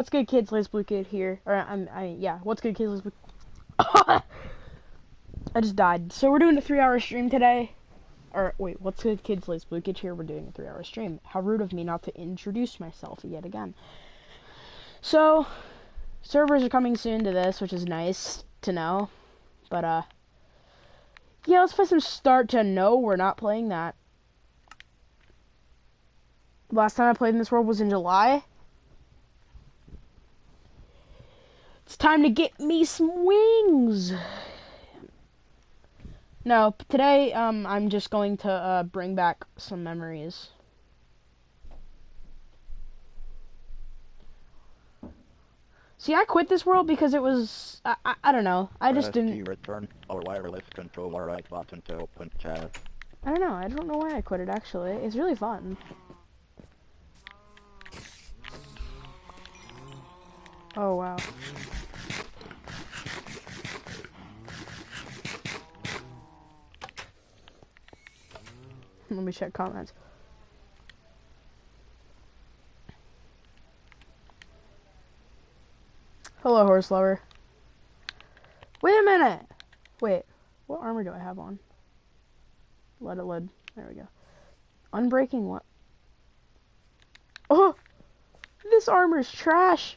What's good, kids? LaZebluekid here. Or yeah. What's good, kids? LaZebluekid. I just died. So we're doing a 3-hour stream today. Or wait, what's good, kids? LaZebluekid here. We're doing a 3-hour stream. How rude of me not to introduce myself yet again. So servers are coming soon to this, which is nice to know. But yeah, let's play some Start to Know. We're not playing that. Last time I played in this world was in July. It's time to get me some wings. No, today, I'm just going to, bring back some memories. See, I quit this world because it was, I don't know, I just didn't... return or wireless control or right button to open chat. I don't know why I quit it, actually. It's really fun. Oh, wow. Let me check comments. Hello, horse lover. Wait a minute! Wait, what armor do I have on? Let it load. There we go. Unbreaking what? Oh! This armor's trash!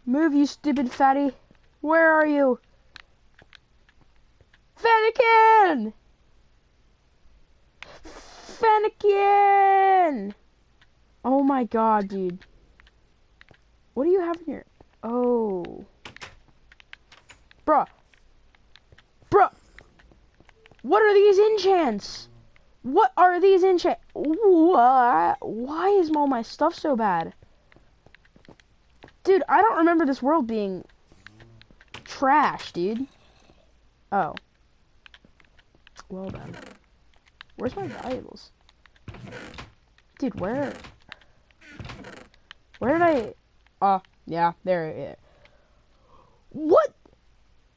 Move, you stupid fatty! Where are you? Fennekin! Fennekin! Oh my god, dude. What do you have in here? Oh. Bruh. Bruh. What are these enchants? What are these enchants? Why is all my stuff so bad? Dude, I don't remember this world being trash, dude. Oh. Well then. Where's my valuables? Dude, where did I... Oh, yeah, there it is. What?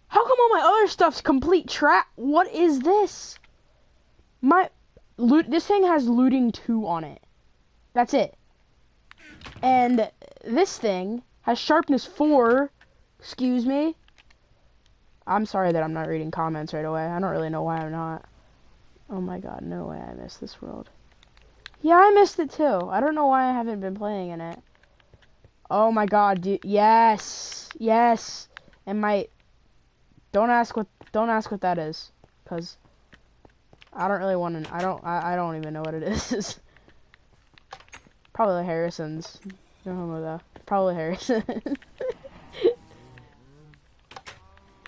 How come all my other stuff's complete trap? What is this? This thing has looting 2 on it. That's it. And this thing has sharpness 4. Excuse me. I'm sorry that I'm not reading comments right away. I don't really know why I'm not. Oh my god, no way I missed this world. Yeah, I missed it too. I don't know why I haven't been playing in it. Oh my god, dude. Yes. Yes. And don't ask what that is, cuz I don't really want to. I don't even know what it is. Probably Harrison's. No homo though. Probably Harrison.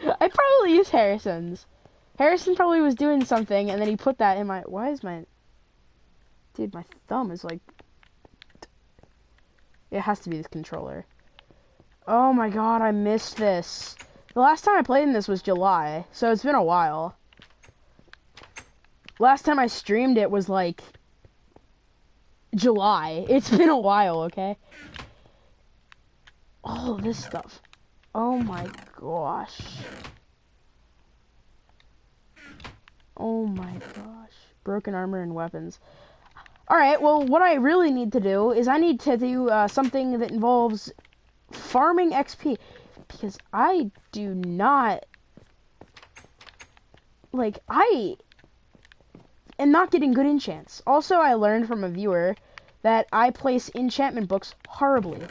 I probably use Harrison's. Harrison probably was doing something and then he put that in my... Why is my... Dude, my thumb is like... It has to be this controller. Oh my god, I missed this. The last time I played in this was July, so it's been a while. Last time I streamed it was like... July. It's been a while, okay? All this stuff. Oh my gosh. Oh my gosh. Broken armor and weapons. Alright, well, what I really need to do is I need to do something that involves farming XP. Because I do not... Like, I am not getting good enchants. Also, I learned from a viewer that I place enchantment books horribly.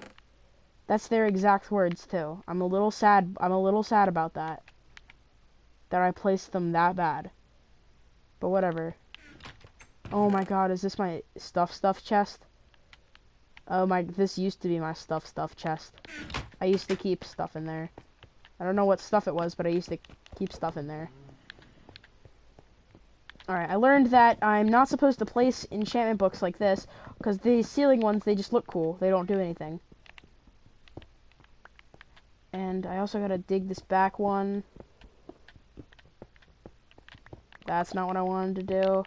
That's their exact words, too. I'm a little sad about that. That I placed them that bad. But whatever. Oh my god, is this my stuff chest? Oh my, this used to be my stuff chest. I used to keep stuff in there. I don't know what stuff it was, but I used to keep stuff in there. Alright, I learned that I'm not supposed to place enchantment books like this, because the ceiling ones, they just look cool. They don't do anything. And I also gotta dig this back one. That's not what I wanted to do.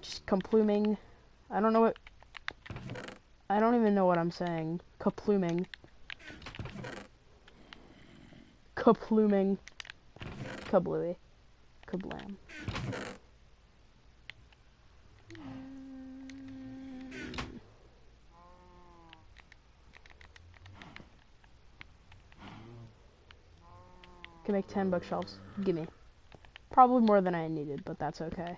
Just kapluming. I don't even know what I'm saying. Kapluming. Kapluming. Kablooey. Kablam. Can make 10 bookshelves. Gimme. Probably more than I needed, but that's okay.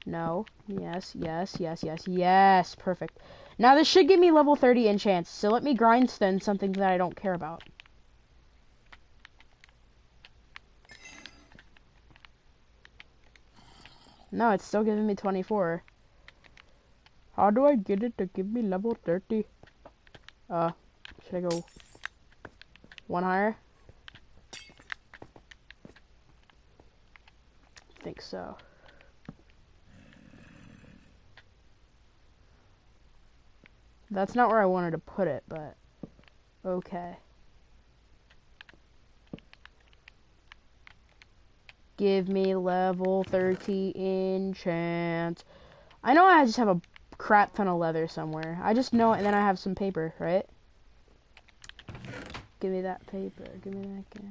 No. Yes, yes, yes, yes, yes. Perfect. Now this should give me level 30 enchants, so let me grindstone something that I don't care about. No, it's still giving me 24. How do I get it to give me level 30? Should I go one higher? I think so. That's not where I wanted to put it, but okay. Give me level 30 enchant. I know I just have a crap ton of leather somewhere. I just know it, and then I have some paper, right? Give me that paper. Give me that gas.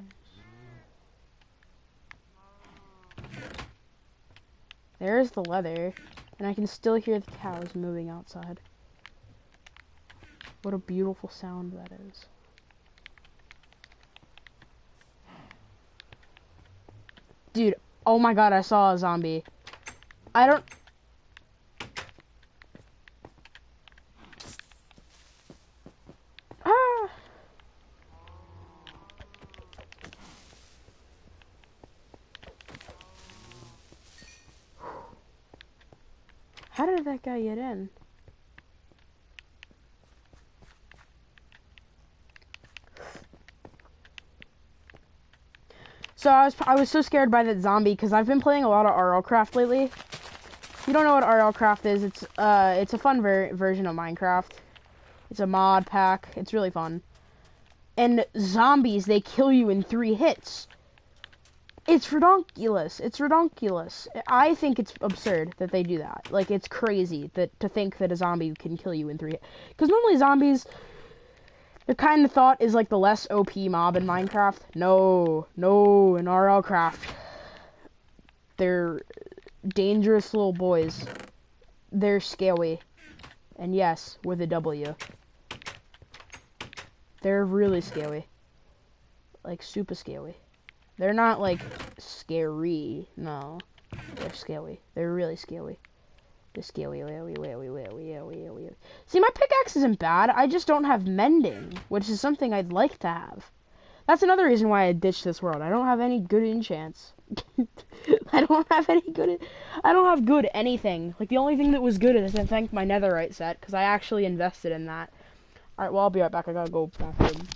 There's the leather, and I can still hear the cows moving outside. What a beautiful sound that is. Dude, oh my god, I saw a zombie. I don't... Ah! How did that guy get in? So I was so scared by that zombie because I've been playing a lot of RLcraft lately. If you don't know what RLcraft is, it's a fun version of Minecraft. It's a mod pack. It's really fun. And zombies, they kill you in 3 hits. It's redonkulous. It's redonkulous. I think it's absurd that they do that. Like, it's crazy to think that a zombie can kill you in 3 hits. Because normally zombies, they're kind of thought is like the less OP mob in Minecraft. No, in RLcraft. They're dangerous little boys. They're scary. And yes, with a W. They're really scary. Like, super scary. They're not, like, scary. No. They're scary. They're really scary. They're scary. See, my pickaxe isn't bad. I just don't have mending, which is something I'd like to have. That's another reason why I ditched this world. I don't have any good enchants. I don't have good anything. Like, the only thing that was good is I thank my netherite set, because I actually invested in that. Alright, well, I'll be right back. I gotta go back home.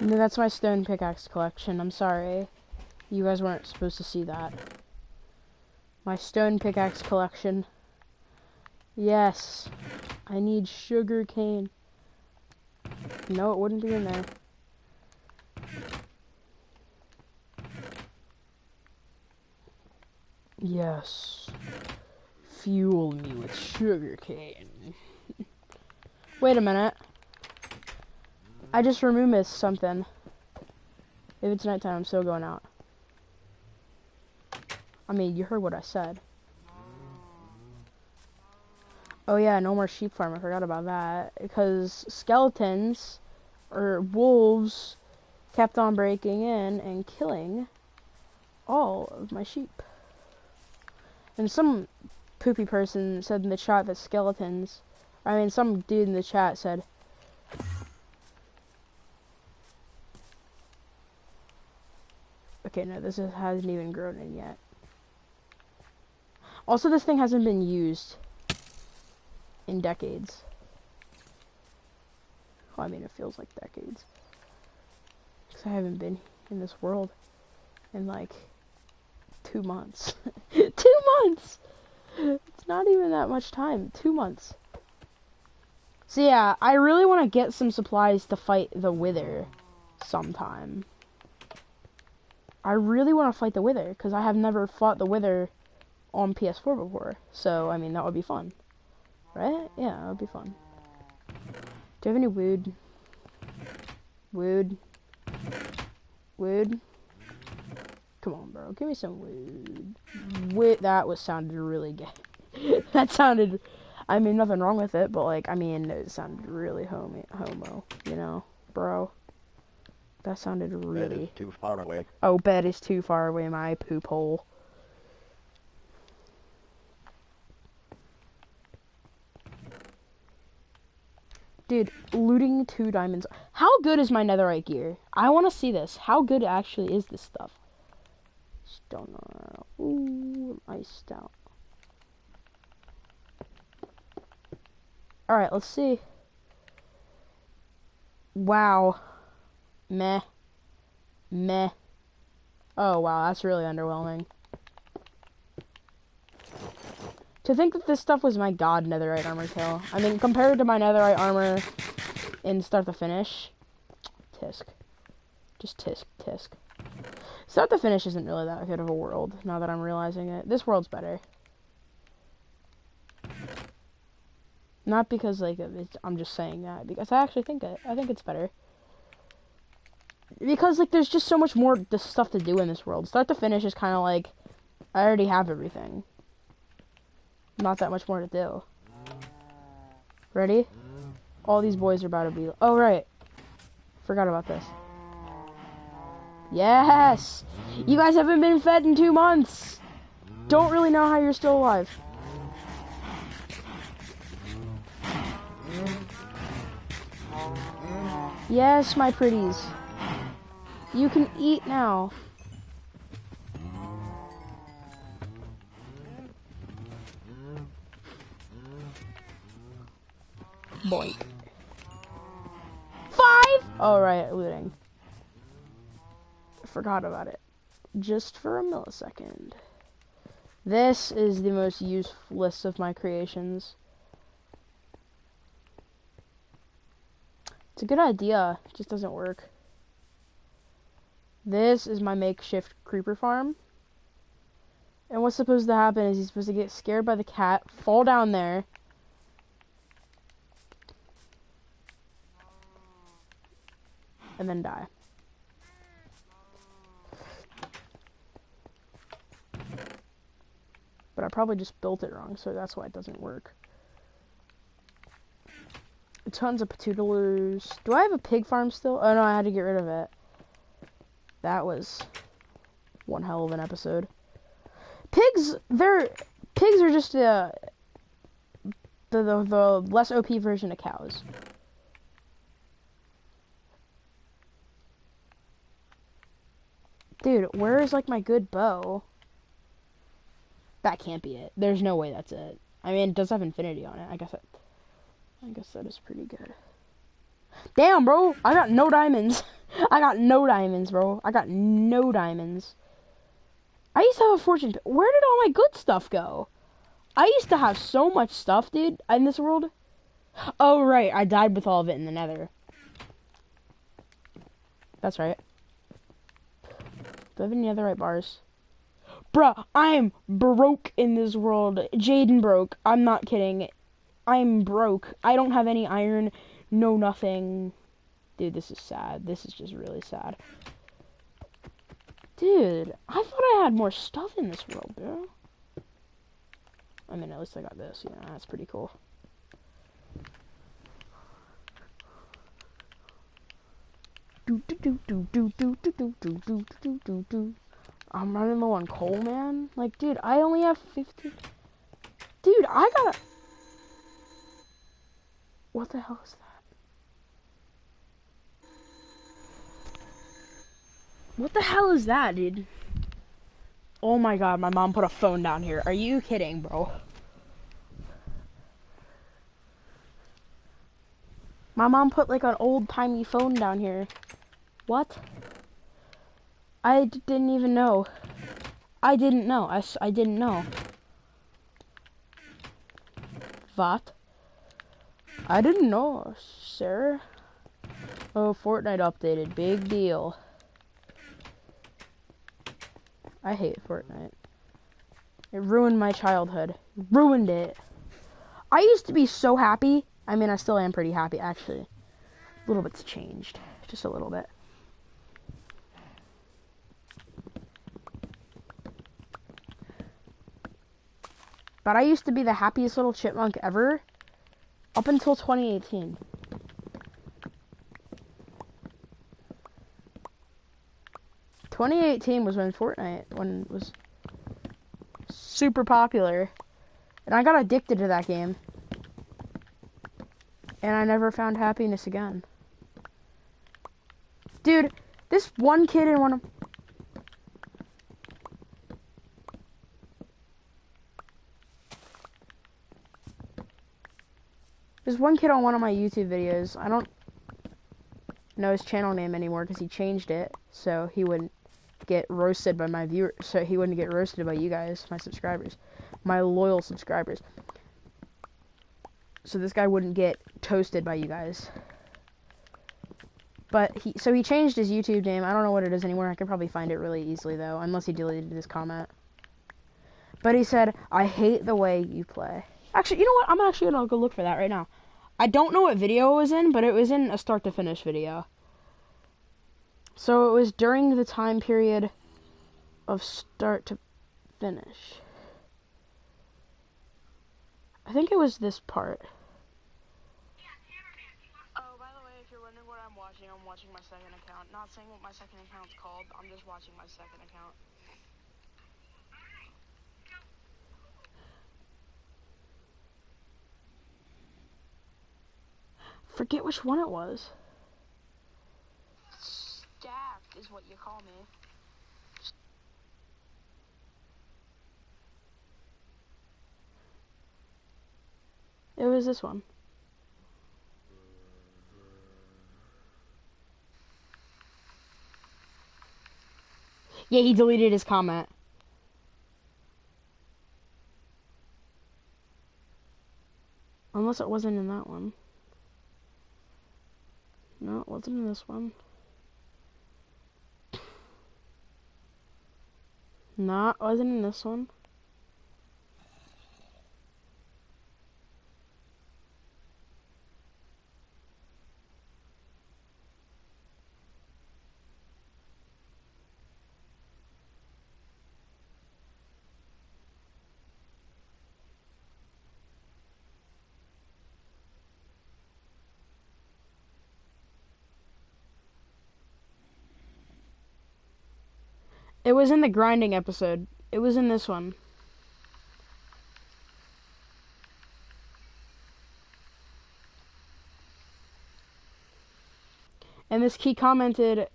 No, that's my stone pickaxe collection. I'm sorry. You guys weren't supposed to see that. My stone pickaxe collection. Yes. I need sugar cane. No, it wouldn't be in there. Yes. Fuel me with sugar cane. Wait a minute. I just remembered something. If it's nighttime, I'm still going out. I mean, you heard what I said. Oh yeah, no more sheep farm. I forgot about that. Because skeletons, or wolves, kept on breaking in and killing all of my sheep. And some poopy person said in the chat that some dude in the chat said, okay, no, hasn't even grown in yet. Also, this thing hasn't been used in decades. Well, I mean, it feels like decades. Because I haven't been in this world in like 2 months. 2 months! It's not even that much time. 2 months. So yeah, I really want to get some supplies to fight the Wither sometime. I really want to fight the Wither, because I have never fought the Wither on PS4 before. So, I mean, that would be fun. Right? Yeah, that would be fun. Do you have any wood? Wood? Wood? Come on, bro. Give me some wood. That sounded really gay. That sounded... I mean, nothing wrong with it, but, like, I mean, it sounded really homo, you know? Bro. That sounded really... Bed is too far away. Oh, bed is too far away, my poop hole. Dude, looting 2 diamonds. How good is my netherite gear? I want to see this. How good actually is this stuff? Stone. Ooh, iced out. Alright, let's see. Wow. Meh. Meh. Oh, wow, that's really underwhelming. To think that this stuff was my god netherite armor kill. I mean, compared to my netherite armor in start to finish, tisk. Just tisk. Start to finish isn't really that good of a world, now that I'm realizing it. This world's better. Not because, like, I'm just saying that, because I actually think I think it's better. Because, like, there's just so much more stuff to do in this world. Start to finish is kind of like, I already have everything. Not that much more to do. Ready? All these boys are about to be... Oh, right. Forgot about this. Yes! You guys haven't been fed in 2 months! Don't really know how you're still alive. Yes, my pretties. You can eat now. Boink. 5! Oh, right, looting. I forgot about it. Just for a millisecond. This is the most useless of my creations. It's a good idea, it just doesn't work. This is my makeshift creeper farm. And what's supposed to happen is he's supposed to get scared by the cat, fall down there, and then die. But I probably just built it wrong, so that's why it doesn't work. Tons of potatoes. Do I have a pig farm still? Oh no, I had to get rid of it. That was one hell of an episode. Pigs are just the less OP version of cows. Dude, where is like my good bow? That can't be it. There's no way that's it. I mean, it does have infinity on it. I guess that is pretty good. Damn, bro. I got no diamonds. I got no diamonds, bro. I got no diamonds. I used to have a fortune. Where did all my good stuff go? I used to have so much stuff, dude, in this world. Oh, right. I died with all of it in the nether. That's right. Do I have any netherite bars? Bruh, I'm broke in this world. Jaden broke. I'm not kidding. I'm broke. I don't have any iron. No nothing. Dude, this is sad. This is just really sad. Dude, I thought I had more stuff in this world, bro. I mean, at least I got this. Yeah, that's pretty cool. I'm running low on coal, man. Like, dude, I only have 15. Dude, I got. What the hell is that? What the hell is that, dude? Oh my god, my mom put a phone down here. Are you kidding, bro? My mom put like an old-timey phone down here. What? I didn't even know. I didn't know. I didn't know. What? I didn't know, sir. Oh, Fortnite updated. Big deal. I hate Fortnite. It ruined my childhood. Ruined it. I used to be so happy. I mean, I still am pretty happy, actually. A little bit's changed. Just a little bit. But I used to be the happiest little chipmunk ever. Up until 2018. Was when Fortnite was super popular. And I got addicted to that game. And I never found happiness again. Dude, this one kid in one of... There's one kid on one of my YouTube videos. I don't know his channel name anymore because he changed it so he wouldn't get roasted by my viewers. So he wouldn't get roasted by you guys, my subscribers, my loyal subscribers. So this guy wouldn't get toasted by you guys. But he changed his YouTube name. I don't know what it is anymore. I could probably find it really easily though, unless he deleted his comment. But he said, "I hate the way you play." Actually, you know what? I'm actually gonna go look for that right now. I don't know what video it was in, but it was in a start to finish video. So it was during the time period of start to finish. I think it was this part. Oh, by the way, if you're wondering what I'm watching my second account. Not saying what my second account's called, I'm just watching my second account. Forget which one it was. Stacked is what you call me. It was this one. Yeah, he deleted his comment. Unless it wasn't in that one. No, it wasn't in this one. No, it wasn't in this one. It was in the grinding episode. It was in this one. And this key commented,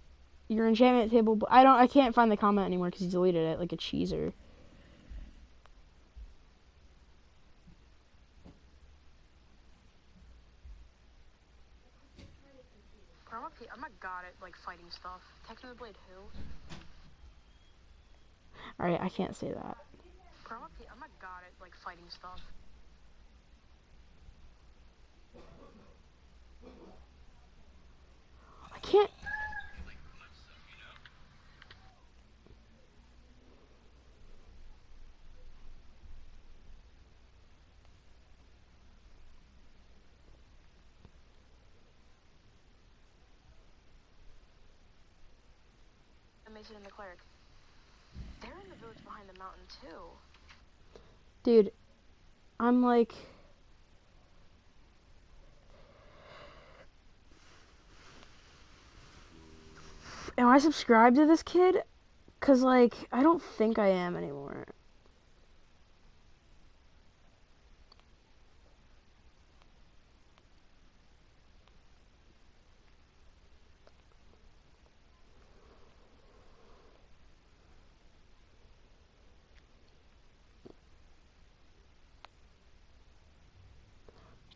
"Your enchantment table." I can't find the comment anymore because he deleted it like a cheeser. I'm not god at like fighting stuff. Technoblade who? Alright, I can't say that. I'm not god at like fighting stuff. I can't. Mason and the cleric. They're in the village behind the mountain too. Dude, I'm like. Am I subscribed to this kid? Cause like, I don't think I am anymore.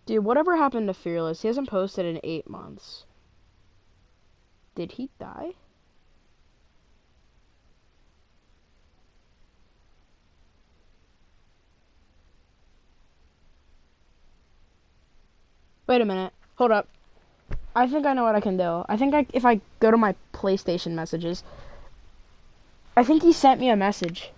Dude, whatever happened to Fearless? He hasn't posted in 8 months. Did he die? Wait a minute. Hold up. I think I know what I can do. I think if I go to my PlayStation messages, I think he sent me a message.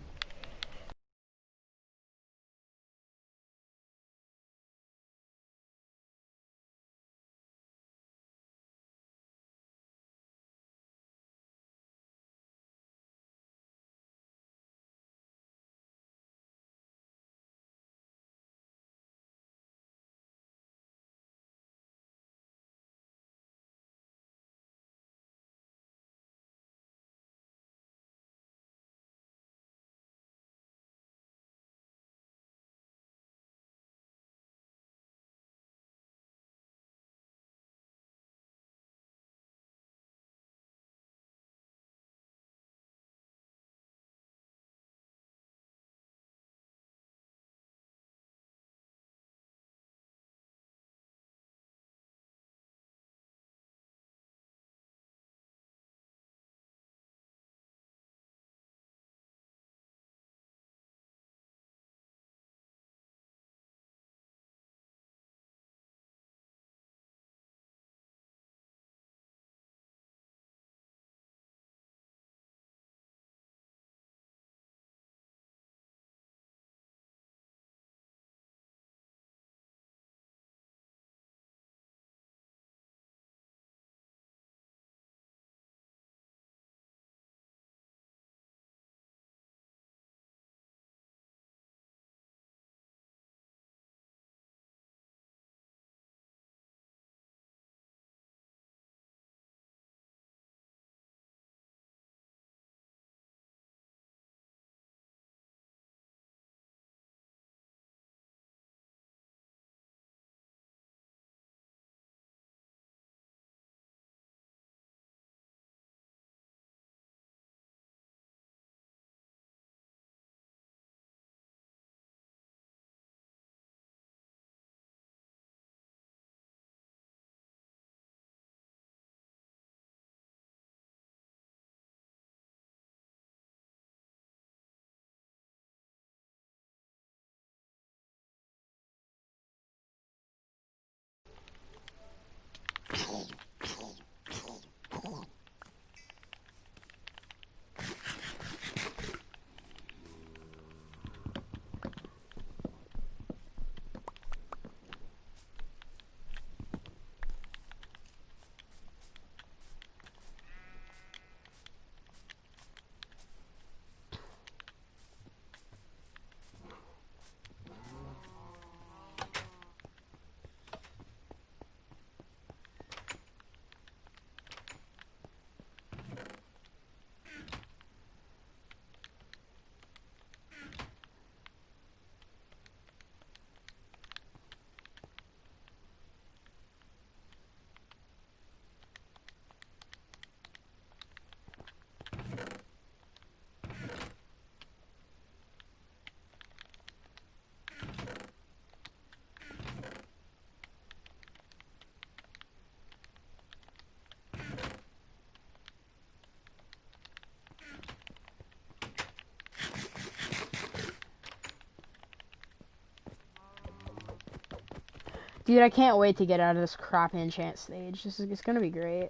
Dude, I can't wait to get out of this crap enchant stage. It's gonna be great.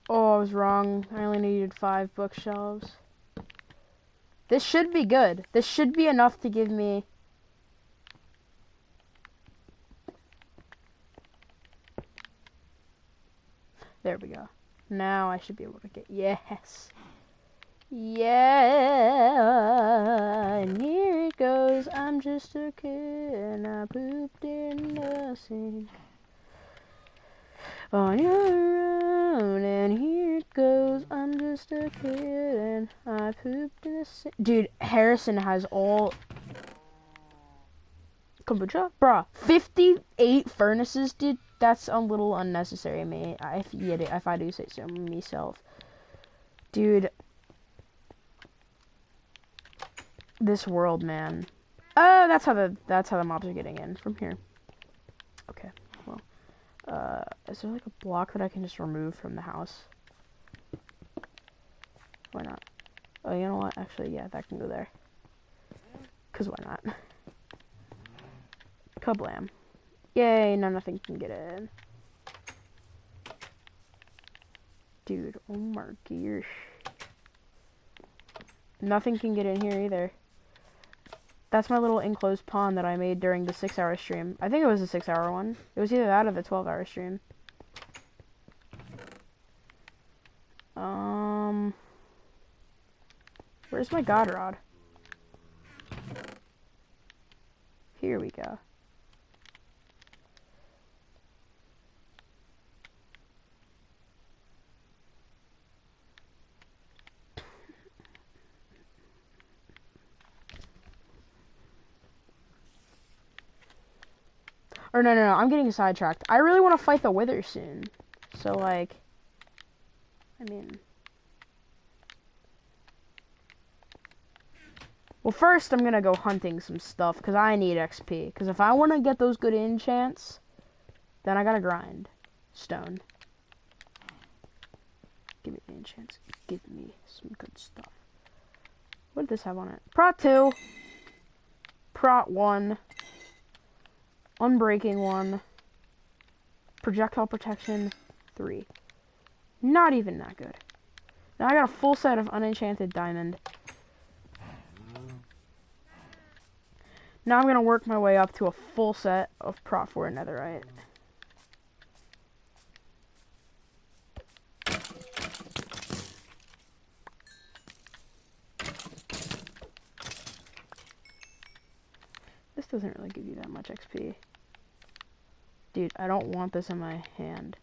Oh, I was wrong. I only needed 5 bookshelves. This should be good. This should be enough to give me... There we go. Now I should be able to get... Yes. Yeah. And here it goes. I'm just a kid and I pooped in the sink. On your own, and here it goes. I'm just a kid and I pooped in the sink. Dude, Harrison has all... Kombucha? Bruh, 58 furnaces, dude. That's a little unnecessary, mate. If I do say so myself. Dude. This world, man. That's how the mobs are getting in from here. Okay, well. Is there like a block that I can just remove from the house? Why not? Oh, you know what? Actually, yeah, that can go there. 'Cause why not? Kablam. Yay, now nothing can get in. Dude, oh my gosh. Nothing can get in here either. That's my little enclosed pond that I made during the 6-hour stream. I think it was a 6-hour one. It was either that or the 12-hour stream. Where's my god rod? Here we go. Or no, I'm getting sidetracked. I really want to fight the Wither soon. So, like... I mean... Well, first I'm gonna go hunting some stuff, because I need XP. Because if I want to get those good enchants, then I gotta grind. Stone. Give me the enchants. Give me some good stuff. What did this have on it? Prot 2. Prot 1. Unbreaking 1. Projectile protection 3. Not even that good. Now I got a full set of unenchanted diamond. Now I'm gonna work my way up to a full set of Prot 4 netherite. This doesn't really give you that much XP. Dude, I don't want this in my hand.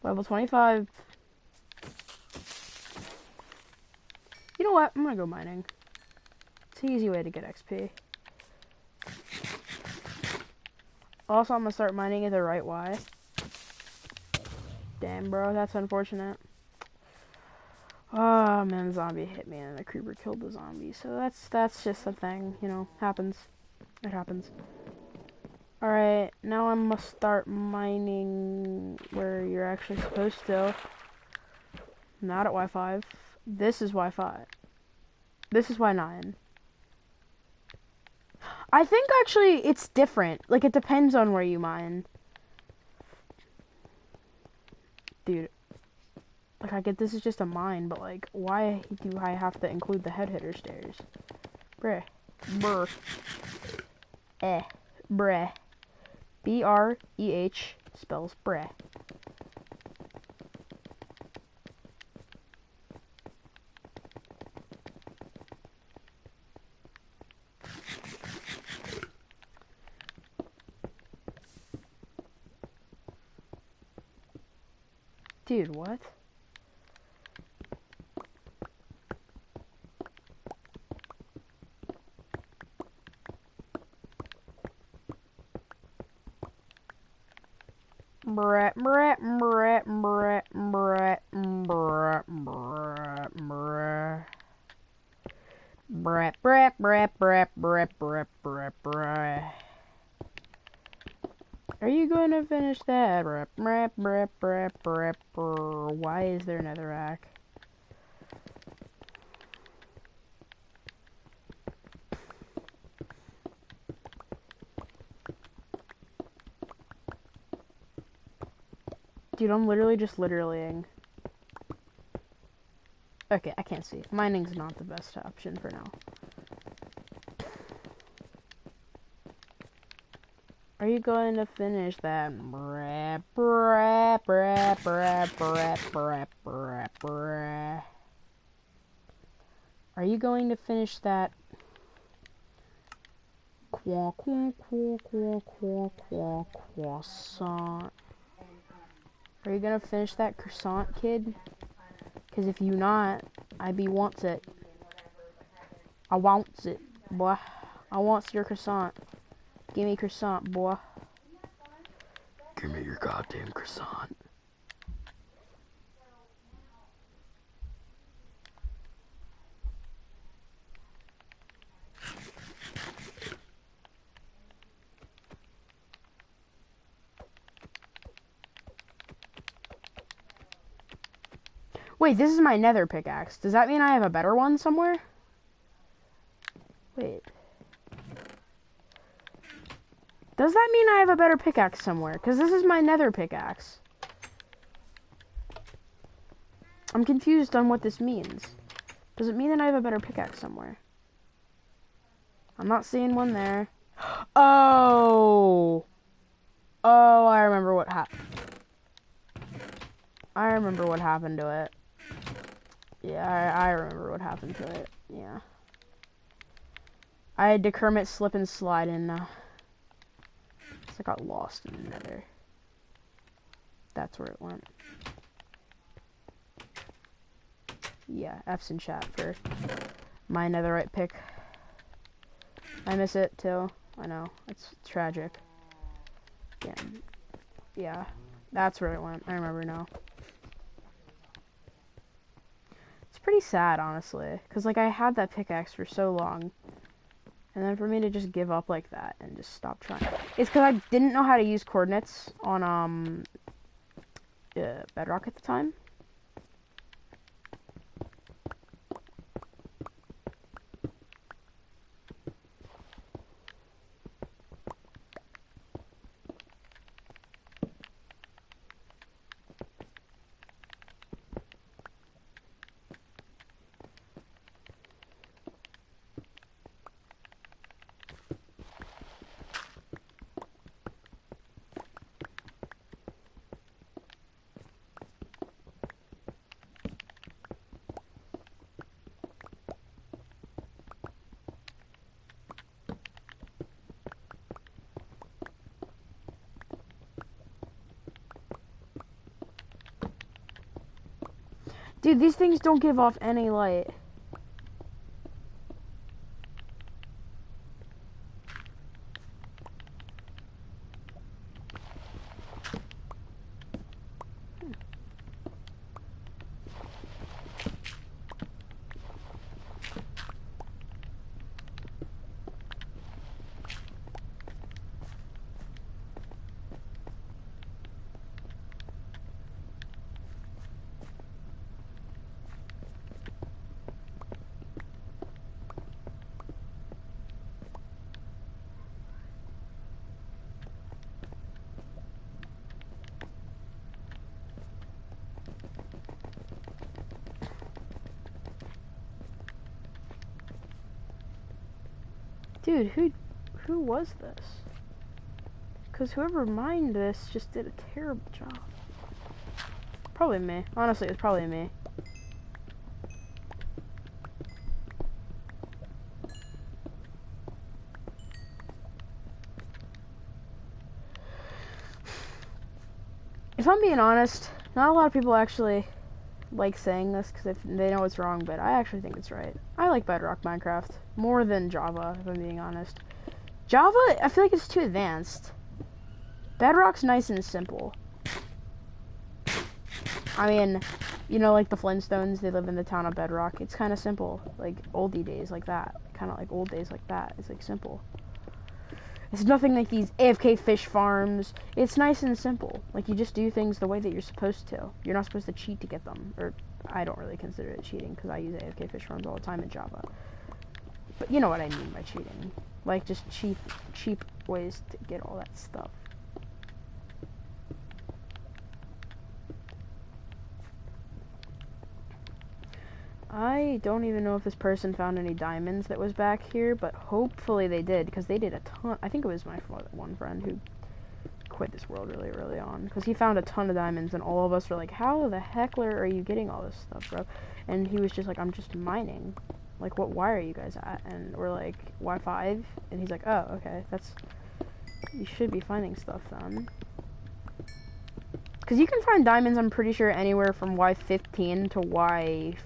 Level 25. You know what? I'm gonna go mining. It's an easy way to get XP. Also, I'm gonna start mining it the right way. Damn, bro, that's unfortunate. Oh man, the zombie hit me and the creeper killed the zombie. So that's just a thing, you know, happens. It happens. Alright, now I must start mining where you're actually supposed to. Not at Y5. This is Y5. This is Y9. I think actually it's different. Like, it depends on where you mine. Dude. Like, I get this is just a mine, but like, why do I have to include the head hitter stairs? Bruh. Brr. Bruh. B-R-E-H spells bruh. Dude, what? Brat, brat, brat, brat, brat, brat, brat, brat. Brat, brat, brat, brat, brat, brat, brat, brat. Are you going to finish that? Brat, brat, brat, brat, brat, brat. Why is there another rack? Dude, I'm literally just literallying. Okay, I can't see. Mining's not the best option for now. Are you going to finish that? Brat, brat, brat, brat, brat, brat, brat, brat. Are you going to finish that? Croissant. Are you gonna finish that croissant, kid? Cause if you not, I be wants it. I wants it, boy. I wants your croissant. Give me croissant, boy. Give me your goddamn croissant. Wait, this is my nether pickaxe. Does that mean I have a better one somewhere? Wait. Does that mean I have a better pickaxe somewhere? Because this is my nether pickaxe. I'm confused on what this means. Does it mean that I have a better pickaxe somewhere? I'm not seeing one there. Oh! Oh, I remember what happened. I remember what happened to it. Yeah, I remember what happened to it. Yeah. I had to Kermit slip and slide in. So I got lost in the nether. That's where it went. Yeah, F's in chat for my netherite pick. I miss it too. I know. It's tragic. Yeah. That's where it went. I remember now. It's pretty sad, honestly. Because, like, I had that pickaxe for so long. And then for me to just give up like that and just stop trying. It's because I didn't know how to use coordinates on, Bedrock at the time. Dude, these things don't give off any light. Dude, who was this? Because whoever mined this just did a terrible job. Probably me. Honestly, it was probably me. If I'm being honest, Not a lot of people actually like saying this because they know it's wrong, but I actually think it's right. I like Bedrock Minecraft more than Java, if I'm being honest. Java, I feel like it's too advanced. Bedrock's nice and simple. I mean, you know, like the Flintstones, they live in the town of Bedrock. It's kind of simple, like oldie days like that. Kind of like old days like that. It's like simple. It's nothing like these AFK fish farms. It's nice and simple. Like, you just do things the way that you're supposed to. You're not supposed to cheat to get them. Or, I don't really consider it cheating, because I use AFK fish farms all the time in Java. But you know what I mean by cheating. Like, just cheap ways to get all that stuff. I don't even know if this person found any diamonds that was back here, but hopefully they did, because they did a ton. I think it was my one friend who quit this world really early on, because he found a ton of diamonds, and all of us were like, how the heckler are you getting all this stuff, bro? And he was just like, I'm just mining. Like, what Y are you guys at? And we're like, Y5? And he's like, oh, okay, you should be finding stuff then. Because you can find diamonds, I'm pretty sure, anywhere from Y15 to Y2?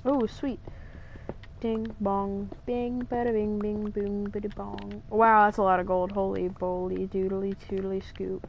Oh, sweet. Ding, bong, bing, bada bing, bing, boom, bada bong. Wow, that's a lot of gold. Holy boly, doodly, toodly, scoop.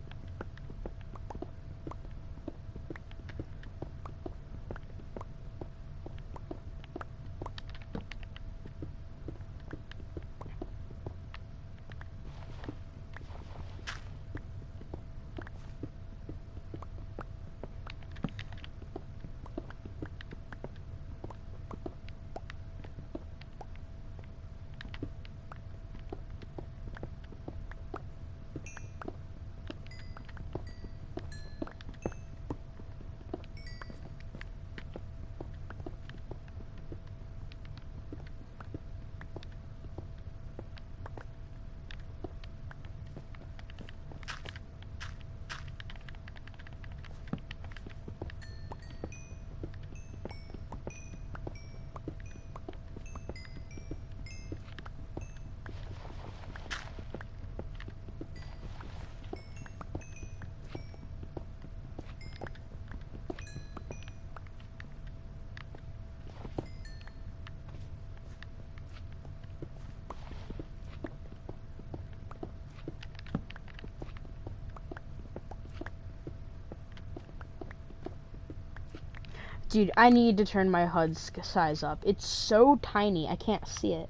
Dude, I need to turn my HUD size up. It's so tiny, I can't see it.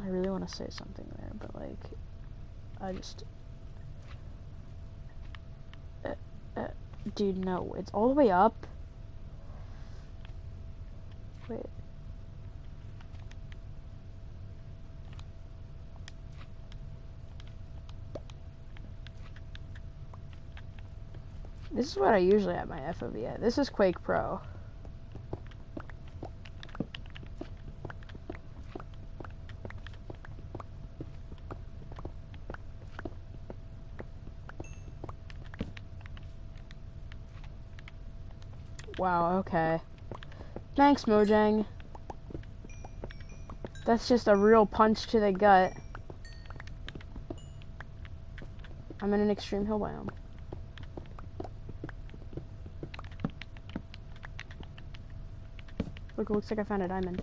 I really want to say something there, but like, I just... dude, no, it's all the way up. Wait. This is what I usually have my FOV at. This is Quake Pro. Wow, okay. Thanks, Mojang. That's just a real punch to the gut. I'm in an extreme hill biome. Look, it looks like I found a diamond.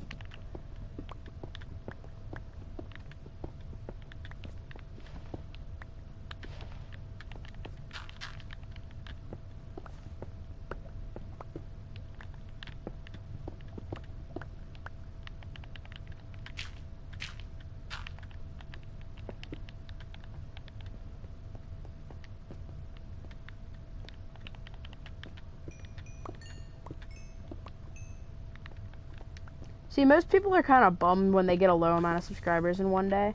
See, most people are kind of bummed when they get a low amount of subscribers in one day.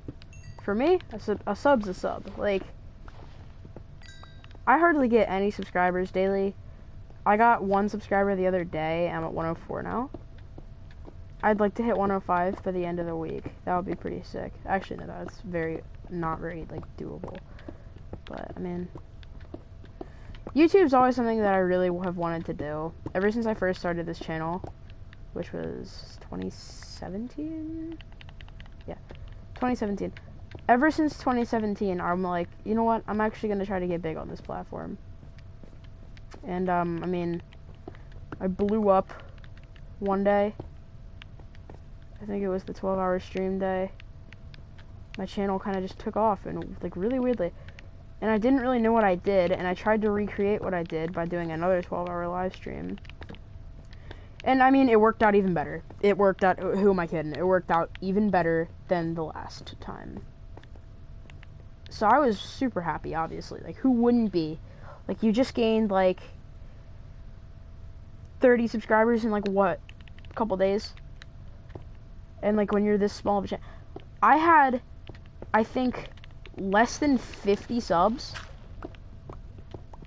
For me, a sub's a sub. Like, I hardly get any subscribers daily. I got 1 subscriber the other day. I'm at 104 now. I'd like to hit 105 by the end of the week. That would be pretty sick. Actually, no, that's not very, like, doable. But, I mean, YouTube's always something that I really have wanted to do. Ever since I first started this channel, which was 2017? Yeah, 2017. Ever since 2017, I'm like, you know what? I'm actually going to try to get big on this platform. And, I mean, I blew up one day. I think it was the 12-hour stream day. My channel kind of just took off, and, like, really weirdly. And I didn't really know what I did, and I tried to recreate what I did by doing another 12-hour live stream. And, I mean, it worked out even better. It worked out, who am I kidding? It worked out even better than the last time. So I was super happy, obviously. Like, who wouldn't be? Like, you just gained, like, 30 subscribers in, like, what? A couple days? And, like, when you're this small of a channel. I had, I think, less than 50 subs.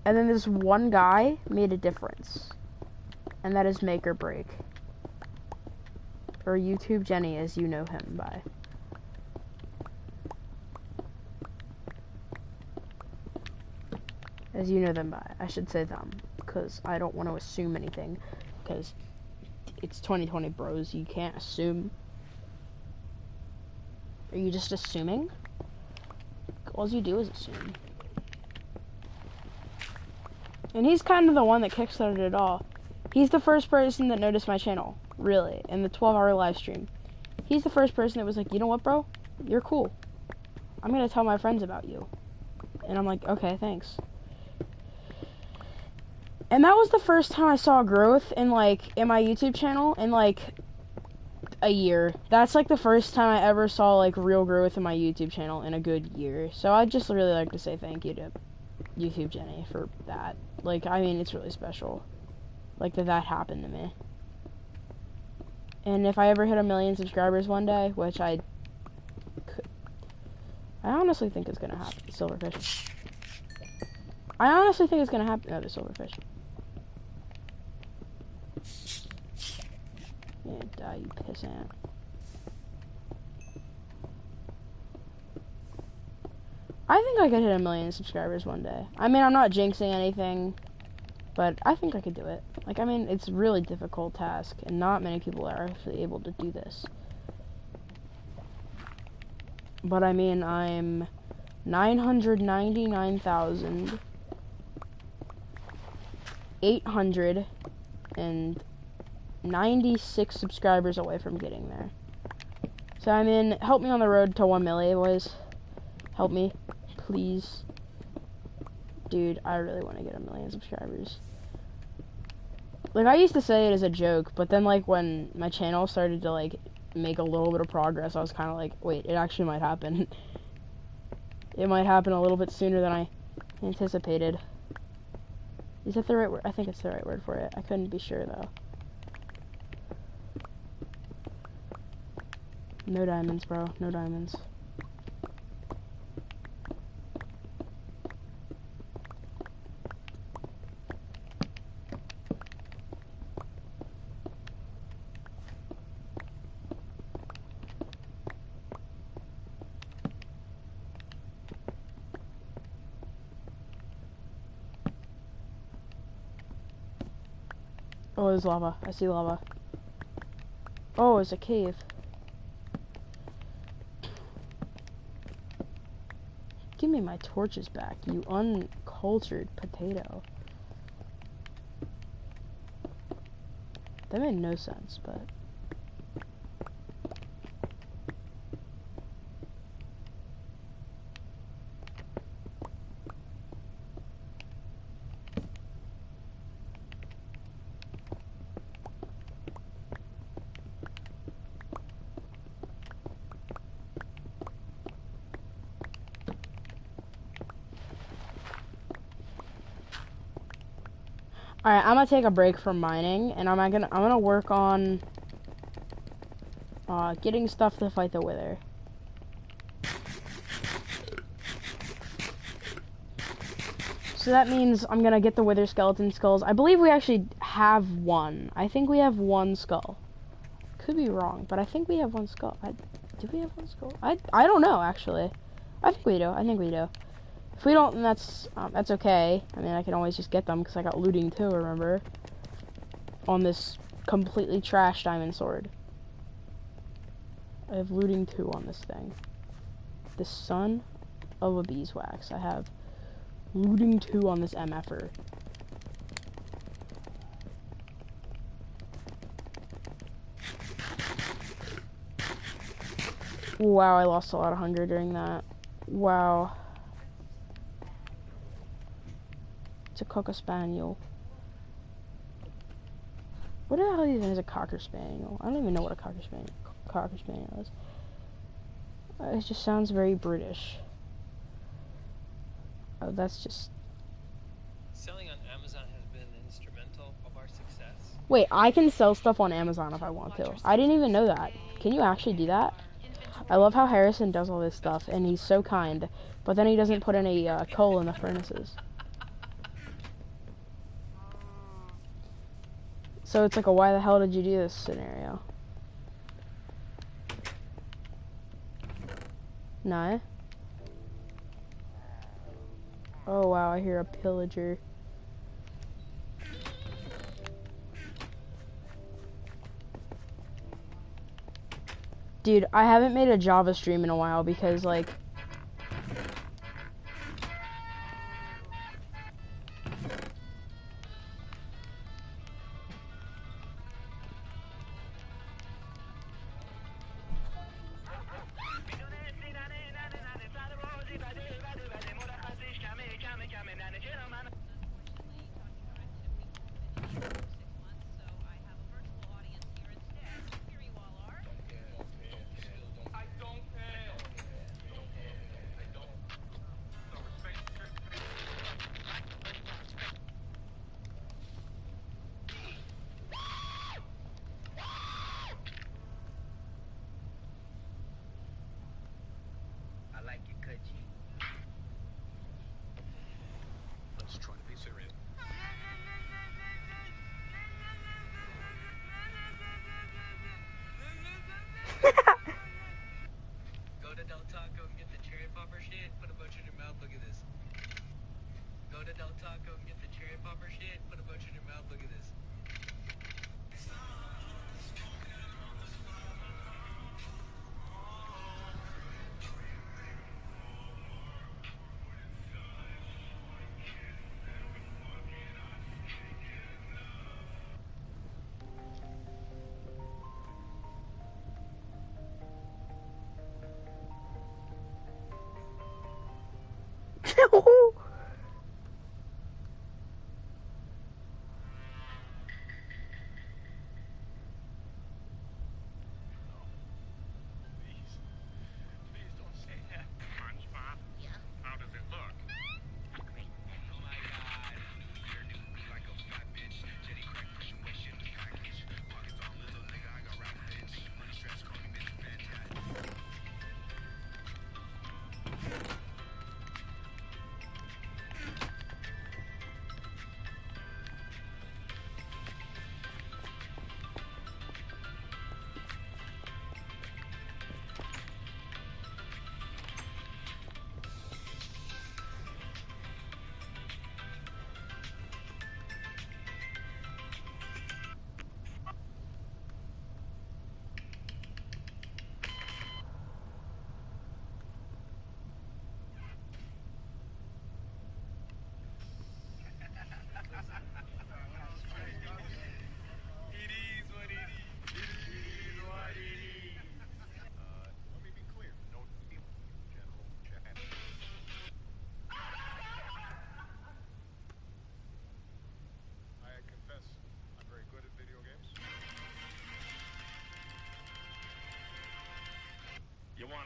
And then this one guy made a difference. And that is make or break. Or YouTube Jenny, as you know him by. As you know them by. I should say them, because I don't want to assume anything, because it's 2020, bros. You can't assume. Are you just assuming? All you do is assume. And he's kind of the one that kickstarted it all. He's the first person that noticed my channel, really, in the 12-hour live stream. He's the first person that was like, you know what, bro? You're cool. I'm going to tell my friends about you. And I'm like, okay, thanks. And that was the first time I saw growth in, like, in my YouTube channel in, like, a year. That's, like, the first time I ever saw, like, real growth in my YouTube channel in a good year. So I'd just really like to say thank you to YouTube Jenny for that. Like, I mean, it's really special. Like, that happened to me. And if I ever hit 1 million subscribers one day, which I could, I honestly think it's gonna happen. Silverfish. I honestly think it's gonna happen. No, the silverfish. Yeah, die, you pissant. I think I could hit 1 million subscribers one day. I mean, I'm not jinxing anything, but I think I could do it. Like, I mean, it's a really difficult task, and not many people are actually able to do this. But, I mean, I'm 999,896 subscribers away from getting there. So, I mean, help me on the road to 1 million, boys. Help me, please. Dude, I really want to get 1 million subscribers. Like, I used to say it as a joke, but then, like, when my channel started to, like, make a little bit of progress, I was kind of like, wait, it actually might happen. It might happen a little bit sooner than I anticipated. Is that the right word? I think it's the right word for it. I couldn't be sure, though. No diamonds, bro. No diamonds. Oh, there's lava. I see lava. Oh, it's a cave. Give me my torches back, you uncultured potato. That made no sense, but... Alright, I'm gonna take a break from mining, and I'm gonna work on getting stuff to fight the wither. So that means I'm gonna get the wither skeleton skulls. I believe we actually have one. I think we have one skull. Could be wrong, but I think we have one skull. Do we have one skull? I don't know, actually. I think we do. I think we do. If we don't, then that's okay. I mean, I can always just get them because I got looting too, remember? On this completely trash diamond sword. I have looting 2 on this thing. The son of a beeswax. I have looting 2 on this MFer. Wow, I lost a lot of hunger during that. Wow. It's a cocker spaniel. What the hell even is a cocker spaniel? I don't even know what a cocker spaniel is. It just sounds very British. Oh, that's just... Selling on Amazon has been instrumental of our success. Wait, I can sell stuff on Amazon if I want to. I didn't even know that. Can you actually do that? I love how Harrison does all this stuff, and he's so kind, but then he doesn't put any coal in the furnaces. So it's like a why the hell did you do this scenario? No? Oh wow, I hear a pillager. Dude, I haven't made a Java stream in a while because, like... Let's try to be serious. Go to Del Taco and get the cherry popper shit, put a bunch in your mouth, look at this. Go to Del Taco and get the cherry popper shit, put a bunch in your mouth, look at this.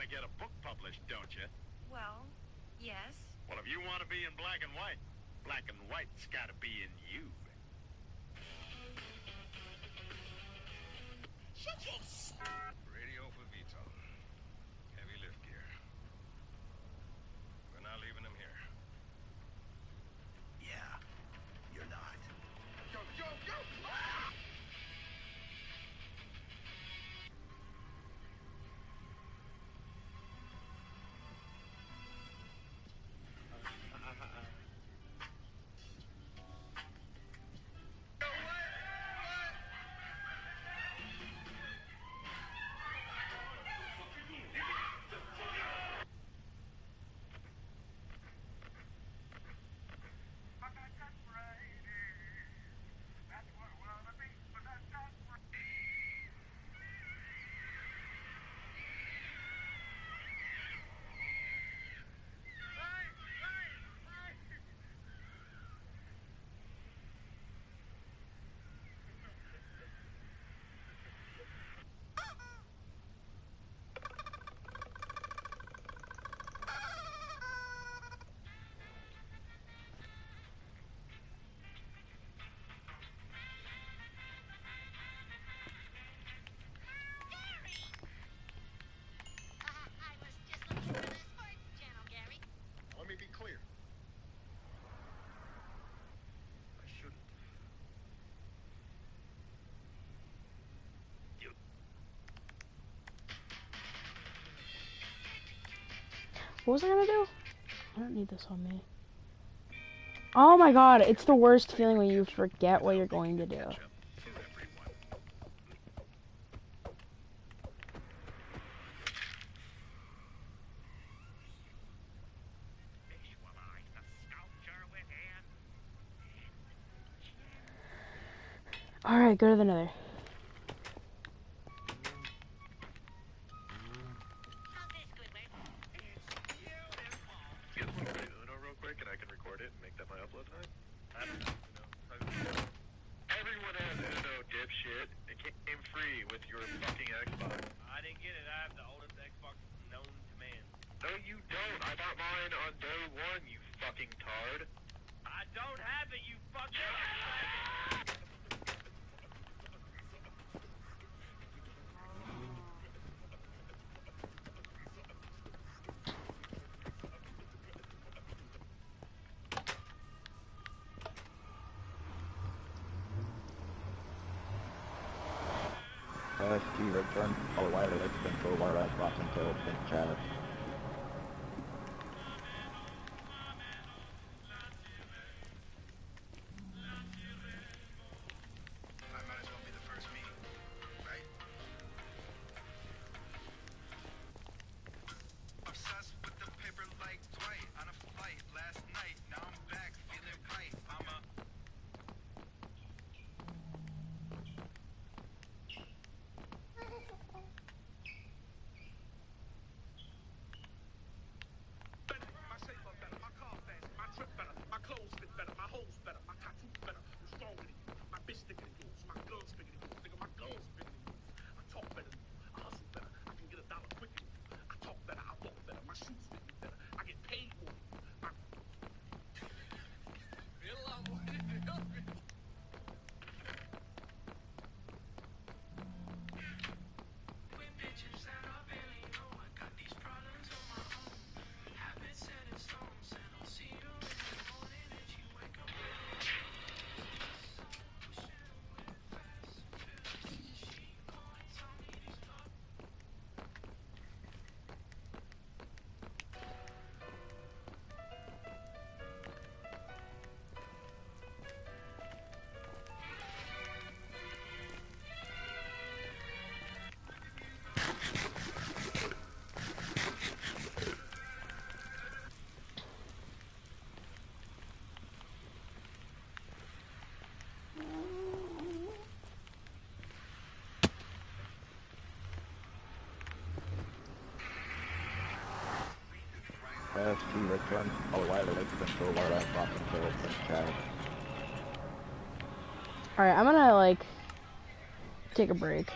want to get a book published, don't you? Well, yes. Well, if you want to be in black and white's got to be in you. Radio for Vito. Heavy lift gear. We're not leaving him here. Yeah, you're not. Go, go, go! Ah! Let me be clear. I shouldn't. What was I gonna do? I don't need this on me. Oh my god, it's the worst feeling when you forget what you're going to do. Alright, go to the nether. Guess what? Play Uno real quick and I can record it and make that my upload tonight? I don't know. Everyone has Uno, dipshit. It came free with your fucking Xbox. I didn't get it. I have the oldest Xbox known to man. No, you don't. I bought mine on day one, you fucking tard. I don't have it, you fucking... Key return. All wireless control wireless button to open chat. I might as well be the first meeting, right? Obsessed with the paper like Dwight on a flight last night. Now I'm back feeling tight. I'm a My shape up better, my car faster, my trip better, my clothes fit better, my hoes better, my tattoos better, I'm stronger than you, my bitch thicker than yours, my guns bigger than yours, nigga, my guns bigger than yours, I talk better than you, I hustle better, I can get $1 quicker than you, I talk better, I walk better, my shoes fit me better, I get paid more than you, I... Feel a lot more than you. With bitches that I barely know, I got these problems on my own. Habits set in stone, said I'll see you in the morning and you wake up with it. She gonna tell me these thoughts. Key return. All wireless control wireless button to open chat. Alright, I'm gonna, like, take a break.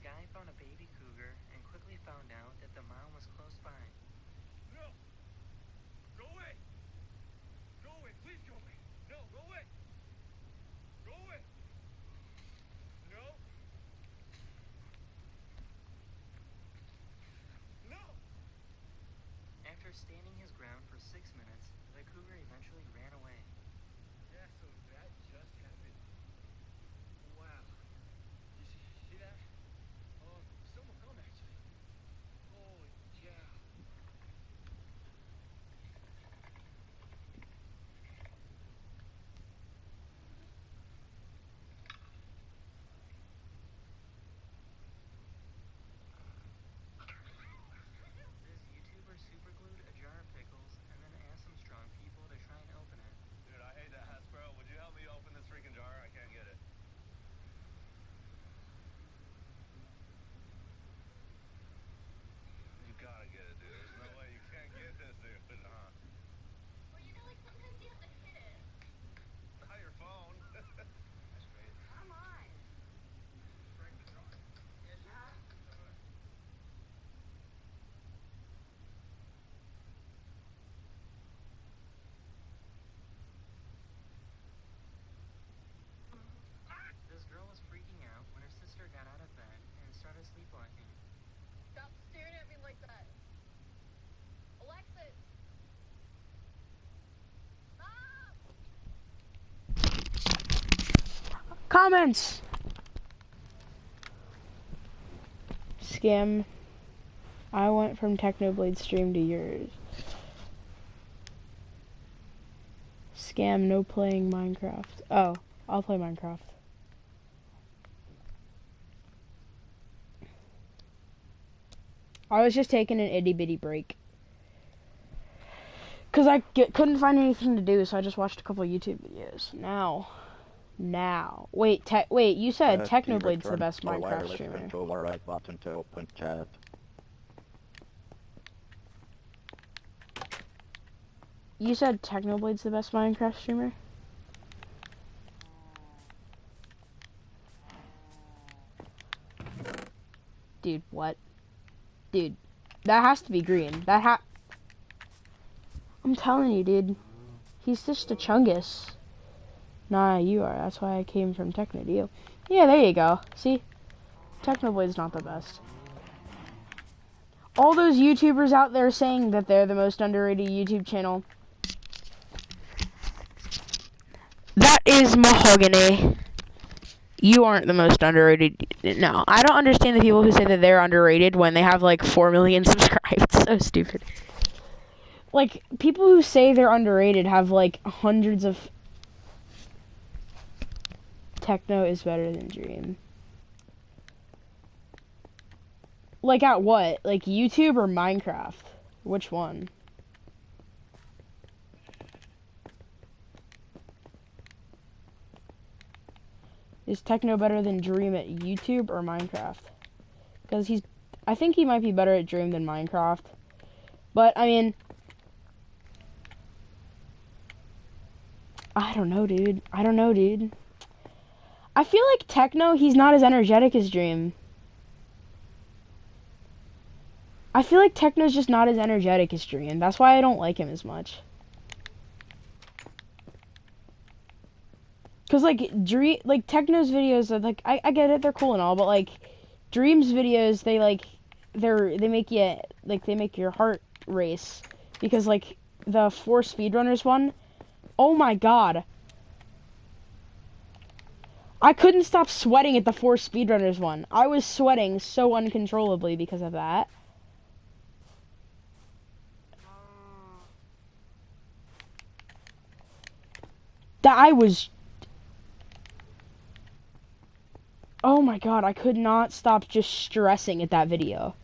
guy found a baby cougar and quickly found out that the mom was close by. No! Go away! Go away! Please go away! No, go away! Go away! No! No! After standing his ground for 6 minutes, the cougar eventually ran away. Yeah, so that just happened. Wow. You see that? Someone come actually. Holy cow. This YouTuber superglued a jar of pickles and then asked some strong people to try and open it. Dude, I hate to ask, bro. Would you help me open this freaking jar? I can't get it. You gotta get it, dude. There's no way you can't get this, dude. Well, you know, like sometimes you have to hit it. Not your phone. That's great. Come on. Break the jar. Yes, sir. This girl was freaking out when her sister got out of bed and started sleepwalking. Stop staring at me like that. Alexis. Stop. Comments. Scam. I went from Technoblade stream to yours. Scam. No playing Minecraft. Oh, I'll play Minecraft. I was just taking an itty bitty break. Because I couldn't find anything to do, so I just watched a couple YouTube videos. Now. Wait, you said Technoblade's the best Minecraft streamer. Controller right button to open chat. You said Technoblade's the best Minecraft streamer? Dude, what? Dude, that has to be green. I'm telling you, dude. He's just a chungus. Nah, you are. That's why I came from Techno to you. Yeah, there you go. See? Technoblade's not the best. All those YouTubers out there saying that they're the most underrated YouTube channel. That is mahogany. You aren't the most underrated. No, I don't understand the people who say that they're underrated when they have like 4 million subscribers. So stupid. Like, people who say they're underrated have like hundreds of... Techno is better than Dream. Like at what? Like YouTube or Minecraft? Which one? Is Techno better than Dream at YouTube or Minecraft? Because I think he might be better at Dream than Minecraft. But, I mean... I don't know, dude. I feel like Techno, he's not as energetic as Dream. I feel like Techno's just not as energetic as Dream. That's why I don't like him as much. Cause like Techno's videos are like I get it, they're cool and all, but like Dream's videos they make your heart race because like the 4 speedrunners one, oh my god. I couldn't stop sweating at the 4 speedrunners one. I was sweating so uncontrollably because of that. Oh my god, I could not stop just stressing at that video.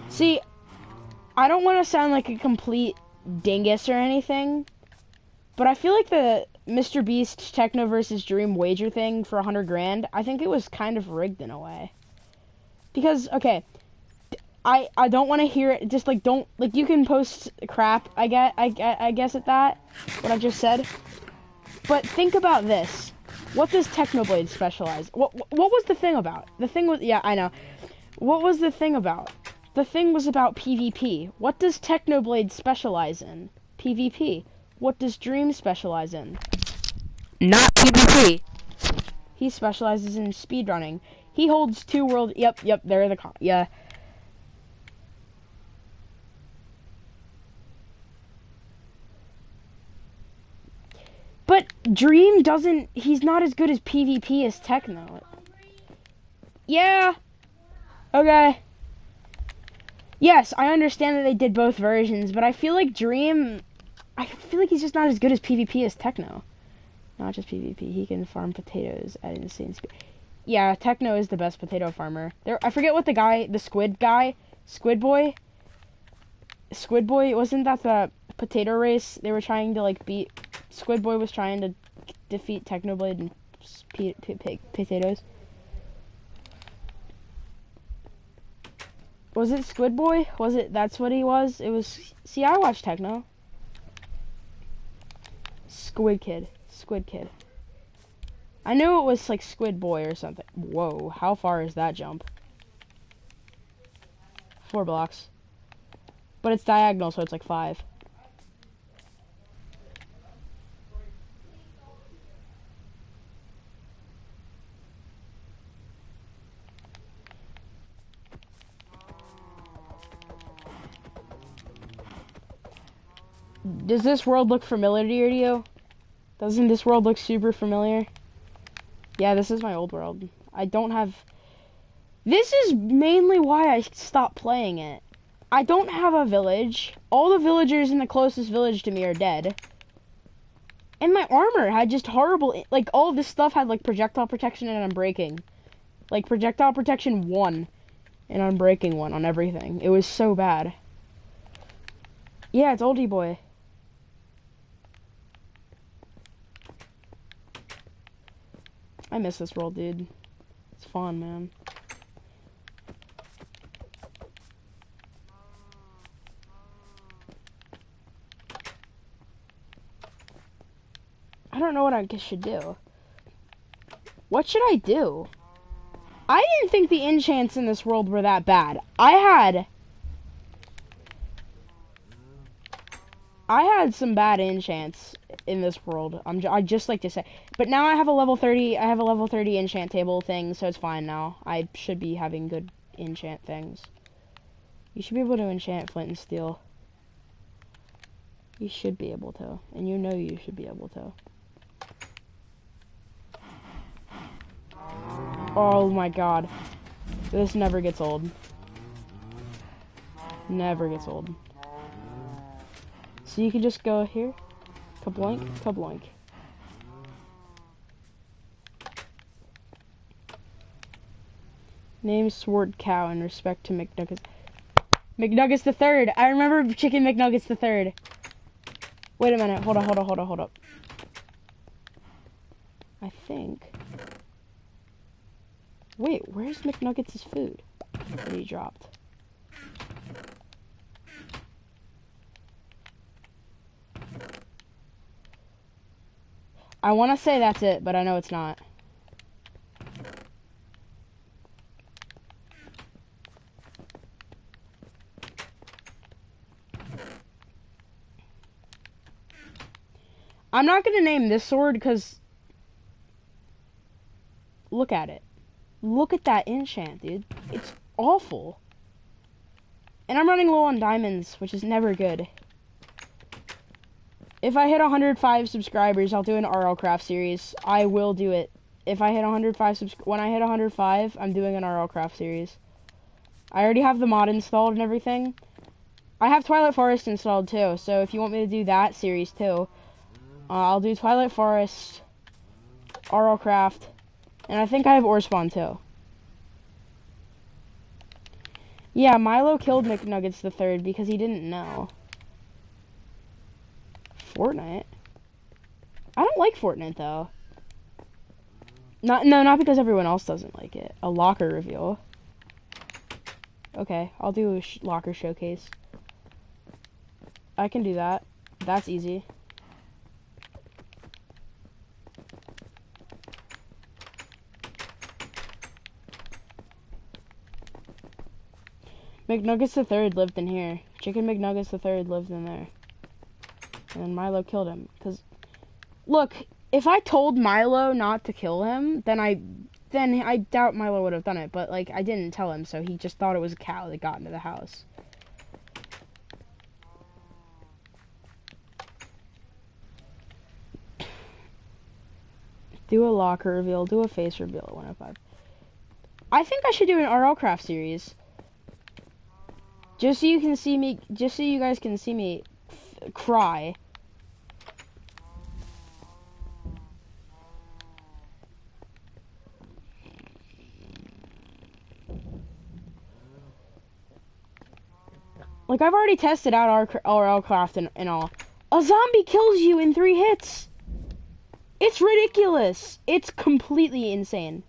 See, I don't want to sound like a complete dingus or anything, but I feel like the Mr. Beast Techno versus Dream wager thing for 100 grand, I think it was kind of rigged in a way. Because, okay, I don't want to hear it, just like, don't, like, you can post crap, I guess at that, what I just said, But think about this. What does Technoblade specialize? What was the thing about? The thing was, yeah, I know. What was the thing about? The thing was about PvP. What does Technoblade specialize in? PvP. What does Dream specialize in? Not PvP. He specializes in speedrunning. He holds 2 world. Yep. There are the yeah. But Dream doesn't. He's not as good as PvP as Techno. Yeah. Okay. Yes, I understand that they did both versions, but I feel like Dream. I feel like he's just not as good as PvP as Techno. Not just PvP. He can farm potatoes at insane speed. Yeah, Techno is the best potato farmer. I forget what the squid guy, Squid Boy, wasn't that the potato race they were trying to like beat? Squid Boy was trying to defeat Technoblade and potatoes. Was it Squid Boy? Was it? That's what he was. It was. See, I watched Techno. Squid Kid. I knew it was like Squid Boy or something. Whoa, how far is that jump? 4 blocks. But it's diagonal, so it's like 5. Does this world look familiar to you? Doesn't this world look super familiar? Yeah, this is my old world. I don't have... This is mainly why I stopped playing it. I don't have a village. All the villagers in the closest village to me are dead. And my armor had just horrible... Like, all of this stuff had, like, projectile protection and unbreaking. Like, projectile protection 1 and unbreaking 1 on everything. It was so bad. Yeah, it's oldie boy. I miss this world, dude. It's fun, man. I don't know what I should do. What should I do? I didn't think the enchants in this world were that bad. I had some bad enchants in this world. I just like to say, but now I have a level 30. I have a level 30 enchant table thing, so it's fine now. I should be having good enchant things. You should be able to enchant flint and steel. You should be able to, and you know you should be able to. Oh my god, this never gets old. Never gets old. So you can just go here, kabloink, kabloink. Name Sword Cow in respect to McNuggets. McNuggets the Third. I remember Chicken McNuggets the Third. Wait a minute. Hold up. I think. Wait, where's McNuggets' food that he dropped? I want to say that's it, but I know it's not. I'm not going to name this sword because... Look at it. Look at that enchant, dude. It's awful. And I'm running low on diamonds, which is never good. If I hit 105 subscribers, I'll do an RL Craft series. I will do it. If I hit 105 when I hit 105, I'm doing an RL Craft series. I already have the mod installed and everything. I have Twilight Forest installed too, so if you want me to do that series too, I'll do Twilight Forest, RL Craft, and I think I have Ore Spawn too. Yeah, Milo killed McNuggets the Third because he didn't know. Fortnite? I don't like Fortnite though. Not because everyone else doesn't like it. A locker reveal. Okay, I'll do a locker showcase. I can do that. That's easy. McNuggets the third lived in here. Chicken McNuggets the third lived in there. And then Milo killed him. Cause, look, if I told Milo not to kill him, then I doubt Milo would have done it. But like, I didn't tell him, so he just thought it was a cow that got into the house. Do a locker reveal. Do a face reveal at 105. I think I should do an RL Craft series. Just so you can see me, just so you guys can see me cry. Like, I've already tested out RL Craft and all. A zombie kills you in 3 hits! It's ridiculous! It's completely insane.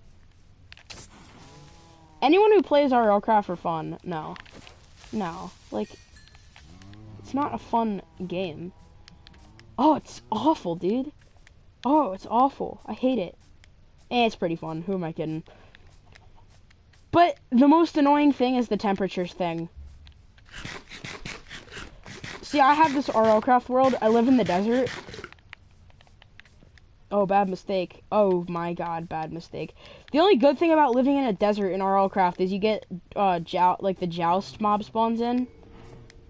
Anyone who plays RL Craft for fun, no. No. Like, it's not a fun game. Oh, it's awful, dude. Oh, it's awful. I hate it. It's pretty fun. Who am I kidding? But the most annoying thing is the temperatures thing. See, I have this RL Craft world. I live in the desert. Oh, bad mistake. Oh my god, bad mistake. The only good thing about living in a desert in RL Craft is you get the joust mob spawns in.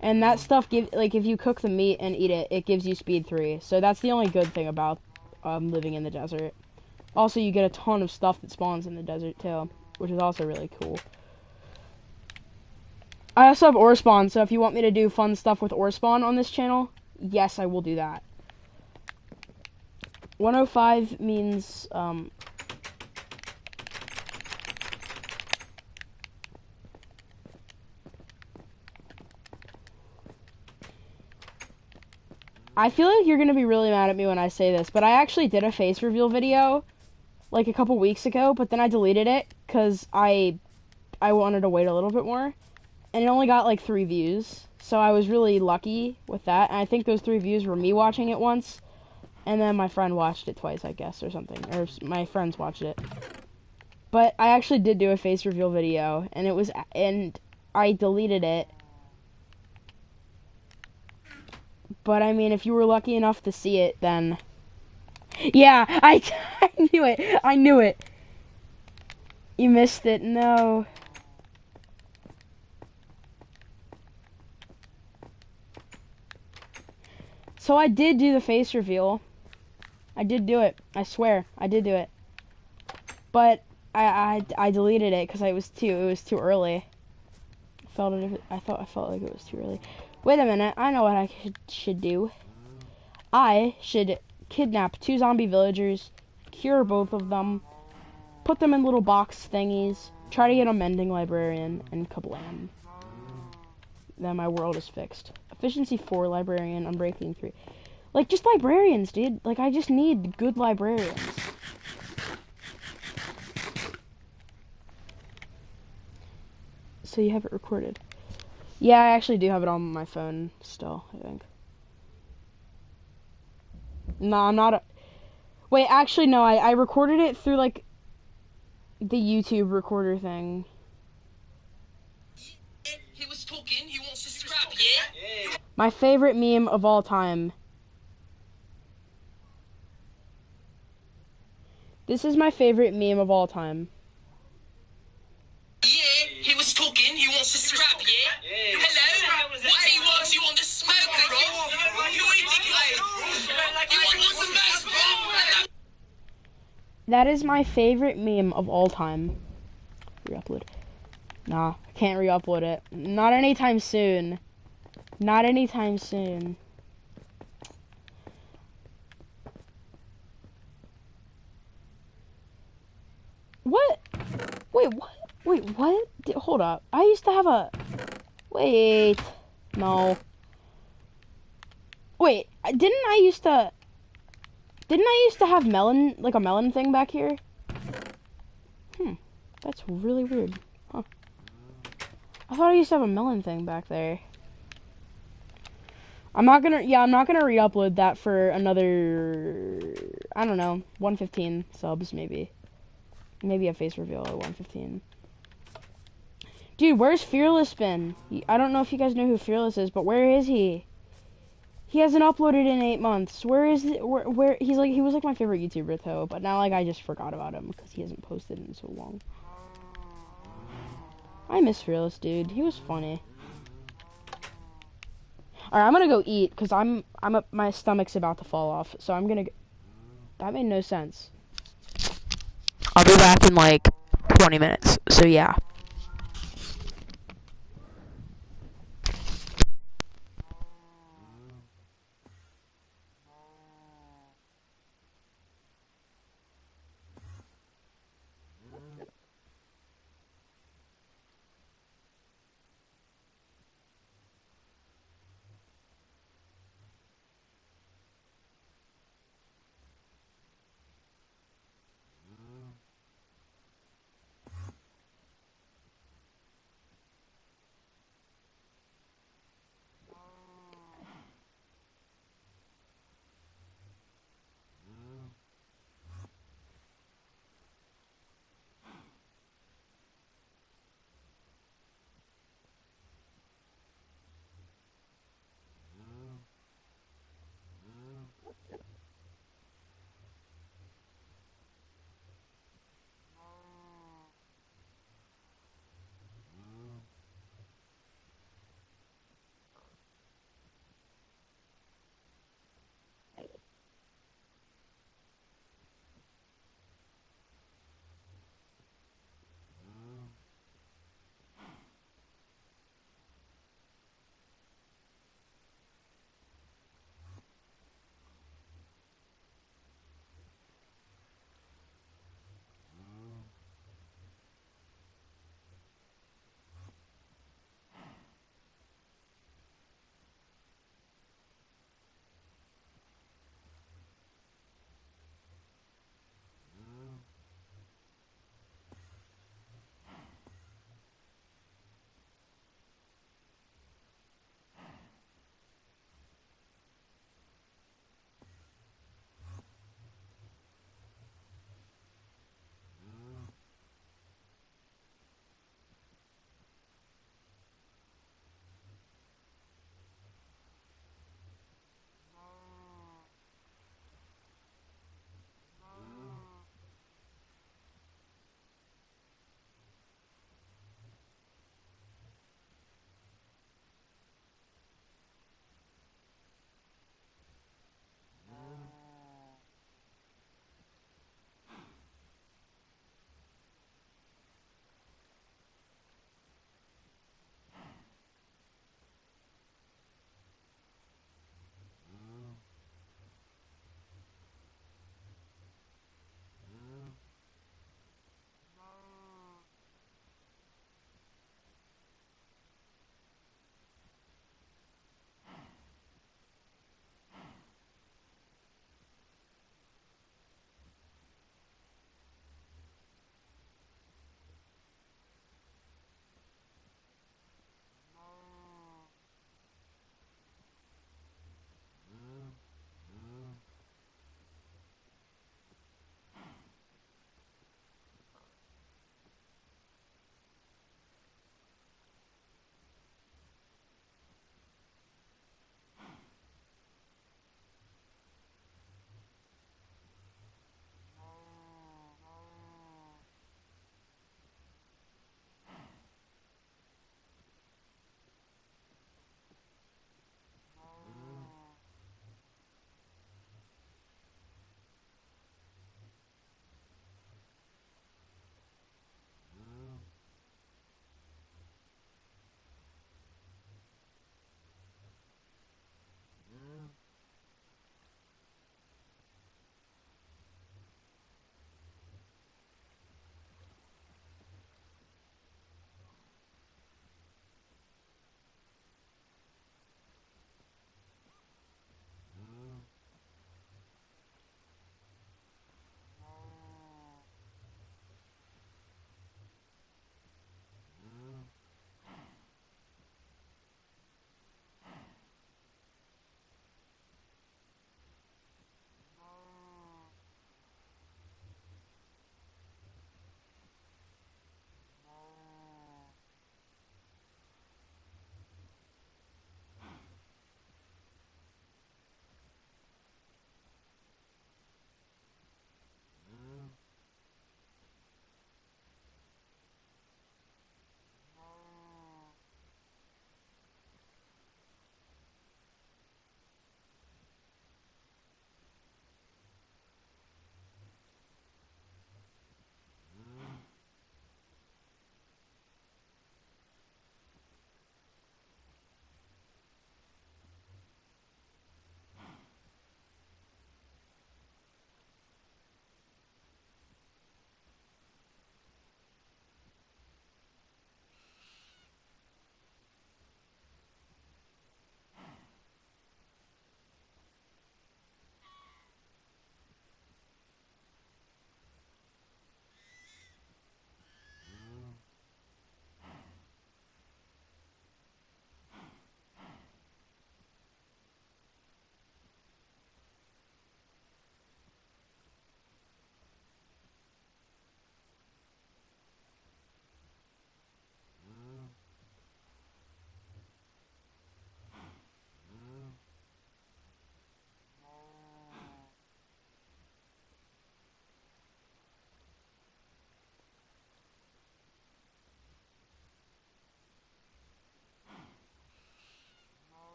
And that stuff if you cook the meat and eat it, it gives you speed 3. So that's the only good thing about living in the desert. Also, you get a ton of stuff that spawns in the desert too, which is also really cool. I also have ore spawn, so if you want me to do fun stuff with ore spawn on this channel, yes, I will do that. 105 means, I feel like you're gonna be really mad at me when I say this, but I actually did a face reveal video, like a couple weeks ago, but then I deleted it, because I wanted to wait a little bit more, and it only got like 3 views, so I was really lucky with that, and I think those 3 views were me watching it once, and then my friend watched it twice, I guess, or something. Or my friends watched it. But I actually did do a face reveal video, and I deleted it. But I mean, if you were lucky enough to see it, then... Yeah, I knew it. I knew it. You missed it. No. So I did do the face reveal. I did do it. I swear, I did do it. But I deleted it because it was too early. I felt like it was too early. Wait a minute, I know what I should do. I should kidnap 2 zombie villagers, cure both of them, put them in little box thingies, try to get a mending librarian, and kablam. Then my world is fixed. Efficiency 4 librarian, unbreaking 3. Like, just librarians, dude. Like, I just need good librarians. So you have it recorded. Yeah, I actually do have it on my phone still, I think. No, I'm not Wait, actually, no, I recorded it through, like, the YouTube recorder thing. He was talking, he wants to scrap, yeah? My favorite meme of all time. This is my favorite meme of all time. Yeah, he was talking, he wants to scrap, yeah? Hello? What he wants, you want the smoker, bro? Who do you think you are? You want the smoke, bro? That is my favorite meme of all time. Re-upload. Nah, I can't re-upload it. Not anytime soon. Not anytime soon. What? Wait, what? Wait, what? Hold up. I used to have a... Wait. No. Wait, didn't I used to have melon, like a melon thing back here? That's really weird. Huh. I thought I used to have a melon thing back there. I'm not gonna re-upload that for another, I don't know, 115 subs maybe. Maybe a face reveal at 115. Dude, where's Fearless been? I don't know if you guys know who Fearless is, but where is he? He hasn't uploaded in 8 months. Where is it? Where he was like my favorite YouTuber though, but now like I just forgot about him because he hasn't posted in so long. I miss Fearless, dude. He was funny. All right, I'm gonna go eat because my stomach's about to fall off. So I'm gonna. That made no sense. I'll be back in like 20 minutes. So yeah.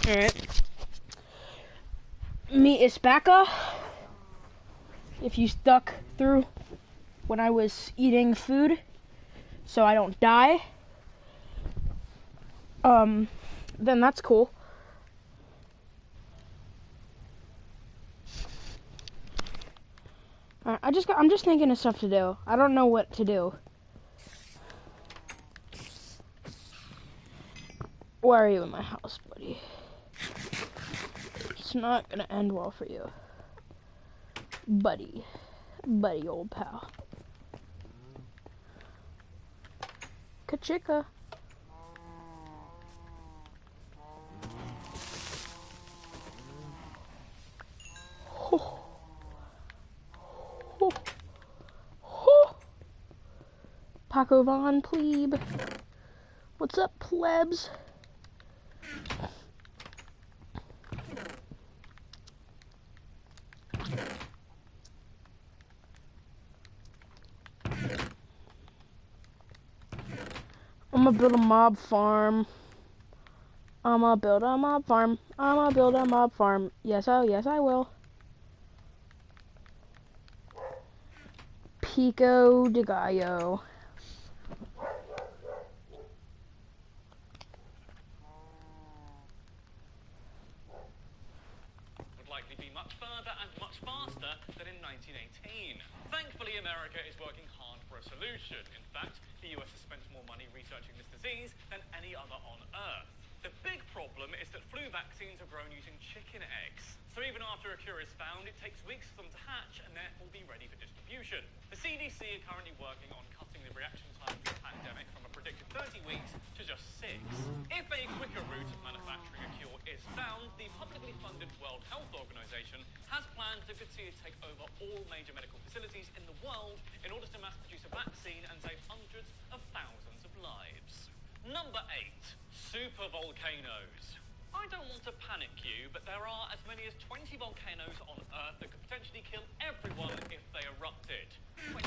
Alright. Meet is Bacca. If you stuck through when I was eating food so I don't die, then that's cool. Alright, I'm just thinking of stuff to do. I don't know what to do. Why are you in my house, buddy? It's not gonna end well for you. Buddy, old pal. Kachika. Ho. Ho. Ho. Paco Von plebe. What's up, plebs? I'ma build a mob farm. I'ma build a mob farm. I'ma build a mob farm. Yes, I will. Pico de Gallo. Would likely be much further and much faster than in 1918. Thankfully, America is working hard for a solution. In fact, the US has spent more money researching this disease than any other on Earth. The big problem is that flu vaccines are grown using chicken eggs. So even after a cure is found, it takes weeks for them to hatch and therefore be ready for distribution. The CDC are currently working on cutting the reaction time of the pandemic from a predicted 30 weeks to just 6. If a quicker route of manufacturing a cure is found, the publicly funded World Health Organization has plans to continue to take over all major medical facilities in the world in order to mass produce a vaccine and save hundreds of thousands of lives. Number 8. Super volcanoes. I don't want to panic you, but there are as many as 20 volcanoes on Earth that could potentially kill everyone if they erupted. 20.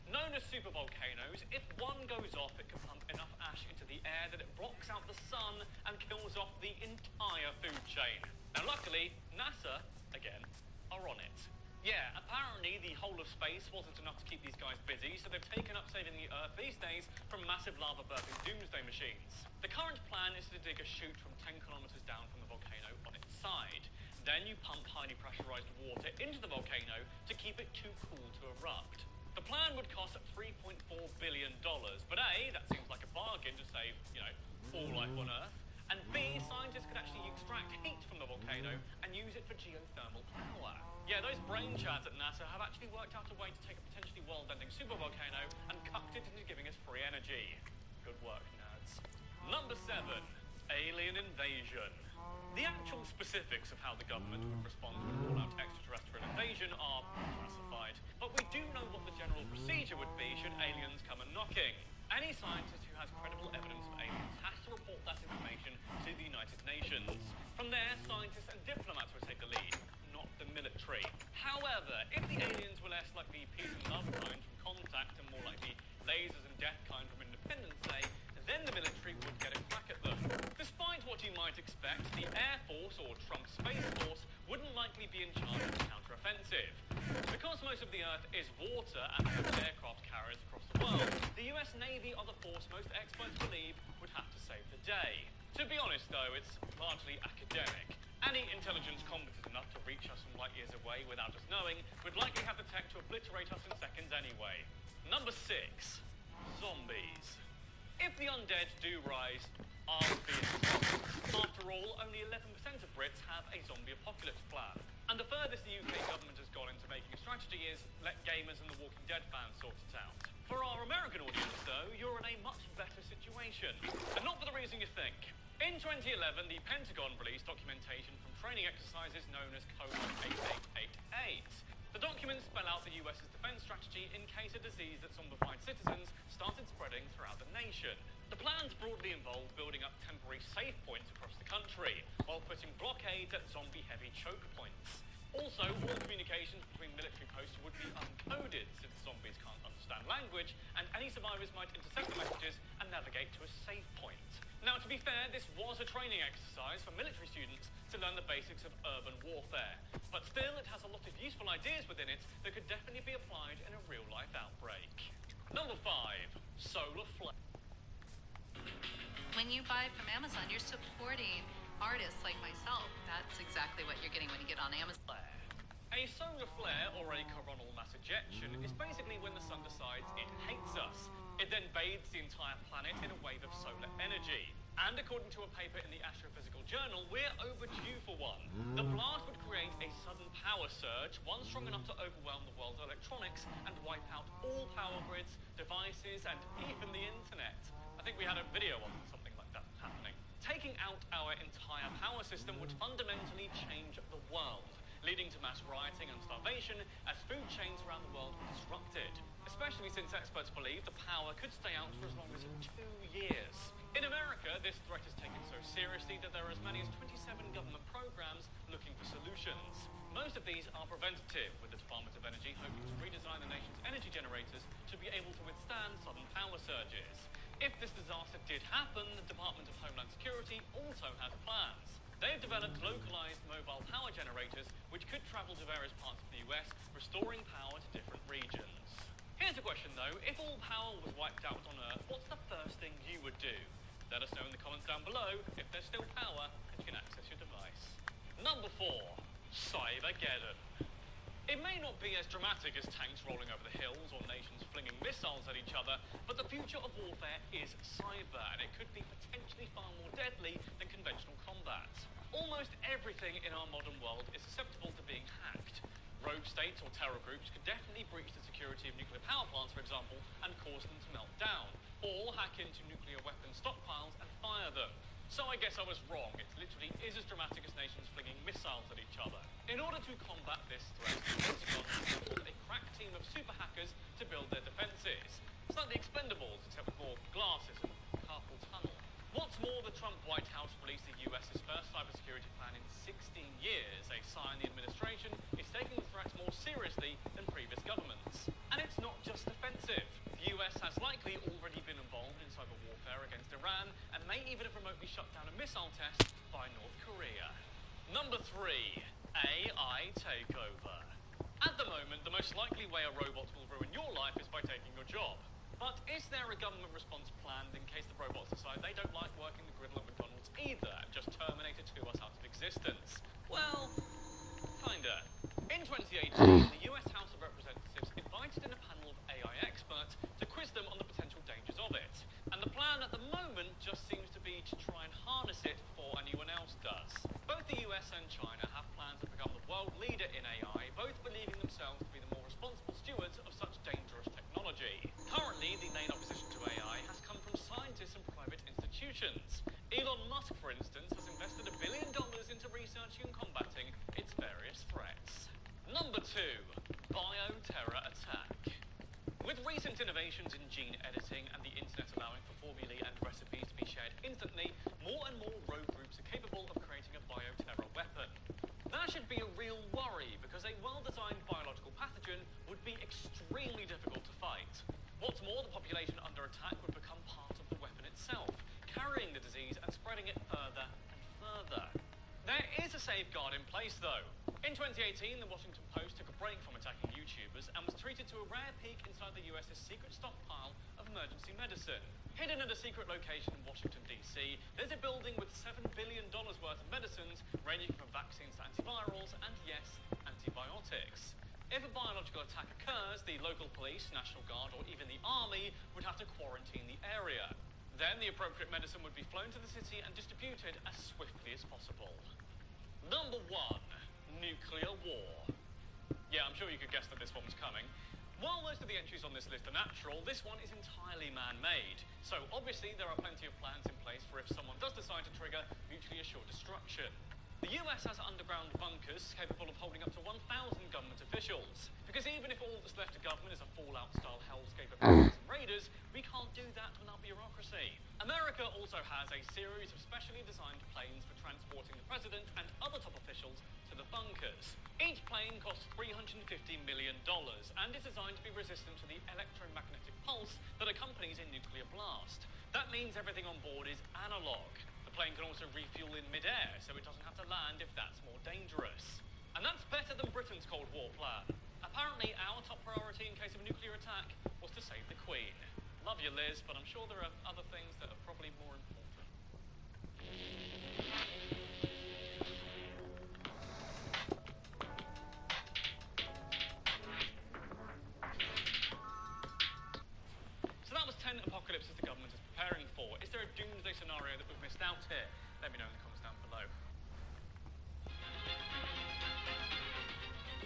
Known as super volcanoes, if one goes off, it can pump enough ash into the air that it blocks out the sun and kills off the entire food chain. Now luckily, NASA, again, are on it. Yeah, apparently the whole of space wasn't enough to keep these guys busy, so they've taken up saving the Earth these days from massive lava-burping doomsday machines. The current plan is to dig a chute from 10 kilometers down from the volcano on its side. Then you pump highly pressurized water into the volcano to keep it too cool to erupt. The plan would cost $3.4 billion, but A, that seems like a bargain to save, all life on Earth, and B, scientists could actually extract heat from the volcano and use it for geothermal power. Yeah, those brain chads at NASA have actually worked out a way to take a potentially world-ending supervolcano and cucked it into giving us free energy. Good work, nerds. Number 7. Alien invasion. The actual specifics of how the government would respond to an all-out extraterrestrial invasion are classified, but we do know what the general procedure would be should aliens come a-knocking. Any scientist who has credible evidence of aliens has to report that information to the United Nations. From there, scientists and diplomats would take the lead, not the military. However, if the aliens were less like the peace and love kind from Contact and more like the lasers and death kind from Independence Day, then the military would get a crack at them. Despite what you might expect, the Air Force, or Trump Space Force, wouldn't likely be in charge of the counter-offensive. Because most of the Earth is water and there are aircraft carriers across the world, the US Navy are the force most experts believe would have to save the day. To be honest, though, it's largely academic. Any intelligence competent enough to reach us from light years away without us knowing would likely have the tech to obliterate us in seconds anyway. Number 6. Zombies. If the undead do rise, I'll be in trouble. After all, only 11% of Brits have a zombie apocalypse plan. And the furthest the UK government has gone into making a strategy is let gamers and the Walking Dead fans sort it out. For our American audience, though, you're in a much better situation. And not for the reason you think. In 2011, the Pentagon released documentation from training exercises known as Code 8888. The documents spell out the US's defense strategy in case a disease that zombified citizens started spreading throughout the nation. The plans broadly involve building up temporary safe points across the country, while putting blockades at zombie-heavy choke points. Also, all communications between military posts would be uncoded, since zombies can't understand language, and any survivors might intercept the messages and navigate to a safe point. Now, to be fair, this was a training exercise for military students to learn the basics of urban warfare. But still, it has a lot of useful ideas within it that could definitely be applied in a real-life outbreak. Number 5. Solar flare. When you buy from Amazon, you're supporting artists like myself. That's exactly what you're getting when you get on Amazon. A solar flare, or a coronal mass ejection, is basically when the sun decides it hates us. It then bathes the entire planet in a wave of solar energy. And according to a paper in the Astrophysical Journal, we're overdue for one. The blast would create a sudden power surge, one strong enough to overwhelm the world's electronics and wipe out all power grids, devices, and even the internet. I think we had a video on something like that happening. Taking out our entire power system would fundamentally change the world, leading to mass rioting and starvation as food chains around the world were disrupted, especially since experts believe the power could stay out for as long as 2 years. In America, this threat is taken so seriously that there are as many as 27 government programs looking for solutions. Most of these are preventative, with the Department of Energy hoping to redesign the nation's energy generators to be able to withstand sudden power surges. If this disaster did happen, the Department of Homeland Security also has plans. They've developed localized mobile power generators which could travel to various parts of the US, restoring power to different regions. Here's a question though, if all power was wiped out on Earth, what's the first thing you would do? Let us know in the comments down below if there's still power and you can access your device. Number 4. Cybergeddon. It may not be as dramatic as tanks rolling over the hills or nations flinging missiles at each other, but the future of warfare is cyber, and it could be potentially far more deadly than conventional combat. Almost everything in our modern world is susceptible to being hacked. Rogue states or terror groups could definitely breach the security of nuclear power plants, for example, and cause them to melt down, or hack into nuclear weapons stockpiles and fire them. So I guess I was wrong. It literally is as dramatic as nations flinging missiles at each other. In order to combat this threat, the Pentagon assembled a crack team of super hackers to build their defenses. It's like the Expendables, except with more glasses and carpal tunnel. What's more, the Trump White House released the US's first cybersecurity plan in 16 years, a sign the administration is taking the threat more seriously than previous governments. And it's not just defensive. The US has likely already been involved in cyber warfare against Iran and may even have remotely shut down a missile test by North Korea. Number 3. AI takeover. At the moment, the most likely way a robot will ruin your life is by taking your job. But is there a government response planned in case the robots decide they don't like working the griddle at McDonald's either and just terminate it to us out of existence? Well, kinda. In 2018, the US House of Representatives invited in a panel of AI experts to quiz them on the potential dangers of it. And the plan at the moment just seems to be to try and harness it before anyone else does. Both the US and China have plans to become the world leader in AI, both believing themselves to be the more responsible stewards of such dangerous technology. Currently, the main opposition to AI has come from scientists and private institutions. Elon Musk, for instance, has invested $1 billion into researching and combating its various threats. Number 2. Bioterror attack. With recent innovations in gene editing and the internet allowing for formulae and recipes to be shared instantly, more and more rogue groups are capable of creating a bioterror weapon. That should be a real worry, because a well-designed biological pathogen would be extremely difficult to fight. What's more, the population under attack would become part of the weapon itself, carrying the disease and spreading it further and further. There is a safeguard in place, though. In 2018, the Washington Post took a break from attacking YouTubers and was treated to a rare peek inside the US's secret stockpile of emergency medicine. Hidden at a secret location in Washington, D.C., there's a building with $7 billion worth of medicines, ranging from vaccines to antivirals and, yes, antibiotics. If a biological attack occurs, the local police, National Guard, or even the army would have to quarantine the area. Then the appropriate medicine would be flown to the city and distributed as swiftly as possible. Number 1. Nuclear war. Yeah, I'm sure you could guess that this one was coming. While most of the entries on this list are natural, this one is entirely man-made. So obviously there are plenty of plans in place for if someone does decide to trigger mutually assured destruction. The US has underground bunkers capable of holding up to 1,000 government officials. Because even if all that's left of government is a Fallout-style hellscape of pirates and raiders, we can't do that without bureaucracy. America also has a series of specially designed planes for transporting the president and other top officials to the bunkers. Each plane costs $350 million and is designed to be resistant to the electromagnetic pulse that accompanies a nuclear blast. That means everything on board is analog. The plane can also refuel in midair, so it doesn't have to land if that's more dangerous. And that's better than Britain's Cold War plan. Apparently, our top priority in case of a nuclear attack was to save the Queen. Love you, Liz, but I'm sure there are other things that are probably more important. So that was 10 apocalypses the government is preparing for. Is there a doomsday scenario that we've missed out here? Let me know in the comments down below.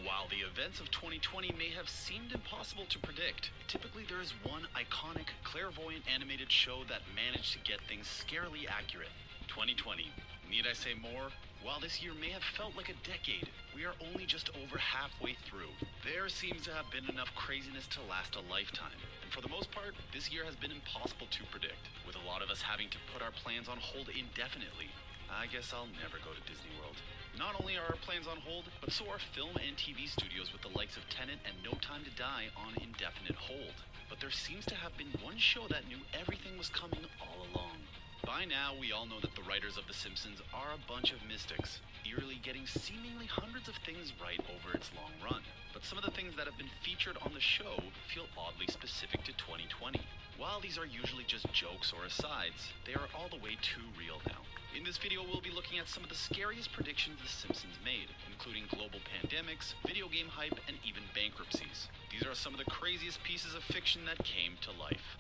While the events of 2020 may have seemed impossible to predict, typically there is one iconic, clairvoyant animated show that managed to get things scarily accurate. 2020. Need I say more? While this year may have felt like a decade, we are only just over halfway through. There seems to have been enough craziness to last a lifetime. And for the most part, this year has been impossible to predict, with a lot of us having to put our plans on hold indefinitely. I guess I'll never go to Disney World. Not only are our plans on hold, but so are film and TV studios with the likes of Tenet and No Time to Die on indefinite hold. But there seems to have been one show that knew everything was coming all along. By now, we all know that the writers of The Simpsons are a bunch of mystics, eerily getting seemingly hundreds of things right over its long run. But some of the things that have been featured on the show feel oddly specific to 2020. While these are usually just jokes or asides, they are all the way too real now. In this video, we'll be looking at some of the scariest predictions The Simpsons made, including global pandemics, video game hype, and even bankruptcies. These are some of the craziest pieces of fiction that came to life.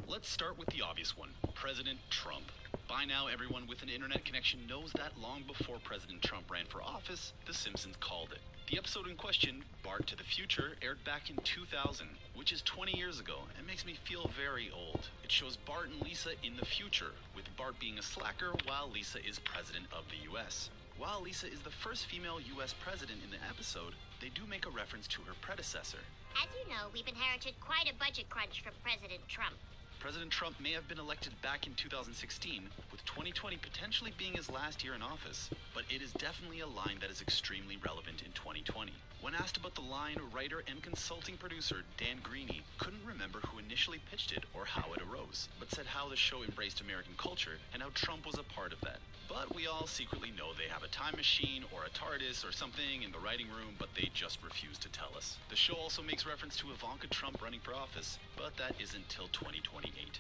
Let's start with the obvious one, President Trump. By now, everyone with an internet connection knows that long before President Trump ran for office, The Simpsons called it. The episode in question, Bart to the Future, aired back in 2000, which is 20 years ago, and makes me feel very old. It shows Bart and Lisa in the future, with Bart being a slacker while Lisa is president of the US. While Lisa is the first female US president in the episode, they do make a reference to her predecessor. As you know, we've inherited quite a budget crunch from President Trump. President Trump may have been elected back in 2016, with 2020 potentially being his last year in office, but it is definitely a line that is extremely relevant in 2020. When asked about the line, writer and consulting producer Dan Greeny couldn't remember who initially pitched it or how it arose, but said how the show embraced American culture and how Trump was a part of that. But we all secretly know they have a time machine or a TARDIS or something in the writing room, but they just refuse to tell us. The show also makes reference to Ivanka Trump running for office, but that isn't till 2028.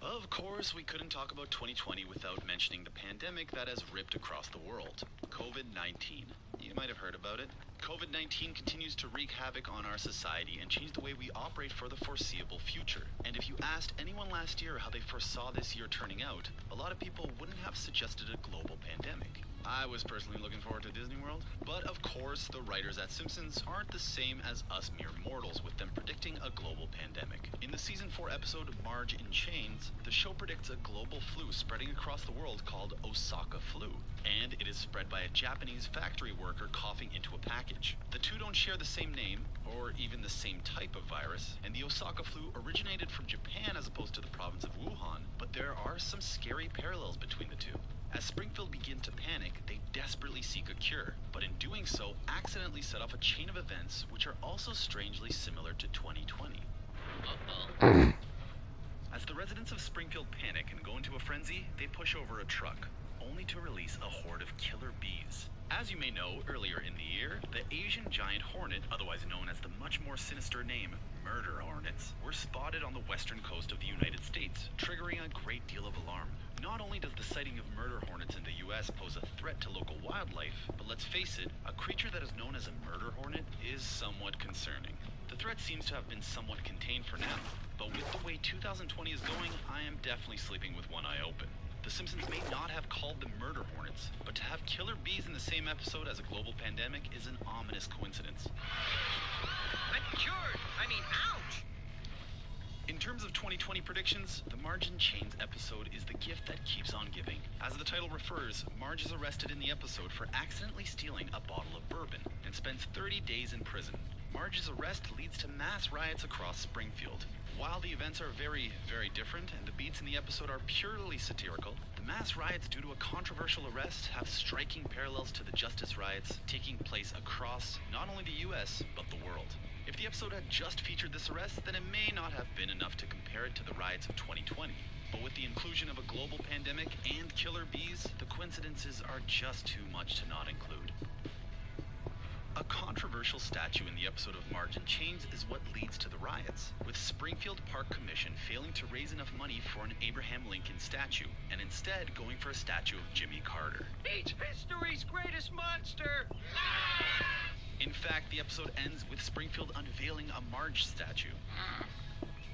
Of course, we couldn't talk about 2020 without mentioning the pandemic that has ripped across the world, COVID-19. You might have heard about it. COVID-19 continues to wreak havoc on our society and change the way we operate for the foreseeable future. And if you asked anyone last year how they foresaw this year turning out, a lot of people wouldn't have suggested a global pandemic. I was personally looking forward to Disney World, but of course the writers at Simpsons aren't the same as us mere mortals, with them predicting a global pandemic. In the season 4 episode Marge in Chains, the show predicts a global flu spreading across the world called Osaka flu, and it is spread by a Japanese factory worker coughing into a package. The two don't share the same name, or even the same type of virus, and the Osaka flu originated from Japan as opposed to the province of Wuhan, but there are some scary parallels between the two. As Springfield begin to panic, they desperately seek a cure, but in doing so, accidentally set off a chain of events which are also strangely similar to 2020. As the residents of Springfield panic and go into a frenzy, they push over a truck, only to release a horde of killer bees. As you may know, earlier in the year, the Asian giant hornet, otherwise known as the much more sinister name, murder hornets, were spotted on the western coast of the United States, triggering a great deal of alarm. Not only does the sighting of murder hornets in the US pose a threat to local wildlife, but let's face it, a creature that is known as a murder hornet is somewhat concerning. The threat seems to have been somewhat contained for now, but with the way 2020 is going, I am definitely sleeping with one eye open. The Simpsons may not have called them murder hornets, but to have killer bees in the same episode as a global pandemic is an ominous coincidence. I'm cured. I mean, ouch. In terms of 2020 predictions, the Marge in Chains episode is the gift that keeps on giving. As the title refers, Marge is arrested in the episode for accidentally stealing a bottle of bourbon and spends 30 days in prison. Marge's arrest leads to mass riots across Springfield. While the events are very, very different and the beats in the episode are purely satirical, the mass riots due to a controversial arrest have striking parallels to the justice riots taking place across not only the US, but the world. If the episode had just featured this arrest, then it may not have been enough to compare it to the riots of 2020. But with the inclusion of a global pandemic and killer bees, the coincidences are just too much to not include. A controversial statue in the episode of Margin Chains is what leads to the riots, with Springfield Park Commission failing to raise enough money for an Abraham Lincoln statue, and instead going for a statue of Jimmy Carter. Meet history's greatest monster! In fact, the episode ends with Springfield unveiling a Marge statue.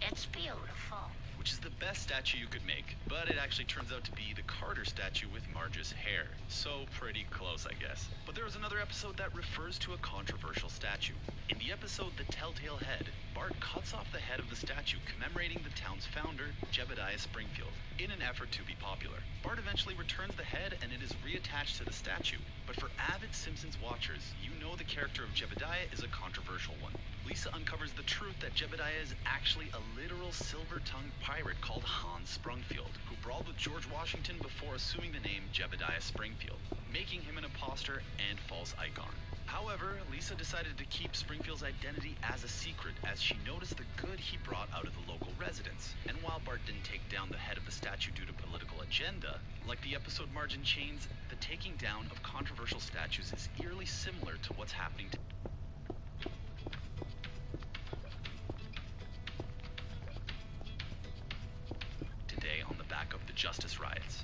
It's beautiful. Which is the best statue you could make, but it actually turns out to be the Carter statue with Marge's hair. So pretty close, I guess. But there was another episode that refers to a controversial statue. In the episode The Telltale Head, Bart cuts off the head of the statue commemorating the town's founder, Jebediah Springfield, in an effort to be popular. Bart eventually returns the head and it is reattached to the statue. But for avid Simpsons watchers, you know the character of Jebediah is a controversial one. Lisa uncovers the truth that Jebediah is actually a literal silver-tongued pirate called Hans Sprungfield, who brawled with George Washington before assuming the name Jebediah Springfield, making him an imposter and false icon. However, Lisa decided to keep Springfield's identity as a secret as she noticed the good he brought out of the local residents. And while Bart didn't take down the head of the statue due to political agenda, like the episode Margin Chains, the taking down of controversial statues is eerily similar to what's happening today on the back of the Justice riots.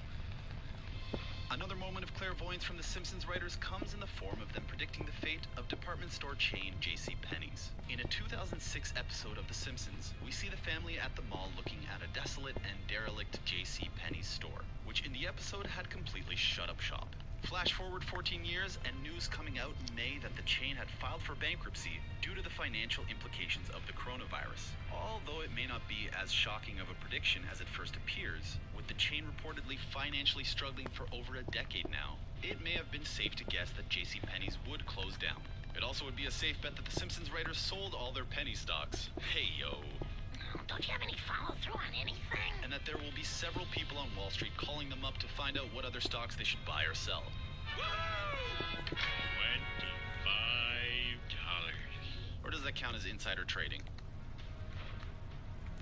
Another moment of clairvoyance from the Simpsons writers comes in the form of them predicting the fate of department store chain JCPenney's. In a 2006 episode of The Simpsons, we see the family at the mall looking at a desolate and derelict JCPenney's store, which in the episode had completely shut up shop. Flash forward 14 years and news coming out in May that the chain had filed for bankruptcy due to the financial implications of the coronavirus. Although it may not be as shocking of a prediction as it first appears, with the chain reportedly financially struggling for over a decade now, it may have been safe to guess that JCPenney's would close down. It also would be a safe bet that the Simpsons writers sold all their penny stocks. Hey yo. Don't you have any follow-through on anything? And that there will be several people on Wall Street calling them up to find out what other stocks they should buy or sell. $25. Or does that count as insider trading?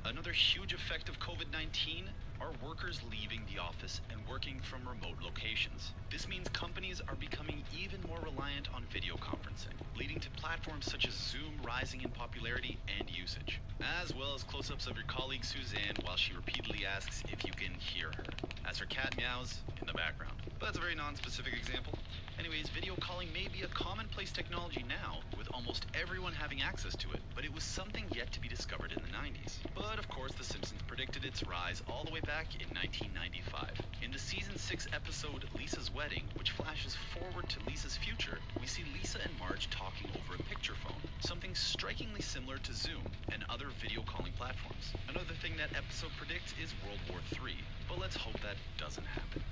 Another huge effect of COVID-19 are workers leaving the office and working from remote locations. This means companies are becoming even more reliant on video conferencing, leading to platforms such as Zoom rising in popularity and usage, as well as close-ups of your colleague Suzanne while she repeatedly asks if you can hear her, as her cat meows in the background. But that's a very non-specific example. Anyways, video calling may be a commonplace technology now, with almost everyone having access to it, but it was something yet to be discovered in the 90s. But of course, The Simpsons predicted its rise all the way back in 1995. In the season 6 episode Lisa's Wedding, which flashes forward to Lisa's future, we see Lisa and Marge talking over a picture phone, something strikingly similar to Zoom and other video calling platforms. Another thing that episode predicts is World War III, but let's hope that doesn't happen.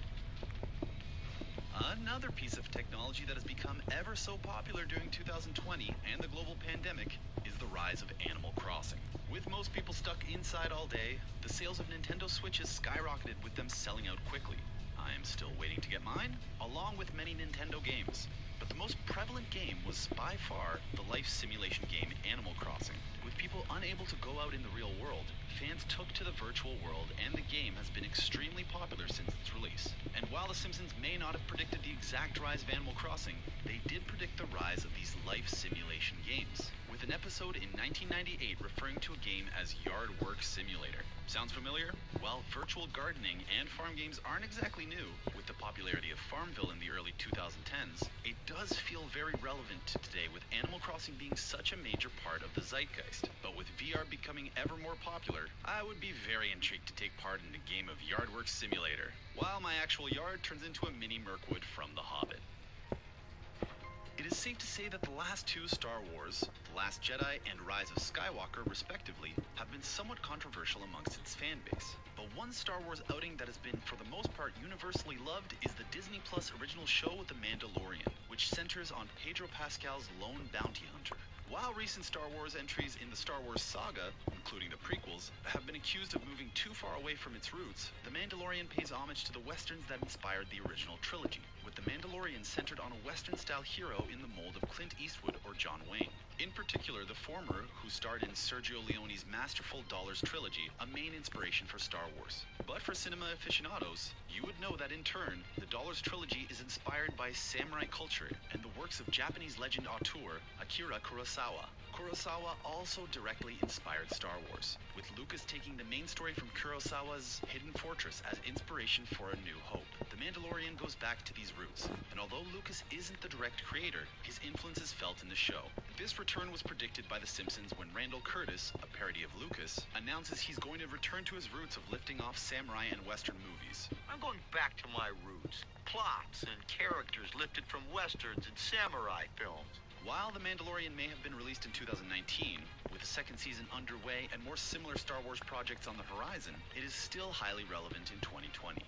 Another piece of technology that has become ever so popular during 2020 and the global pandemic is the rise of Animal Crossing. With most people stuck inside all day, the sales of Nintendo Switches skyrocketed with them selling out quickly. I am still waiting to get mine, along with many Nintendo games. But the most prevalent game was by far the life simulation game Animal Crossing. With people unable to go out in the real world, fans took to the virtual world and the game has been extremely popular since its release. And while The Simpsons may not have predicted the exact rise of Animal Crossing, they did predict the rise of these life simulation games, with an episode in 1998 referring to a game as Yard Work Simulator. Sounds familiar? Well, virtual gardening and farm games aren't exactly new. With the popularity of Farmville in the early 2010s, it does feel very relevant to today with Animal Crossing being such a major part of the zeitgeist. But with VR becoming ever more popular, I would be very intrigued to take part in the game of Yard Work Simulator, while my actual yard turns into a mini Mirkwood from The Hobbit. It is safe to say that the last two Star Wars, The Last Jedi and Rise of Skywalker respectively, have been somewhat controversial amongst its fan base. But one Star Wars outing that has been for the most part universally loved is the Disney Plus original show with The Mandalorian, which centers on Pedro Pascal's lone bounty hunter. While recent Star Wars entries in the Star Wars saga including the prequels, have been accused of moving too far away from its roots, The Mandalorian pays homage to the westerns that inspired the original trilogy, with The Mandalorian centered on a western-style hero in the mold of Clint Eastwood or John Wayne. In particular, the former, who starred in Sergio Leone's masterful Dollars trilogy, a main inspiration for Star Wars. But for cinema aficionados, you would know that in turn, the Dollars trilogy is inspired by samurai culture and the works of Japanese legend auteur Akira Kurosawa. Kurosawa also directly inspired Star Wars, with Lucas taking the main story from Kurosawa's Hidden Fortress as inspiration for A New Hope. The Mandalorian goes back to these roots, and although Lucas isn't the direct creator, his influence is felt in the show. This return was predicted by The Simpsons when Randall Curtis, a parody of Lucas, announces he's going to return to his roots of lifting off samurai and western movies. I'm going back to my roots. Plots and characters lifted from westerns and samurai films. While The Mandalorian may have been released in 2019, with the second season underway and more similar Star Wars projects on the horizon, it is still highly relevant in 2020.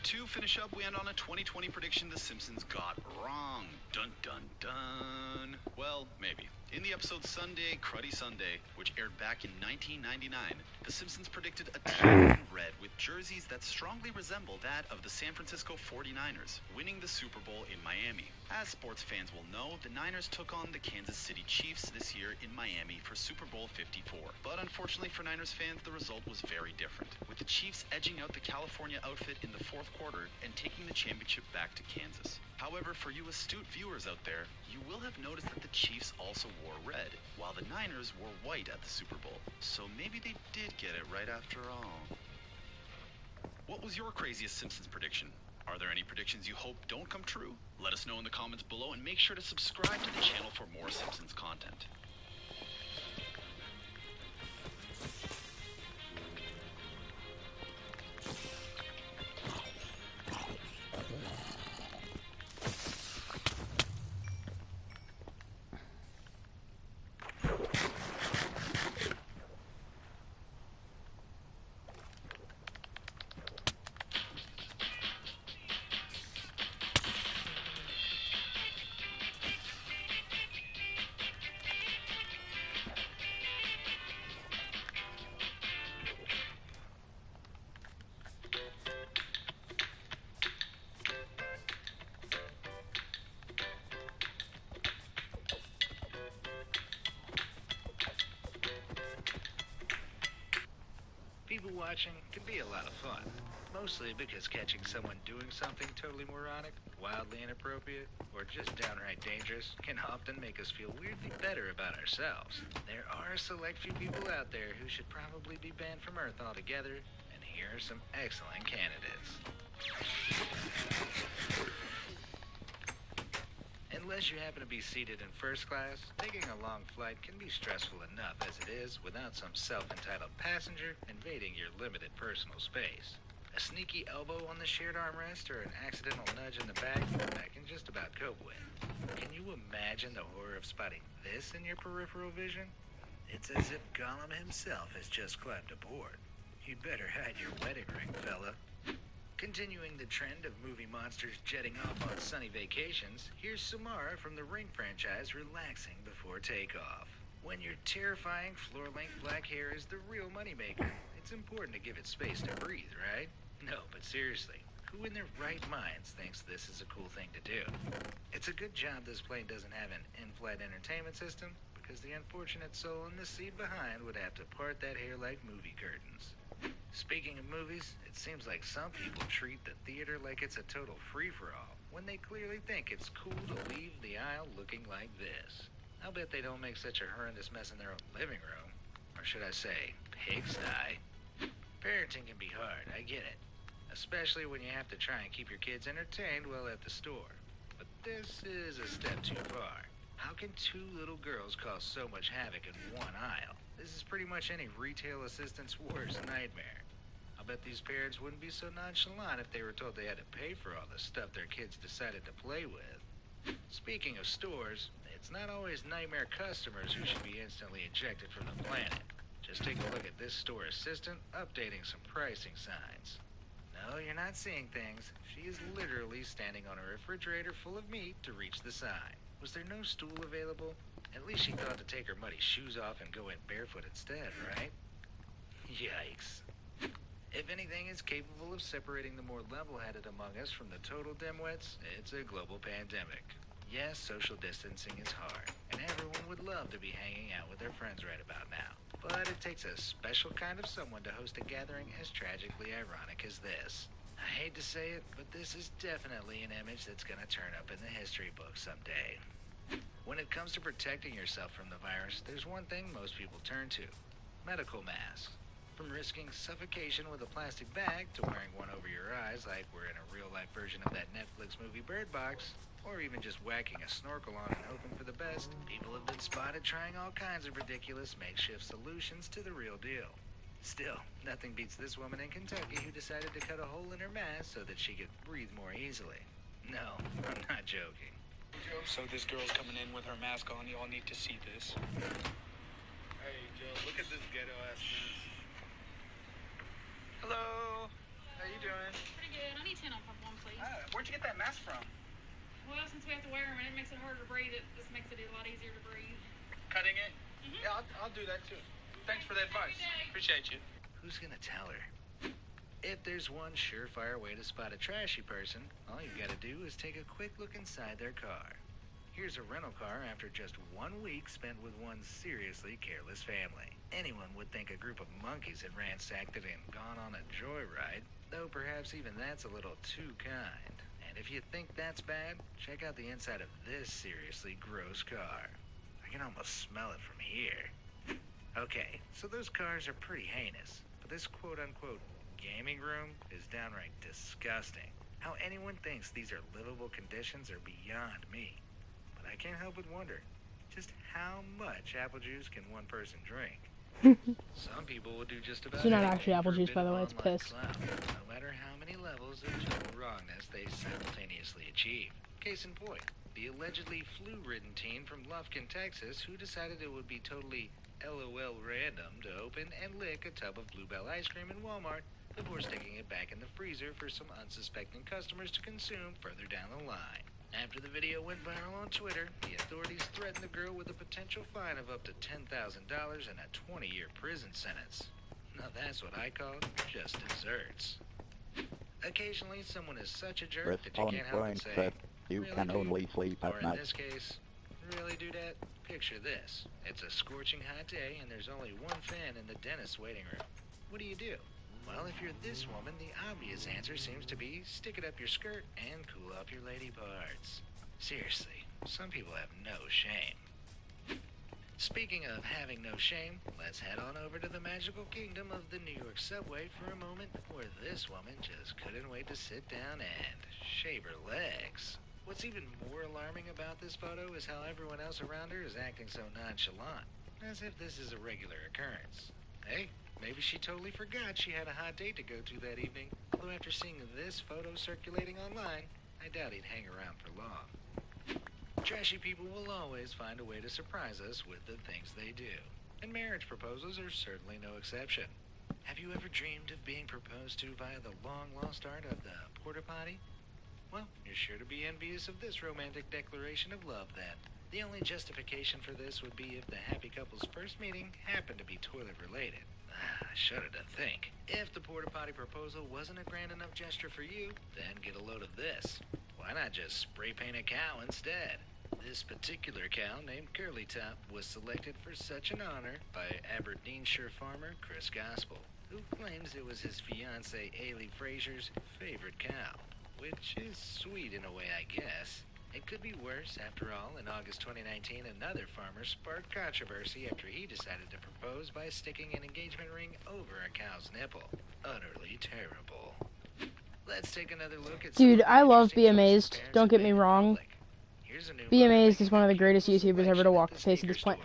To finish up, we end on a 2020 prediction The Simpsons got wrong. Dun dun dun. Well, maybe. In the episode Sunday, Cruddy Sunday, which aired back in 1999, The Simpsons predicted a team in red with jerseys that strongly resemble that of the San Francisco 49ers, winning the Super Bowl in Miami. As sports fans will know, the Niners took on the Kansas City Chiefs this year in Miami for Super Bowl 54. But unfortunately for Niners fans, the result was very different, with the Chiefs edging out the California outfit in the fourth quarter and taking the championship back to Kansas. However, for you astute viewers out there, you will have noticed that the Chiefs also wore red, while the Niners wore white at the Super Bowl. So maybe they did get it right after all. What was your craziest Simpsons prediction? Are there any predictions you hope don't come true? Let us know in the comments below and make sure to subscribe to the channel for more Simpsons content. People watching can be a lot of fun, mostly because catching someone doing something totally moronic, wildly inappropriate, or just downright dangerous can often make us feel weirdly better about ourselves. There are a select few people out there who should probably be banned from Earth altogether, and here are some excellent candidates. Unless you happen to be seated in first class, taking a long flight can be stressful enough as it is without some self-entitled passenger invading your limited personal space. A sneaky elbow on the shared armrest or an accidental nudge in the back, I can just about cope with. Can you imagine the horror of spotting this in your peripheral vision? It's as if Gollum himself has just climbed aboard. You'd better hide your wedding ring, fella. Continuing the trend of movie monsters jetting off on sunny vacations, here's Samara from the Ring franchise relaxing before takeoff. When your terrifying floor-length black hair is the real moneymaker, it's important to give it space to breathe, right? No, but seriously, who in their right minds thinks this is a cool thing to do? It's a good job this plane doesn't have an in-flight entertainment system, because the unfortunate soul in the seat behind would have to part that hair like movie curtains. Speaking of movies, it seems like some people treat the theater like it's a total free-for-all, when they clearly think it's cool to leave the aisle looking like this. I'll bet they don't make such a horrendous mess in their own living room. Or should I say, pigsty. Parenting can be hard, I get it. Especially when you have to try and keep your kids entertained while at the store. But this is a step too far. How can two little girls cause so much havoc in one aisle? This is pretty much any retail assistant's worst nightmare. I'll bet these parents wouldn't be so nonchalant if they were told they had to pay for all the stuff their kids decided to play with. Speaking of stores, it's not always nightmare customers who should be instantly ejected from the planet. Just take a look at this store assistant updating some pricing signs. No, you're not seeing things. She is literally standing on a refrigerator full of meat to reach the sign. Was there no stool available? At least she thought to take her muddy shoes off and go in barefoot instead, right? Yikes. If anything is capable of separating the more level-headed among us from the total dimwits, it's a global pandemic. Yes, social distancing is hard, and everyone would love to be hanging out with their friends right about now. But it takes a special kind of someone to host a gathering as tragically ironic as this. I hate to say it, but this is definitely an image that's gonna turn up in the history books someday. When it comes to protecting yourself from the virus, there's one thing most people turn to: medical masks. From risking suffocation with a plastic bag to wearing one over your eyes like we're in a real-life version of that Netflix movie Bird Box, or even just whacking a snorkel on and hoping for the best, people have been spotted trying all kinds of ridiculous makeshift solutions to the real deal. Still, nothing beats this woman in Kentucky who decided to cut a hole in her mask so that she could breathe more easily. No, I'm not joking. So this girl's coming in with her mask on. Y'all need to see this. Hey, Joe, look at this ghetto-ass mess. Hello. How you doing? Pretty good. I need 10 on purple one, please. Where'd you get that mask from? Well, since we have to wear them and it makes it harder to breathe, it just makes it a lot easier to breathe. Cutting it? Yeah, I'll do that too. Thanks for the advice. Appreciate you. Who's gonna tell her? If there's one surefire way to spot a trashy person, all you've got to do is take a quick look inside their car. Here's a rental car after just 1 week spent with one seriously careless family. Anyone would think a group of monkeys had ransacked it and gone on a joyride, though perhaps even that's a little too kind. And if you think that's bad, check out the inside of this seriously gross car. I can almost smell it from here. Okay, so those cars are pretty heinous, but this quote-unquote gaming room is downright disgusting. How anyone thinks these are livable conditions are beyond me. But I can't help but wonder, just how much apple juice can one person drink? Some people will do just about It's not anything actually apple for a juice, bit by the of way, it's online piss. clout, no matter how many levels of total wrongness they simultaneously achieve. Case in point, the allegedly flu-ridden teen from Lufkin, Texas, who decided it would be totally LOL random to open and lick a tub of Bluebell ice cream in Walmart before sticking it back in the freezer for some unsuspecting customers to consume further down the line. After the video went viral on Twitter, the authorities threatened the girl with a potential fine of up to $10,000 and a 20-year prison sentence. Now that's what I call just desserts. Occasionally, someone is such a jerk that you can't help but say, said you "Really, can dude?" only sleep Or at in night. this case, "Really, dudette?" Picture this. It's a scorching hot day and there's only one fan in the dentist's waiting room. What do? Well, if you're this woman, the obvious answer seems to be stick it up your skirt and cool off your lady parts. Seriously, some people have no shame. Speaking of having no shame, let's head on over to the magical kingdom of the New York subway for a moment where this woman just couldn't wait to sit down and shave her legs. What's even more alarming about this photo is how everyone else around her is acting so nonchalant, as if this is a regular occurrence. Hey, maybe she totally forgot she had a hot date to go to that evening, although after seeing this photo circulating online, I doubt he'd hang around for long. Trashy people will always find a way to surprise us with the things they do, and marriage proposals are certainly no exception. Have you ever dreamed of being proposed to via the long-lost art of the porta potty? Well, you're sure to be envious of this romantic declaration of love, then. The only justification for this would be if the happy couple's first meeting happened to be toilet-related. I shudder to think. If the porta potty proposal wasn't a grand enough gesture for you, then get a load of this. Why not just spray paint a cow instead? This particular cow, named Curly Top, was selected for such an honor by Aberdeenshire farmer Chris Gospel, who claims it was his fiancée Ailey Frazier's favorite cow. Which is sweet in a way, I guess. It could be worse. After all, in August 2019, another farmer sparked controversy after he decided to propose by sticking an engagement ring over a cow's nipple. Utterly terrible. Let's take another look at Dude, I love Be Amazed. Don't get me wrong. Be Amazed is one of the greatest YouTubers ever to walk the face of this planet.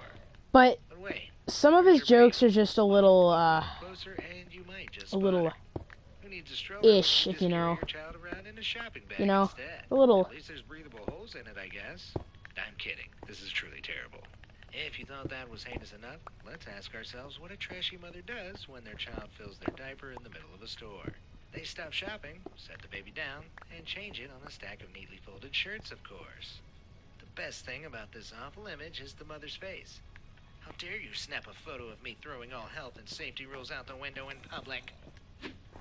But some of his jokes are just a little, ish, if you know. You know, a little. At least there's breathable holes in it, I guess. I'm kidding. This is truly terrible. If you thought that was heinous enough, let's ask ourselves what a trashy mother does when their child fills their diaper in the middle of a store. They stop shopping, set the baby down, and change it on a stack of neatly folded shirts, of course. The Best thing about this awful image is the mother's face. How dare you snap a photo of me throwing all health and safety rules out the window in public?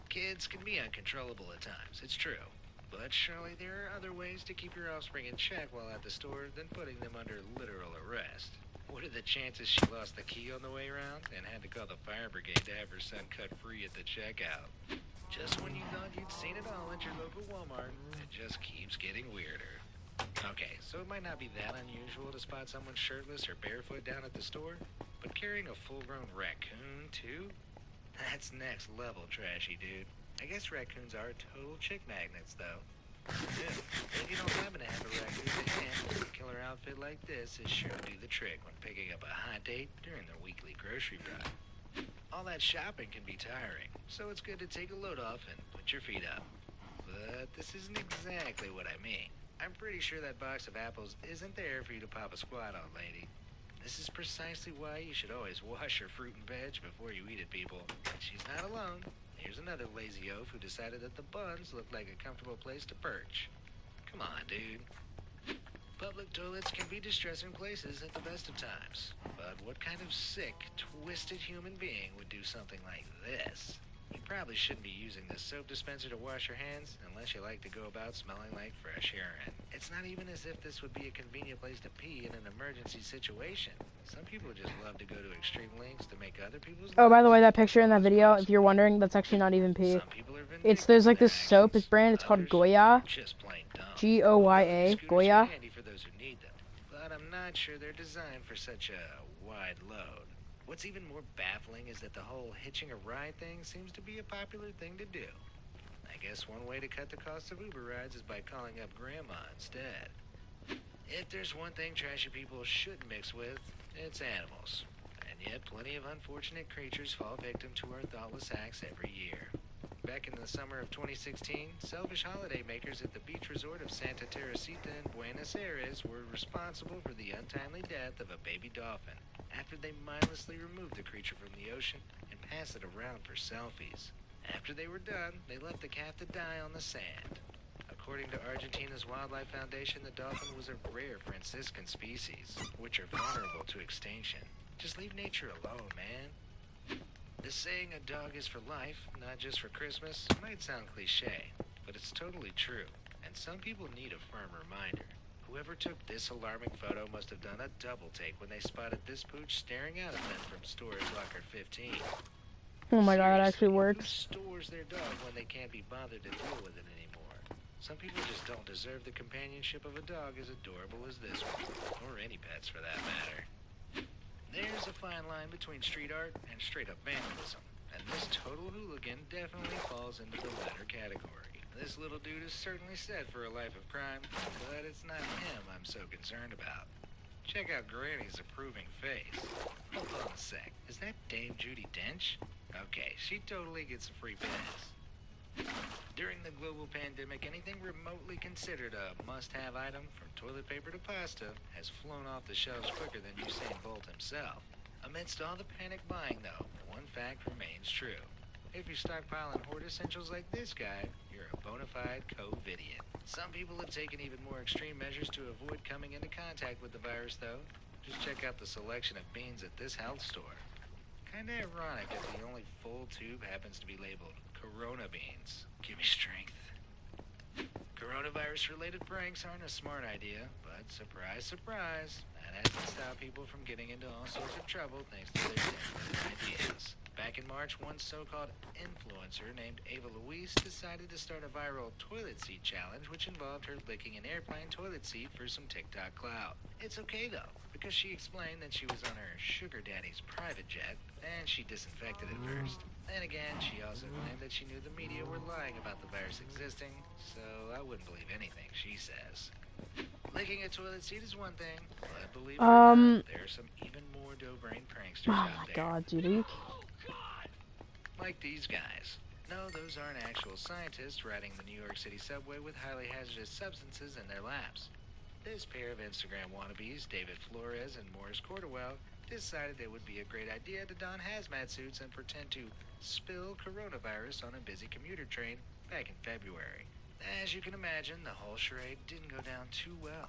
Kids can be uncontrollable at times, it's true. But surely there are other ways to keep your offspring in check while at the store than putting them under literal arrest. What are the chances she lost the key on the way around and had to call the fire brigade to have her son cut free at the checkout? Just when you thought you'd seen it all at your local Walmart, it just keeps getting weirder. Okay, so it might not be that unusual to spot someone shirtless or barefoot down at the store, but carrying a full-grown raccoon, too? That's next level trashy, dude. I guess raccoons are total chick magnets, though. Yeah, if you don't happen to have a raccoon to hand, a killer outfit like this is sure to do the trick when picking up a hot date during their weekly grocery run. All that shopping can be tiring, so it's good to take a load off and put your feet up. But this isn't exactly what I mean. I'm pretty sure that box of apples isn't there for you to pop a squat on, lady. This is precisely why you should always wash your fruit and veg before you eat it, people. She's not alone. Here's another lazy oaf who decided that the buns looked like a comfortable place to perch. Come on, dude. Public toilets can be distressing places at the best of times. But what kind of sick, twisted human being would do something like this? You probably shouldn't be using this soap dispenser to wash your hands unless you like to go about smelling like fresh urine. It's not even as if this would be a convenient place to pee in an emergency situation. Some people just love to go to extreme lengths to make other people's Oh, by the way, that picture in that video, if you're wondering, that's actually not even pee. There's like this soap, this brand, it's called Goya. G-O-Y-A, Goya. For those who need them, but I'm not sure they're designed for such a wide load. What's even more baffling is that the whole hitching a ride thing seems to be a popular thing to do. I guess one way to cut the cost of Uber rides is by calling up grandma instead. If there's one thing trashy people shouldn't mix with, it's animals. And yet plenty of unfortunate creatures fall victim to our thoughtless acts every year. Back in the summer of 2016, selfish holiday makers at the beach resort of Santa Teresita in Buenos Aires were responsible for the untimely death of a baby dolphin after they mindlessly removed the creature from the ocean and passed it around for selfies. After they were done, they left the calf to die on the sand. According to Argentina's Wildlife Foundation, the dolphin was a rare Franciscan species, which are vulnerable to extinction. Just leave nature alone, man. The saying a dog is for life, not just for Christmas, might sound cliche, but it's totally true, and some people need a firm reminder. Whoever took this alarming photo must have done a double take when they spotted this pooch staring out at them from storage locker 15. Oh my god, that actually Who works. stores their dog when they can't be bothered to deal with it anymore? Some people just don't deserve the companionship of a dog as adorable as this one, or any pets for that matter. There's a fine line between street art and straight-up vandalism, and this total hooligan definitely falls into the latter category. This little dude is certainly set for a life of crime, but it's not him I'm so concerned about. Check out Granny's approving face. Hold on a sec, is that Dame Judi Dench? Okay, she totally gets a free pass. During the global pandemic, anything remotely considered a must-have item, from toilet paper to pasta, has flown off the shelves quicker than Usain Bolt himself. Amidst all the panic buying, though, one fact remains true. If you're stockpiling hoard essentials like this guy, you're a bona fide COVIDian. Some people have taken even more extreme measures to avoid coming into contact with the virus, though. Just check out the selection of beans at this health store. Kinda ironic if the only full tube happens to be labeled Corona beans. Give me strength. Coronavirus-related pranks aren't a smart idea, but surprise, surprise, that hasn't stopped people from getting into all sorts of trouble thanks to their different ideas. Back in March, one so-called influencer named Ava Louise decided to start a viral toilet seat challenge, which involved her licking an airplane toilet seat for some TikTok clout. It's okay, though, because she explained that she was on her sugar daddy's private jet, and she disinfected it first. Then again, she also claimed that she knew the media were lying about the virus existing, so I wouldn't believe anything she says. Licking a toilet seat is one thing, but believe it or not, there are some even more dough-brained pranksters Oh out my there. god, dude, are you... Like these guys. No, those aren't actual scientists riding the New York City subway with highly hazardous substances in their laps. This pair of Instagram wannabes, David Flores and Morris Cordwell, decided it would be a great idea to don hazmat suits and pretend to spill coronavirus on a busy commuter train back in February. As you can imagine, the whole charade didn't go down too well.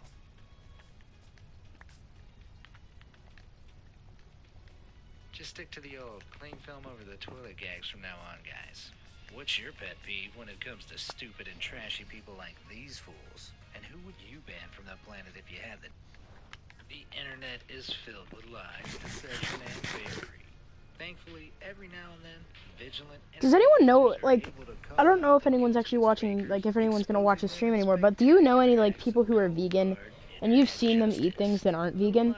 Just stick to the old clean film over the toilet gags from now on, guys. What's your pet peeve when it comes to stupid and trashy people like these fools? And who would you ban from the planet if you had the... The internet is filled with lies, deception, and fakery. Thankfully, every now and then, vigilant... Does anyone know, like, I don't know if anyone's actually watching, like, if anyone's gonna watch the stream anymore, but do you know any, like, people who are vegan, and you've seen them eat things that aren't vegan?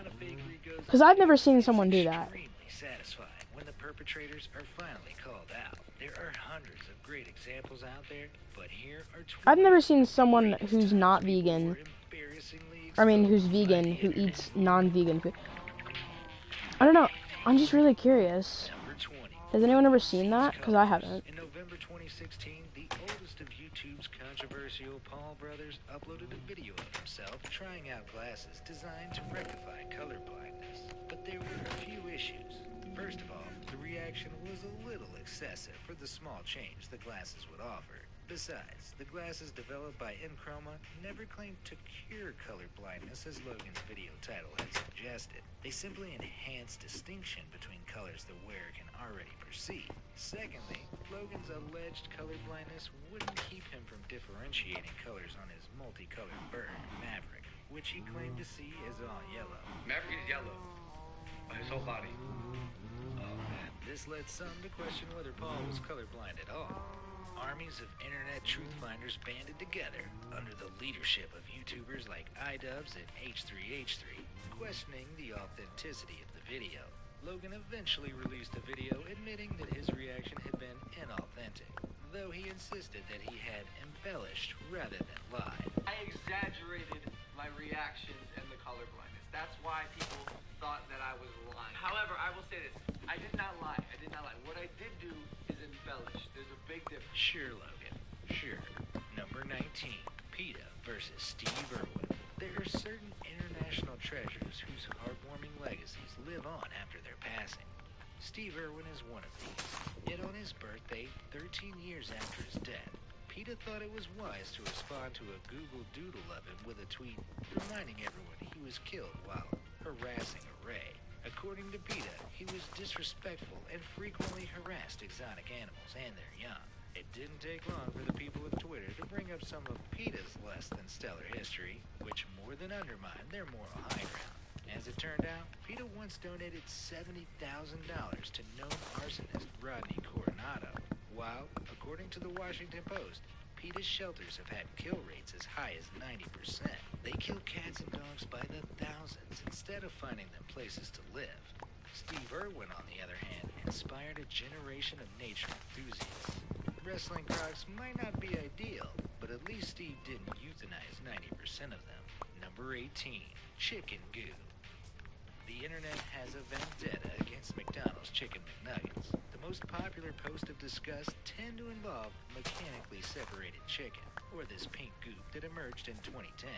Because I've never seen someone do that. Satisfied when the perpetrators are finally called out. There are hundreds of great examples out there, but here are 20. I've never seen someone who's not vegan, I mean, who's vegan, who eats non-vegan food. I don't know, I'm just really curious. Has anyone ever seen that? Because I haven't. In November 2016, the oldest of YouTube's controversial Paul brothers uploaded a video of himself trying out glasses designed to rectify color blindness. But there were a few issues. First of all, the reaction was a little excessive for the small change the glasses would offer. Besides, the glasses developed by Enchroma never claimed to cure color blindness as Logan's video title had suggested. They simply enhance distinction between colors the wearer can already perceive. Secondly, Logan's alleged color blindness wouldn't keep him from differentiating colors on his multicolored bird, Maverick, which he claimed to see as all yellow. Maverick is yellow. His whole body. This led some to question whether Paul was colorblind at all. Armies of internet truth finders banded together under the leadership of YouTubers like iDubbbz and H3H3, questioning the authenticity of the video. Logan eventually released a video admitting that his reaction had been inauthentic, though he insisted that he had embellished rather than lied. I exaggerated my reactions and the color blindness. That's why people thought that I was lying. However, I will say this. I did not lie. I did not lie. What I did do is embellish. There's a big difference. Sure, Logan. Sure. Number 19. PETA versus Steve Irwin. There are certain international treasures whose heartwarming legacies live on after their passing. Steve Irwin is one of these. Yet on his birthday, 13 years after his death, PETA thought it was wise to respond to a Google Doodle of him with a tweet reminding everyone he was killed while harassing a ray. According to PETA, he was disrespectful and frequently harassed exotic animals and their young. It didn't take long for the people of Twitter to bring up some of PETA's less than stellar history, which more than undermined their moral high ground. As it turned out, PETA once donated $70,000 to known arsonist Rodney Coronado, while, according to the Washington Post, PETA's shelters have had kill rates as high as 90%. They kill cats and dogs by the thousands instead of finding them places to live. Steve Irwin, on the other hand, inspired a generation of nature enthusiasts. Wrestling Crocs might not be ideal, but at least Steve didn't euthanize 90% of them. Number 18. Chicken Goo. The internet has a vendetta against McDonald's Chicken McNuggets. The most popular posts of disgust tend to involve mechanically separated chicken, or this pink goop that emerged in 2010.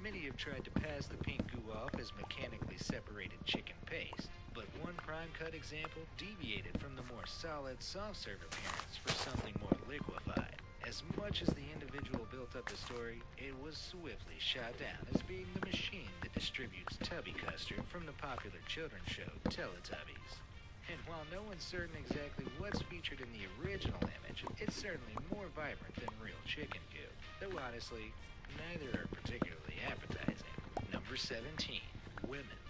Many have tried to pass the pink goo off as mechanically separated chicken paste, but one prime cut example deviated from the more solid soft serve appearance for something more liquefied. As much as the individual built up the story, it was swiftly shot down as being the machine that distributes Tubby Custard from the popular children's show Teletubbies. And while no one's certain exactly what's featured in the original image, it's certainly more vibrant than real chicken goo. Though honestly, neither are particularly appetizing. Number 17. Women.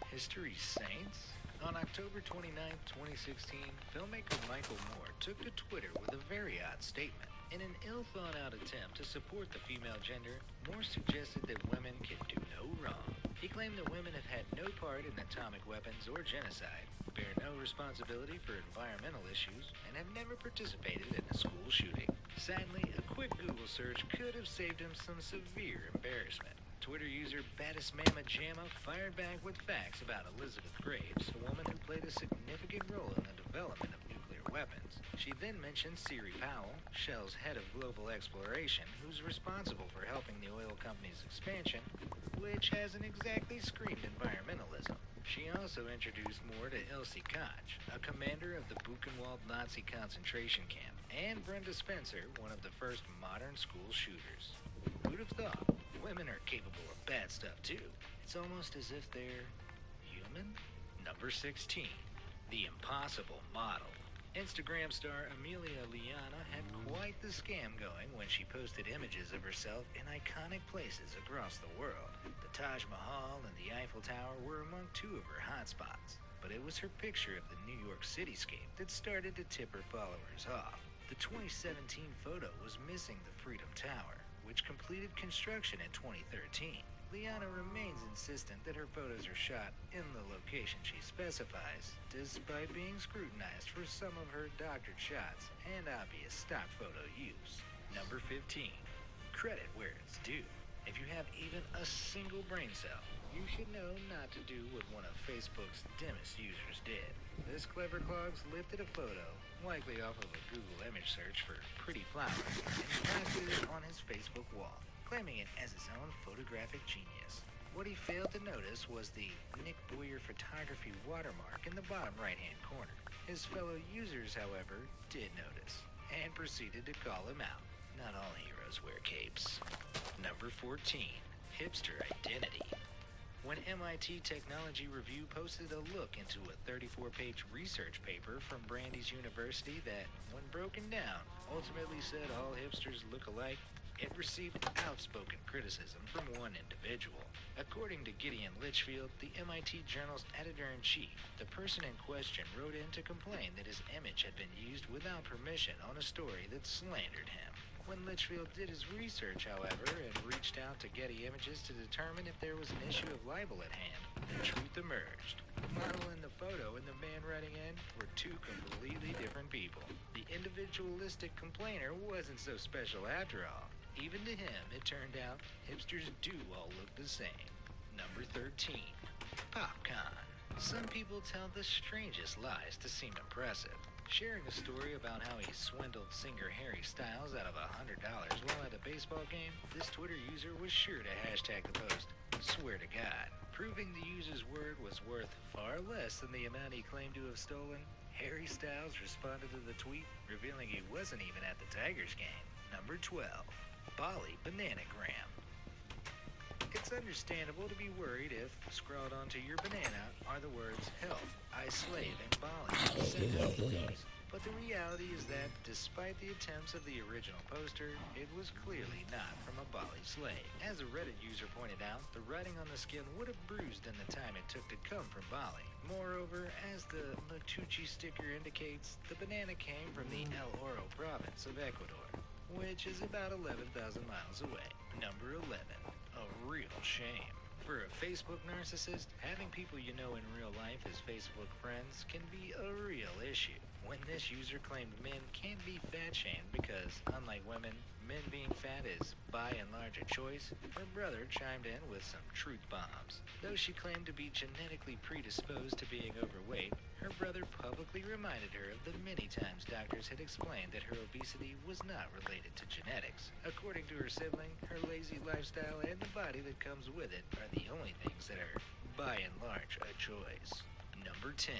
History's saints? On October 29, 2016, filmmaker Michael Moore took to Twitter with a very odd statement. In an ill-thought-out attempt to support the female gender, Moore suggested that women can do no wrong. He claimed that women have had no part in atomic weapons or genocide, bear no responsibility for environmental issues, and have never participated in a school shooting. Sadly, a quick Google search could have saved him some severe embarrassment. Twitter user Battis Mama Jamma fired back with facts about Elizabeth Graves, a woman who played a significant role in the development of nuclear weapons. She then mentioned Siri Powell, Shell's head of global exploration, who's responsible for helping the oil company's expansion, which hasn't exactly screamed environmentalism. She also introduced Moore to Elsie Koch, a commander of the Buchenwald Nazi concentration camp, and Brenda Spencer, one of the first modern school shooters. Who'd have thought? Women are capable of bad stuff too. It's almost as if they're human? Number 16. The impossible model. Instagram star Amelia Liana had quite the scam going when she posted images of herself in iconic places across the world. The Taj Mahal and the Eiffel Tower were among two of her hotspots, but it was her picture of the New York cityscape that started to tip her followers off. The 2017 photo was missing the Freedom Tower, which completed construction in 2013. Liana remains insistent that her photos are shot in the location she specifies, despite being scrutinized for some of her doctored shots and obvious stock photo use. Number 15. Credit where it's due. If you have even a single brain cell, you should know not to do what one of Facebook's dimmest users did. This clever clogs lifted a photo, likely off of a Google image search for pretty flowers, and plastered it on his Facebook wall, claiming it as his own photographic genius. What he failed to notice was the Nick Boyer photography watermark in the bottom right-hand corner. His fellow users, however, did notice, and proceeded to call him out. Not all heroes wear capes. Number 14. Hipster identity. When MIT Technology Review posted a look into a 34-page research paper from Brandeis University that, when broken down, ultimately said all hipsters look alike, it received outspoken criticism from one individual. According to Gideon Litchfield, the MIT Journal's editor-in-chief, the person in question wrote in to complain that his image had been used without permission on a story that slandered him. When Litchfield did his research, however, and reached out to Getty Images to determine if there was an issue of libel at hand, the truth emerged. The model in the photo and the man writing in were two completely different people. The individualistic complainer wasn't so special after all. Even to him, it turned out hipsters do all look the same. Number 13. Popcorn. Some people tell the strangest lies to seem impressive. Sharing a story about how he swindled singer Harry Styles out of $100 while at a baseball game, this Twitter user was sure to hashtag the post, "Swear to God." Proving the user's word was worth far less than the amount he claimed to have stolen, Harry Styles responded to the tweet, revealing he wasn't even at the Tigers game. Number 12. Bali Bananagram. It's understandable to be worried if, scrawled onto your banana, are the words, "Help, I slave in Bali, send help please." But the reality is that, despite the attempts of the original poster, it was clearly not from a Bali slave. As a Reddit user pointed out, the writing on the skin would have bruised in the time it took to come from Bali. Moreover, as the Matucci sticker indicates, the banana came from the El Oro province of Ecuador, which is about 11,000 miles away. Number 11. A real shame. For a Facebook narcissist, having people you know in real life as Facebook friends can be a real issue. When this user claimed men can't be fat-shamed because, unlike women, men being fat is by and large a choice, her brother chimed in with some truth bombs. Though she claimed to be genetically predisposed to being overweight, her brother publicly reminded her of the many times doctors had explained that her obesity was not related to genetics. According to her sibling, her lazy lifestyle and the body that comes with it are the only things that are, by and large, a choice. Number 10.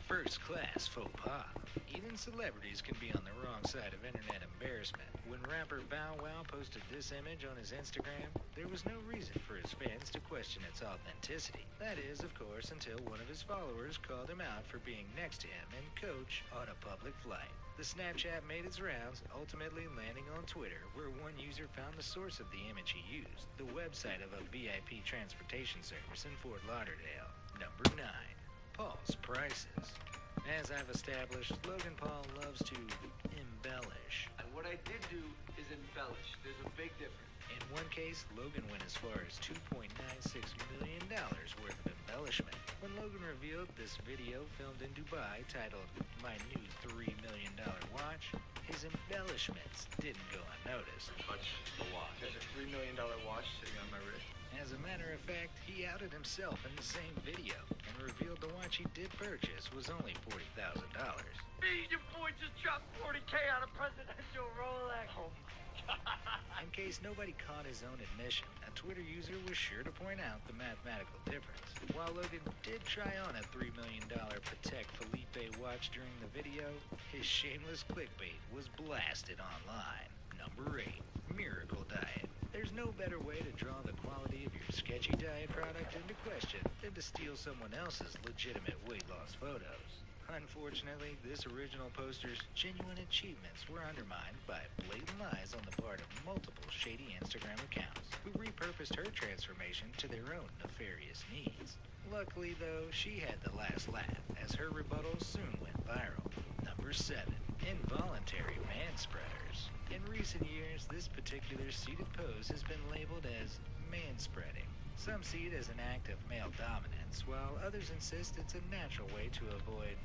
First class faux pas. Even celebrities can be on the wrong side of internet embarrassment. When rapper Bow Wow posted this image on his Instagram, there was no reason for his fans to question its authenticity. That is, of course, until one of his followers called him out for being next to him and coach on a public flight. The Snapchat made its rounds, ultimately landing on Twitter, where one user found the source of the image he used, the website of a VIP transportation service in Fort Lauderdale. Number 9. Paul's prices. As I've established, Logan Paul loves to embellish. What I did do is embellish. There's a big difference. In one case, Logan went as far as $2.96 million worth of embellishment. When Logan revealed this video filmed in Dubai titled "My New $3 Million Watch," his embellishments didn't go unnoticed. Touch the watch. There's a $3 million watch sitting on my wrist. As a matter of fact, he outed himself in the same video and revealed the watch he did purchase was only $40,000. Me, your boy just dropped 40K on a presidential Rolex. Oh my God. In case nobody caught his own admission, a Twitter user was sure to point out the mathematical difference. While Logan did try on a $3 million Patek Philippe watch during the video, his shameless clickbait was blasted online. Number 8. Miracle Diet. There's no better way to draw the quality of your sketchy diet product into question than to steal someone else's legitimate weight loss photos. Unfortunately, this original poster's genuine achievements were undermined by blatant lies on the part of multiple shady Instagram accounts who repurposed her transformation to their own nefarious needs. Luckily, though, she had the last laugh, as her rebuttals soon went viral. Number 7. Involuntary manspreaders. In recent years, this particular seated pose has been labeled as manspreading. Some see it as an act of male dominance, while others insist it's a natural way to avoid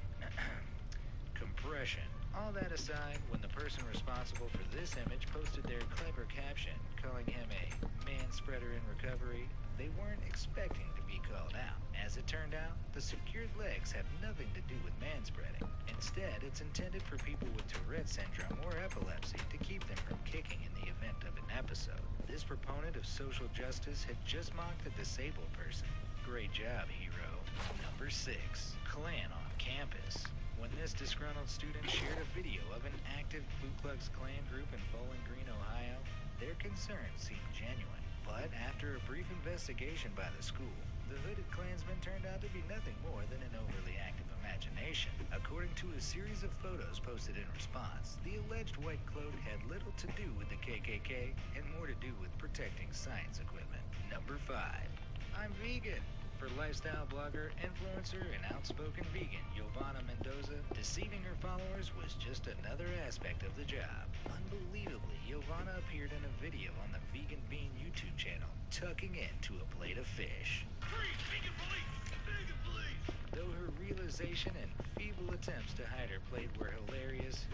compression. All that aside, when the person responsible for this image posted their clever caption calling him a manspreader in recovery, they weren't expecting to be called out. As it turned out, the secured legs have nothing to do with manspreading. Instead, it's intended for people with Tourette syndrome or epilepsy to keep them from kicking in the event of an episode. This proponent of social justice had just mocked a disabled person. Great job, hero. Number 6. Klan on campus. When this disgruntled student shared a video of an active Ku Klux Klan group in Bowling Green, Ohio, their concerns seemed genuine. But after a brief investigation by the school, the hooded Klansman turned out to be nothing more than an overly active imagination. According to a series of photos posted in response, the alleged white cloak had little to do with the KKK and more to do with protecting science equipment. Number 5. I'm vegan. For lifestyle blogger, influencer, and outspoken vegan Giovanna Mendoza, deceiving her followers was just another aspect of the job. Unbelievably, Giovanna appeared in a video on the Vegan Bean YouTube channel, tucking into a plate of fish. Freeze! Vegan police! Vegan police! Though her realization and feeble attempts to hide her plate were hilarious,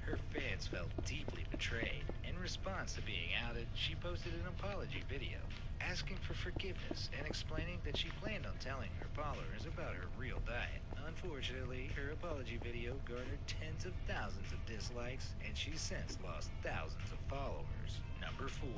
her fans felt deeply betrayed. In response to being outed, she posted an apology video, asking for forgiveness and explaining that she planned on telling her followers about her real diet. Unfortunately, her apology video garnered tens of thousands of dislikes, and she's since lost thousands of followers. Number 4.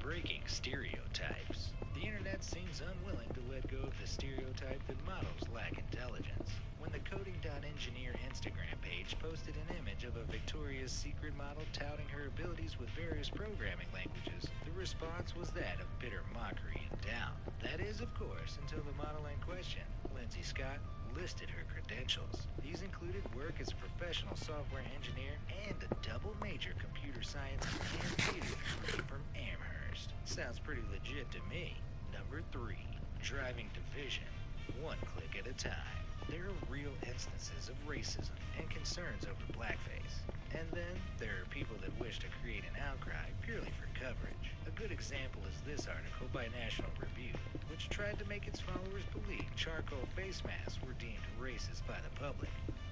Breaking stereotypes. The internet seems unwilling to let go of the stereotype that models lack intelligence. When the Coding.Engineer Instagram page posted an image of a Victoria's Secret model touting her abilities with various programming languages, the response was that of bitter mockery and doubt. That is, of course, until the model in question, Lindsay Scott, listed her credentials. These included work as a professional software engineer and a double major computer science and theater degree from Amherst. Sounds pretty legit to me. Number 3. Driving division, one click at a time. There are real instances of racism and concerns over blackface. And then there are people that wish to create an outcry purely for coverage. A good example is this article by National Review, which tried to make its followers believe charcoal face masks were deemed racist by the public,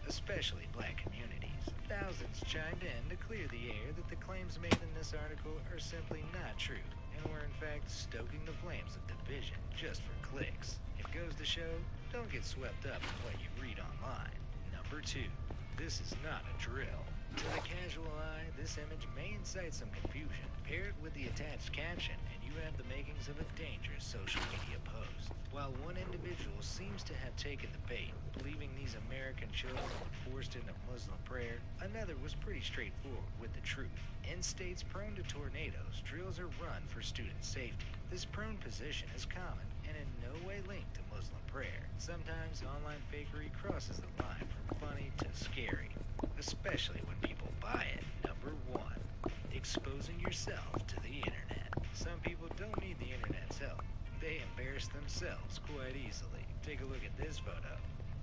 especially black communities. Thousands chimed in to clear the air that the claims made in this article are simply not true, and were in fact stoking the flames of division just for clicks. It goes to show, don't get swept up in what you read online. Number 2. This is not a drill. To the casual eye, this image may incite some confusion. Pair it with the attached caption, and you have the makings of a dangerous social media post. While one individual seems to have taken the bait, believing these American children were forced into Muslim prayer, another was pretty straightforward with the truth. In states prone to tornadoes, drills are run for student safety. This prone position is common and in no way linked to Muslim prayer. Sometimes online fakery crosses the line from funny to scary, especially when people buy it. Number 1. Exposing yourself to the internet. Some people don't need the internet's help. They embarrass themselves quite easily. Take a look at this photo.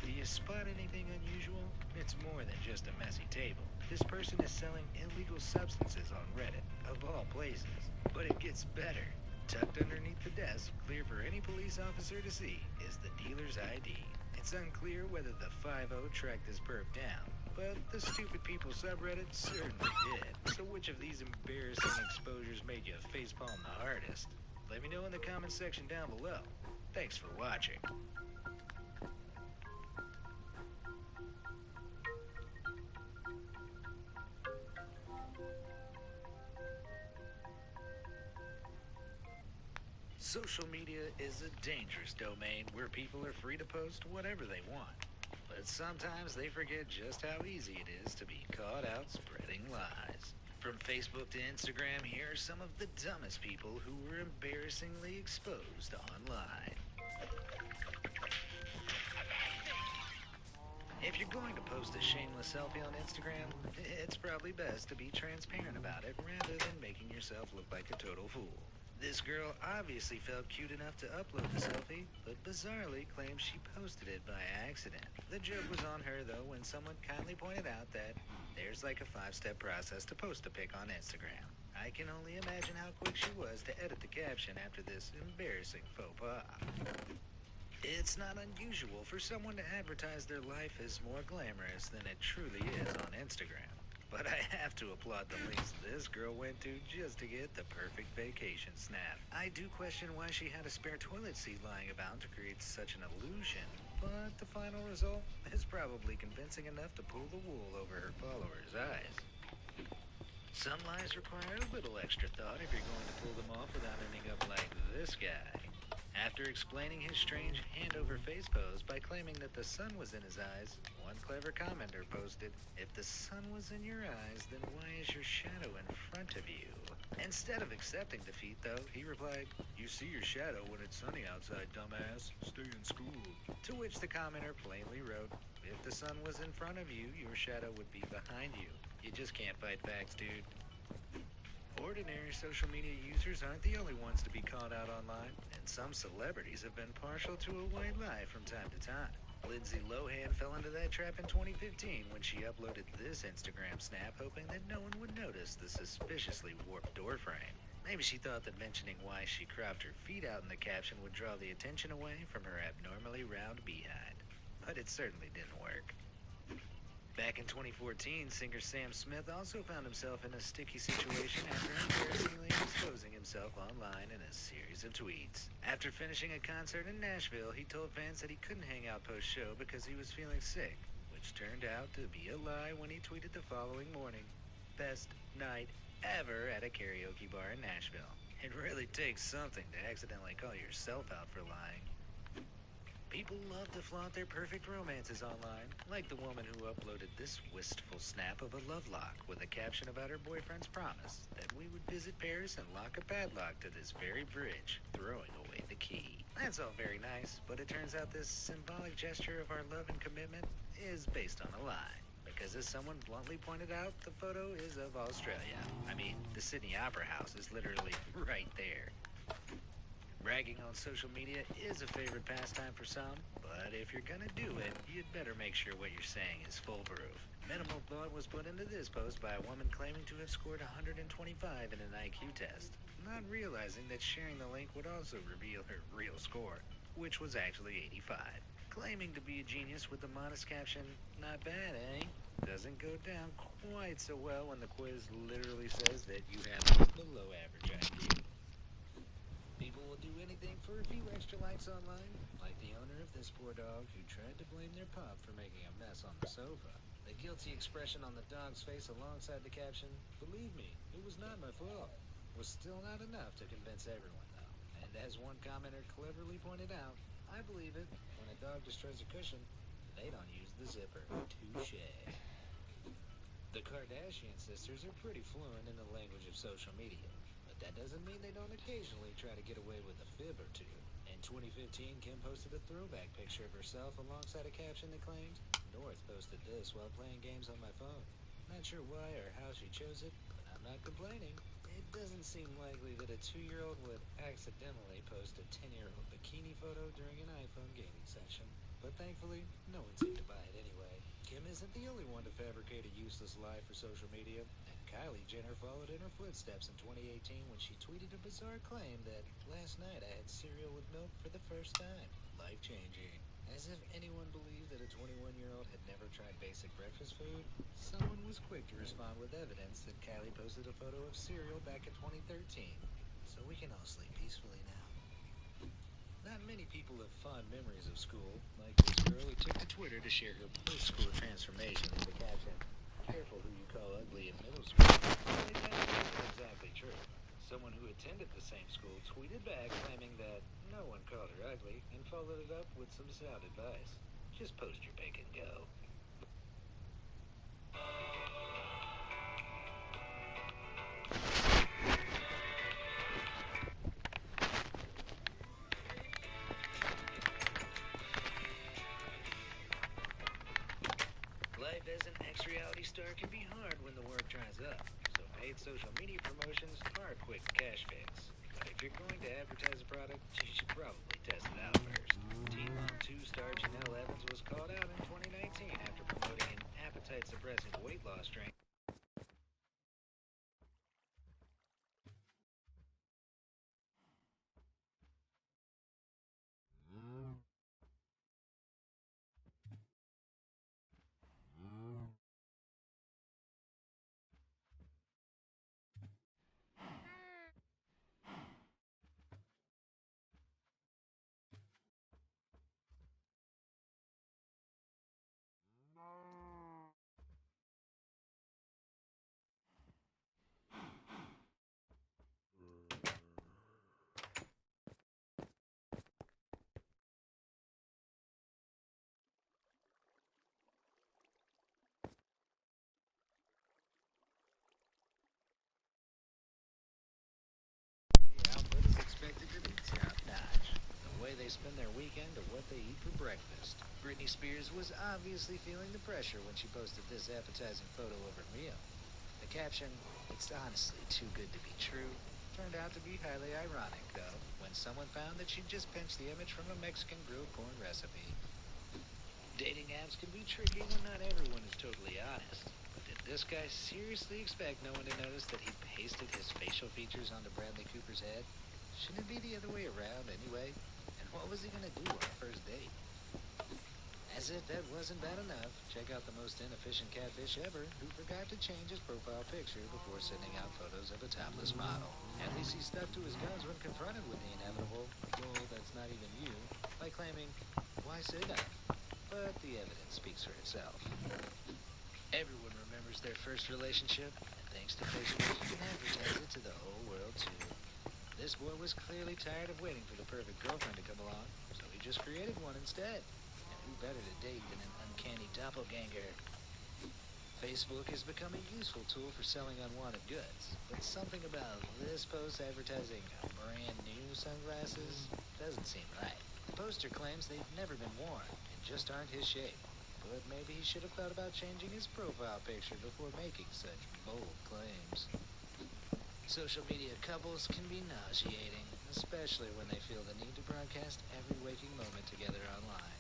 Do you spot anything unusual? It's more than just a messy table. This person is selling illegal substances on Reddit, of all places. But it gets better. Tucked underneath the desk, clear for any police officer to see, is the dealer's ID. It's unclear whether the 5-0 tracked this perp down, but the Stupid People subreddit certainly did. So which of these embarrassing exposures made you facepalm the hardest? Let me know in the comments section down below. Thanks for watching. Social media is a dangerous domain where people are free to post whatever they want. But sometimes they forget just how easy it is to be caught out spreading lies. From Facebook to Instagram, here are some of the dumbest people who were embarrassingly exposed online. If you're going to post a shameless selfie on Instagram, it's probably best to be transparent about it rather than making yourself look like a total fool. This girl obviously felt cute enough to upload the selfie, but bizarrely claims she posted it by accident. The joke was on her, though, when someone kindly pointed out that there's like a 5-step process to post a pic on Instagram. I can only imagine how quick she was to edit the caption after this embarrassing faux pas. It's not unusual for someone to advertise their life as more glamorous than it truly is on Instagram. But I have to applaud the lengths this girl went to just to get the perfect vacation snap. I do question why she had a spare toilet seat lying about to create such an illusion, but the final result is probably convincing enough to pull the wool over her followers' eyes. Some lies require a little extra thought if you're going to pull them off without ending up like this guy. After explaining his strange hand-over-face pose by claiming that the sun was in his eyes, one clever commenter posted, "If the sun was in your eyes, then why is your shadow in front of you?" Instead of accepting defeat, though, he replied, "You see your shadow when it's sunny outside, dumbass. Stay in school." To which the commenter plainly wrote, "If the sun was in front of you, your shadow would be behind you. You just can't fight facts, dude." Ordinary social media users aren't the only ones to be caught out online, and some celebrities have been partial to a white lie from time to time. Lindsay Lohan fell into that trap in 2015 when she uploaded this Instagram snap hoping that no one would notice the suspiciously warped door frame. Maybe she thought that mentioning why she cropped her feet out in the caption would draw the attention away from her abnormally round behind. But it certainly didn't work. Back in 2014, singer Sam Smith also found himself in a sticky situation after embarrassingly exposing himself online in a series of tweets. After finishing a concert in Nashville, he told fans that he couldn't hang out post-show because he was feeling sick, which turned out to be a lie when he tweeted the following morning, "Best night ever at a karaoke bar in Nashville." It really takes something to accidentally call yourself out for lying. People love to flaunt their perfect romances online, like the woman who uploaded this wistful snap of a lovelock with a caption about her boyfriend's promise that we would visit Paris and lock a padlock to this very bridge, throwing away the key. That's all very nice, but it turns out this symbolic gesture of our love and commitment is based on a lie. Because as someone bluntly pointed out, the photo is of Australia. I mean, the Sydney Opera House is literally right there. Bragging on social media is a favorite pastime for some, but if you're gonna do it, you'd better make sure what you're saying is foolproof. Minimal thought was put into this post by a woman claiming to have scored 125 in an IQ test, not realizing that sharing the link would also reveal her real score, which was actually 85. Claiming to be a genius with the modest caption, "Not bad, eh?" doesn't go down quite so well when the quiz literally says that you have below average IQ. People will do anything for a few extra likes online, like the owner of this poor dog who tried to blame their pup for making a mess on the sofa. The guilty expression on the dog's face alongside the caption, "Believe me, it was not my fault," was still not enough to convince everyone, though. And as one commenter cleverly pointed out, I believe it, when a dog destroys a cushion, they don't use the zipper. Touché. The Kardashian sisters are pretty fluent in the language of social media. But that doesn't mean they don't occasionally try to get away with a fib or two. In 2015, Kim posted a throwback picture of herself alongside a caption that claimed, "North posted this while playing games on my phone. Not sure why or how she chose it, but I'm not complaining." It doesn't seem likely that a 2-year-old would accidentally post a 10-year-old bikini photo during an iPhone gaming session. But thankfully, no one seemed to buy it anyway. Kim isn't the only one to fabricate a useless lie for social media, and Kylie Jenner followed in her footsteps in 2018 when she tweeted a bizarre claim that, "Last night I had cereal with milk for the first time. Life-changing." As if anyone believed that a 21-year-old had never tried basic breakfast food, someone was quick to respond with evidence that Kylie posted a photo of cereal back in 2013. So we can all sleep peacefully now. Not many people have fond memories of school, like this girl who took to Twitter to share her post-school transformation with the caption, "Careful who you call ugly in middle school." Only that isn't exactly true. Someone who attended the same school tweeted back claiming that no one called her ugly and followed it up with some sound advice. Just post your pic and go. reality star can be hard when the work dries up, so paid social media promotions are a quick cash fix. But if you're going to advertise a product, you should probably test it out first. Teen Mom 2 star Janelle Evans was called out in 2019 after promoting an appetite-suppressant weight loss drink. Output is expected to be top-notch. The way they spend their weekend to what they eat for breakfast. Britney Spears was obviously feeling the pressure when she posted this appetizing photo of her meal. The caption, "It's honestly too good to be true," turned out to be highly ironic, though, when someone found that she'd just pinched the image from a Mexican grilled corn recipe. Dating apps can be tricky when not everyone is totally honest. But did this guy seriously expect no one to notice that he pasted his facial features onto Bradley Cooper's head? Shouldn't it be the other way around anyway? And what was he gonna do on a first date? As if that wasn't bad enough, check out the most inefficient catfish ever who forgot to change his profile picture before sending out photos of a topless model. At least he stuck to his guns when confronted with the inevitable, "Lol, that's not even you," by claiming, "Why say that?" But the evidence speaks for itself. Everyone remembers their first relationship, and thanks to Facebook, you can advertise it to the whole world too. This boy was clearly tired of waiting for the perfect girlfriend to come along, so he just created one instead. And who better to date than an uncanny doppelganger? Facebook has become a useful tool for selling unwanted goods, but something about this post advertising brand new sunglasses doesn't seem right. The poster claims they've never been worn and just aren't his shape, but maybe he should have thought about changing his profile picture before making such bold claims. Social media couples can be nauseating, especially when they feel the need to broadcast every waking moment together online.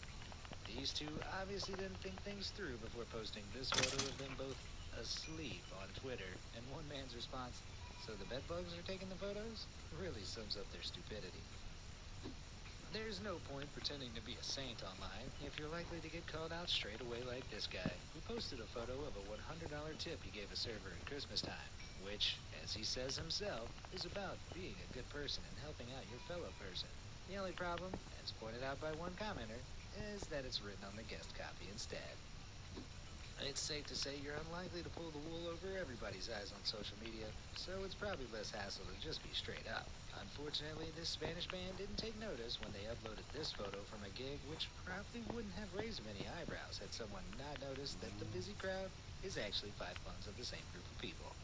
These two obviously didn't think things through before posting this photo of them both asleep on Twitter, and one man's response, "So the bedbugs are taking the photos?" really sums up their stupidity. There's no point pretending to be a saint online if you're likely to get called out straight away like this guy, who posted a photo of a $100 tip he gave a server at Christmas time, which, as he says himself, is about being a good person and helping out your fellow person. The only problem, as pointed out by one commenter, is that it's written on the guest copy instead. It's safe to say you're unlikely to pull the wool over everybody's eyes on social media, so it's probably less hassle to just be straight up. Unfortunately, this Spanish band didn't take notice when they uploaded this photo from a gig, which probably wouldn't have raised many eyebrows had someone not noticed that the busy crowd is actually 5 clones of the same group of people.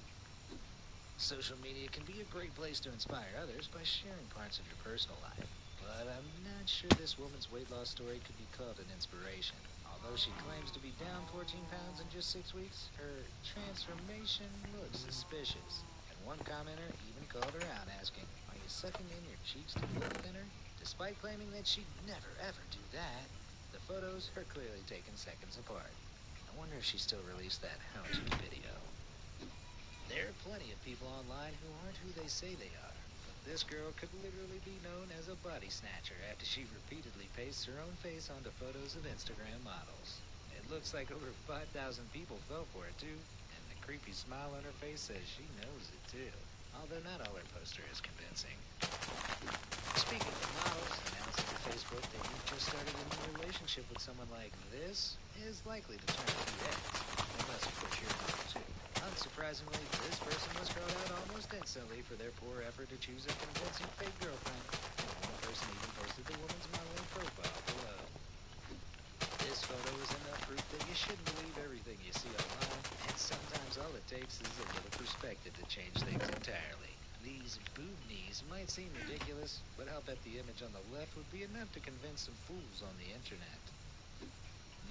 Social media can be a great place to inspire others by sharing parts of your personal life, but I'm not sure this woman's weight loss story could be called an inspiration. Although she claims to be down 14 pounds in just 6 weeks, her transformation looks suspicious. And one commenter even called her out asking, "Are you sucking in your cheeks to look thinner?" Despite claiming that she'd never ever do that, the photos are clearly taken seconds apart. I wonder if she still released that how-to video. There are plenty of people online who aren't who they say they are. This girl could literally be known as a body snatcher after she repeatedly pastes her own face onto photos of Instagram models. It looks like over 5,000 people fell for it too, and the creepy smile on her face says she knows it too. Although not all her poster is convincing. Speaking of models, announcing to Facebook that you've just started a new relationship with someone like this is likely to turn a few heads, unless of course you're a model too. Unsurprisingly, this person was called out almost instantly for their poor effort to choose a convincing fake girlfriend, and one person even posted the woman's modeling profile below. This photo is enough proof that you shouldn't believe everything you see online, and sometimes all it takes is a little perspective to change things entirely. These boob knees might seem ridiculous, but I'll bet the image on the left would be enough to convince some fools on the internet.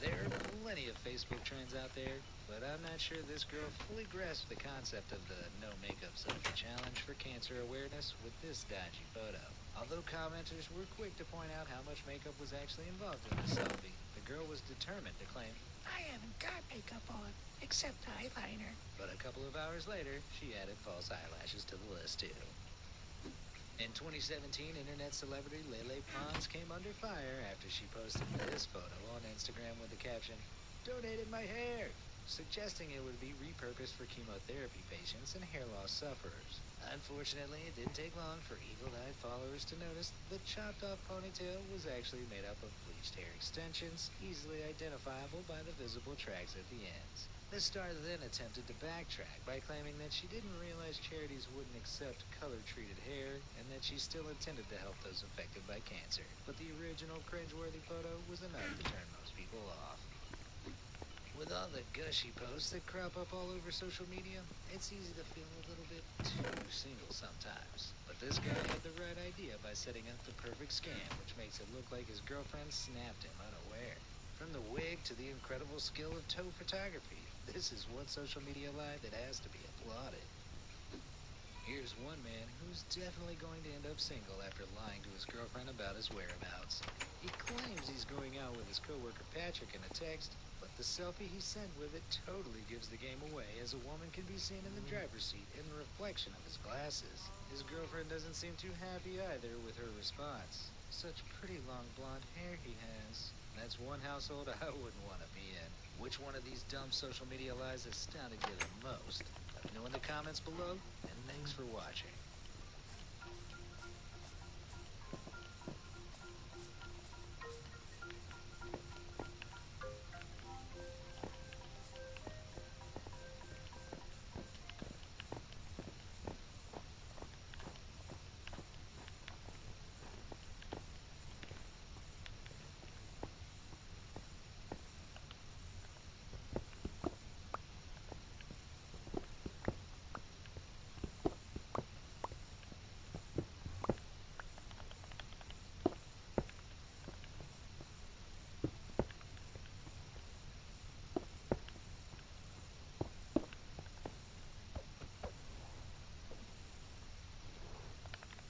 There are plenty of Facebook trends out there, but I'm not sure this girl fully grasped the concept of the no makeup selfie challenge for cancer awareness with this dodgy photo. Although commenters were quick to point out how much makeup was actually involved in the selfie, the girl was determined to claim, "I haven't got makeup on, except eyeliner." But a couple of hours later, she added false eyelashes to the list too. In 2017, internet celebrity Lele Pons came under fire after she posted this photo on Instagram with the caption, "Donated my hair," suggesting it would be repurposed for chemotherapy patients and hair loss sufferers. Unfortunately, it didn't take long for eagle-eyed followers to notice the chopped-off ponytail was actually made up of bleached hair extensions, easily identifiable by the visible tracks at the ends. The star then attempted to backtrack by claiming that she didn't realize charities wouldn't accept color-treated hair and that she still intended to help those affected by cancer. But the original cringeworthy photo was enough to turn most people off. With all the gushy posts that crop up all over social media, it's easy to feel a little bit too single sometimes. But this guy had the right idea by setting up the perfect scam, which makes it look like his girlfriend snapped him unaware. From the wig to the incredible skill of toe photography, this is one social media lie that has to be applauded. Here's one man who's definitely going to end up single after lying to his girlfriend about his whereabouts. He claims he's going out with his coworker Patrick in a text, but the selfie he sent with it totally gives the game away, as a woman can be seen in the driver's seat in the reflection of his glasses. His girlfriend doesn't seem too happy either with her response. Such pretty long blonde hair he has. That's one household I wouldn't want to be in. Which one of these dumb social media lies astounded you the most? Let me know in the comments below, and thanks for watching.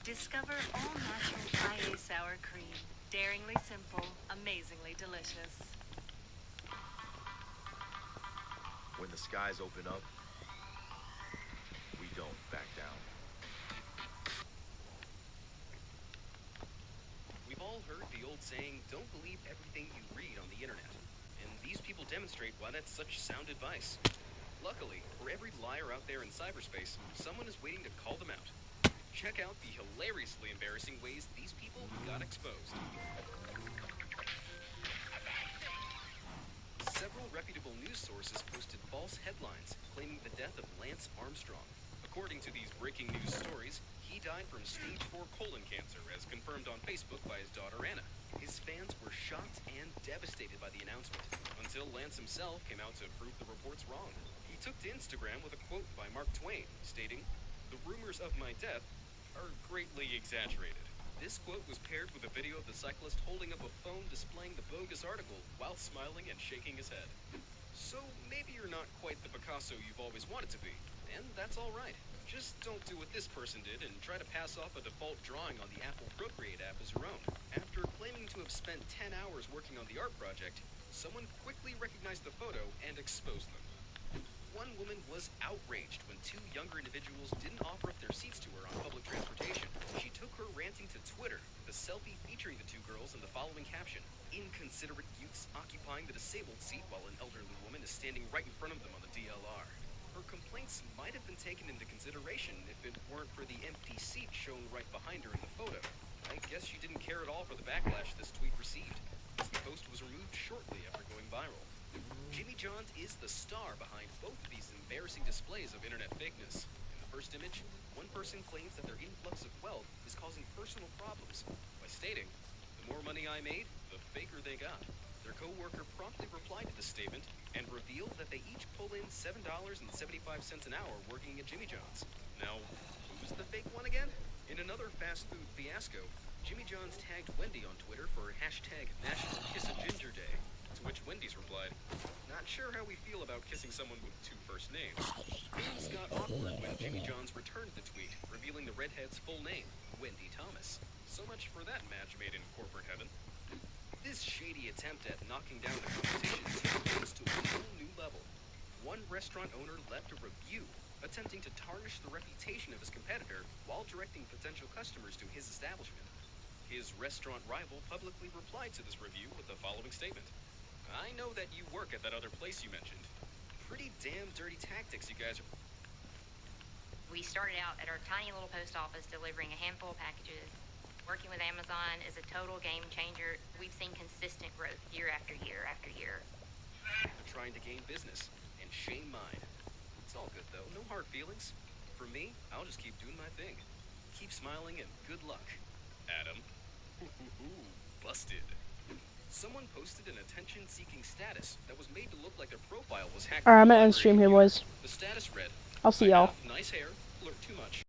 Discover all-natural IA sour cream. Daringly simple, amazingly delicious. When the skies open up, we don't back down. We've all heard the old saying, don't believe everything you read on the internet. And these people demonstrate why that's such sound advice. Luckily, for every liar out there in cyberspace, someone is waiting to call them out. Check out the hilariously embarrassing ways these people got exposed. Several reputable news sources posted false headlines claiming the death of Lance Armstrong. According to these breaking news stories, he died from stage 4 colon cancer, as confirmed on Facebook by his daughter Anna. His fans were shocked and devastated by the announcement, until Lance himself came out to prove the reports wrong. He took to Instagram with a quote by Mark Twain, stating, "The rumors of my death are greatly exaggerated." This quote was paired with a video of the cyclist holding up a phone displaying the bogus article while smiling and shaking his head. So maybe you're not quite the Picasso you've always wanted to be, and that's alright. Just don't do what this person did and try to pass off a default drawing on the Apple Procreate app as your own. After claiming to have spent 10 hours working on the art project, someone quickly recognized the photo and exposed them. One woman was outraged when two younger individuals didn't offer up their seats to her on public transportation. She took her ranting to Twitter with a selfie featuring the two girls and the following caption, "Inconsiderate youths occupying the disabled seat while an elderly woman is standing right in front of them on the DLR." Her complaints might have been taken into consideration if it weren't for the empty seat shown right behind her in the photo. I guess she didn't care at all for the backlash this tweet received, as the post was removed shortly after going viral. Jimmy Johns is the star behind both of these embarrassing displays of internet fakeness. In the first image, one person claims that their influx of wealth is causing personal problems by stating, "The more money I made, the faker they got." Their co-worker promptly replied to the statement and revealed that they each pull in $7.75 an hour working at Jimmy John's. Now, who's the fake one again? In another fast food fiasco, Jimmy John's tagged Wendy on Twitter for hashtag National Kiss a Ginger Day. To which Wendy's replied, "Not sure how we feel about kissing someone with 2 first names." Things got awkward when Jimmy Johns returned the tweet, revealing the redhead's full name, Wendy Thomas. So much for that match made in corporate heaven. This shady attempt at knocking down the competition took things to a whole new level. One restaurant owner left a review, attempting to tarnish the reputation of his competitor while directing potential customers to his establishment. His restaurant rival publicly replied to this review with the following statement. "I know that you work at that other place you mentioned. Pretty damn dirty tactics you guys are..." We started out at our tiny little post office delivering a handful of packages. Working with Amazon is a total game changer. We've seen consistent growth year after year after year. Trying to gain business, and shame mine. It's all good though, no hard feelings. For me, I'll just keep doing my thing. Keep smiling and good luck. Adam. Busted. Someone posted an attention-seeking status that was made to look like their profile was hacked. Alright, I'm gonna end stream here, boys. The status read, I'll see y'all. "Nice hair, flirt too much."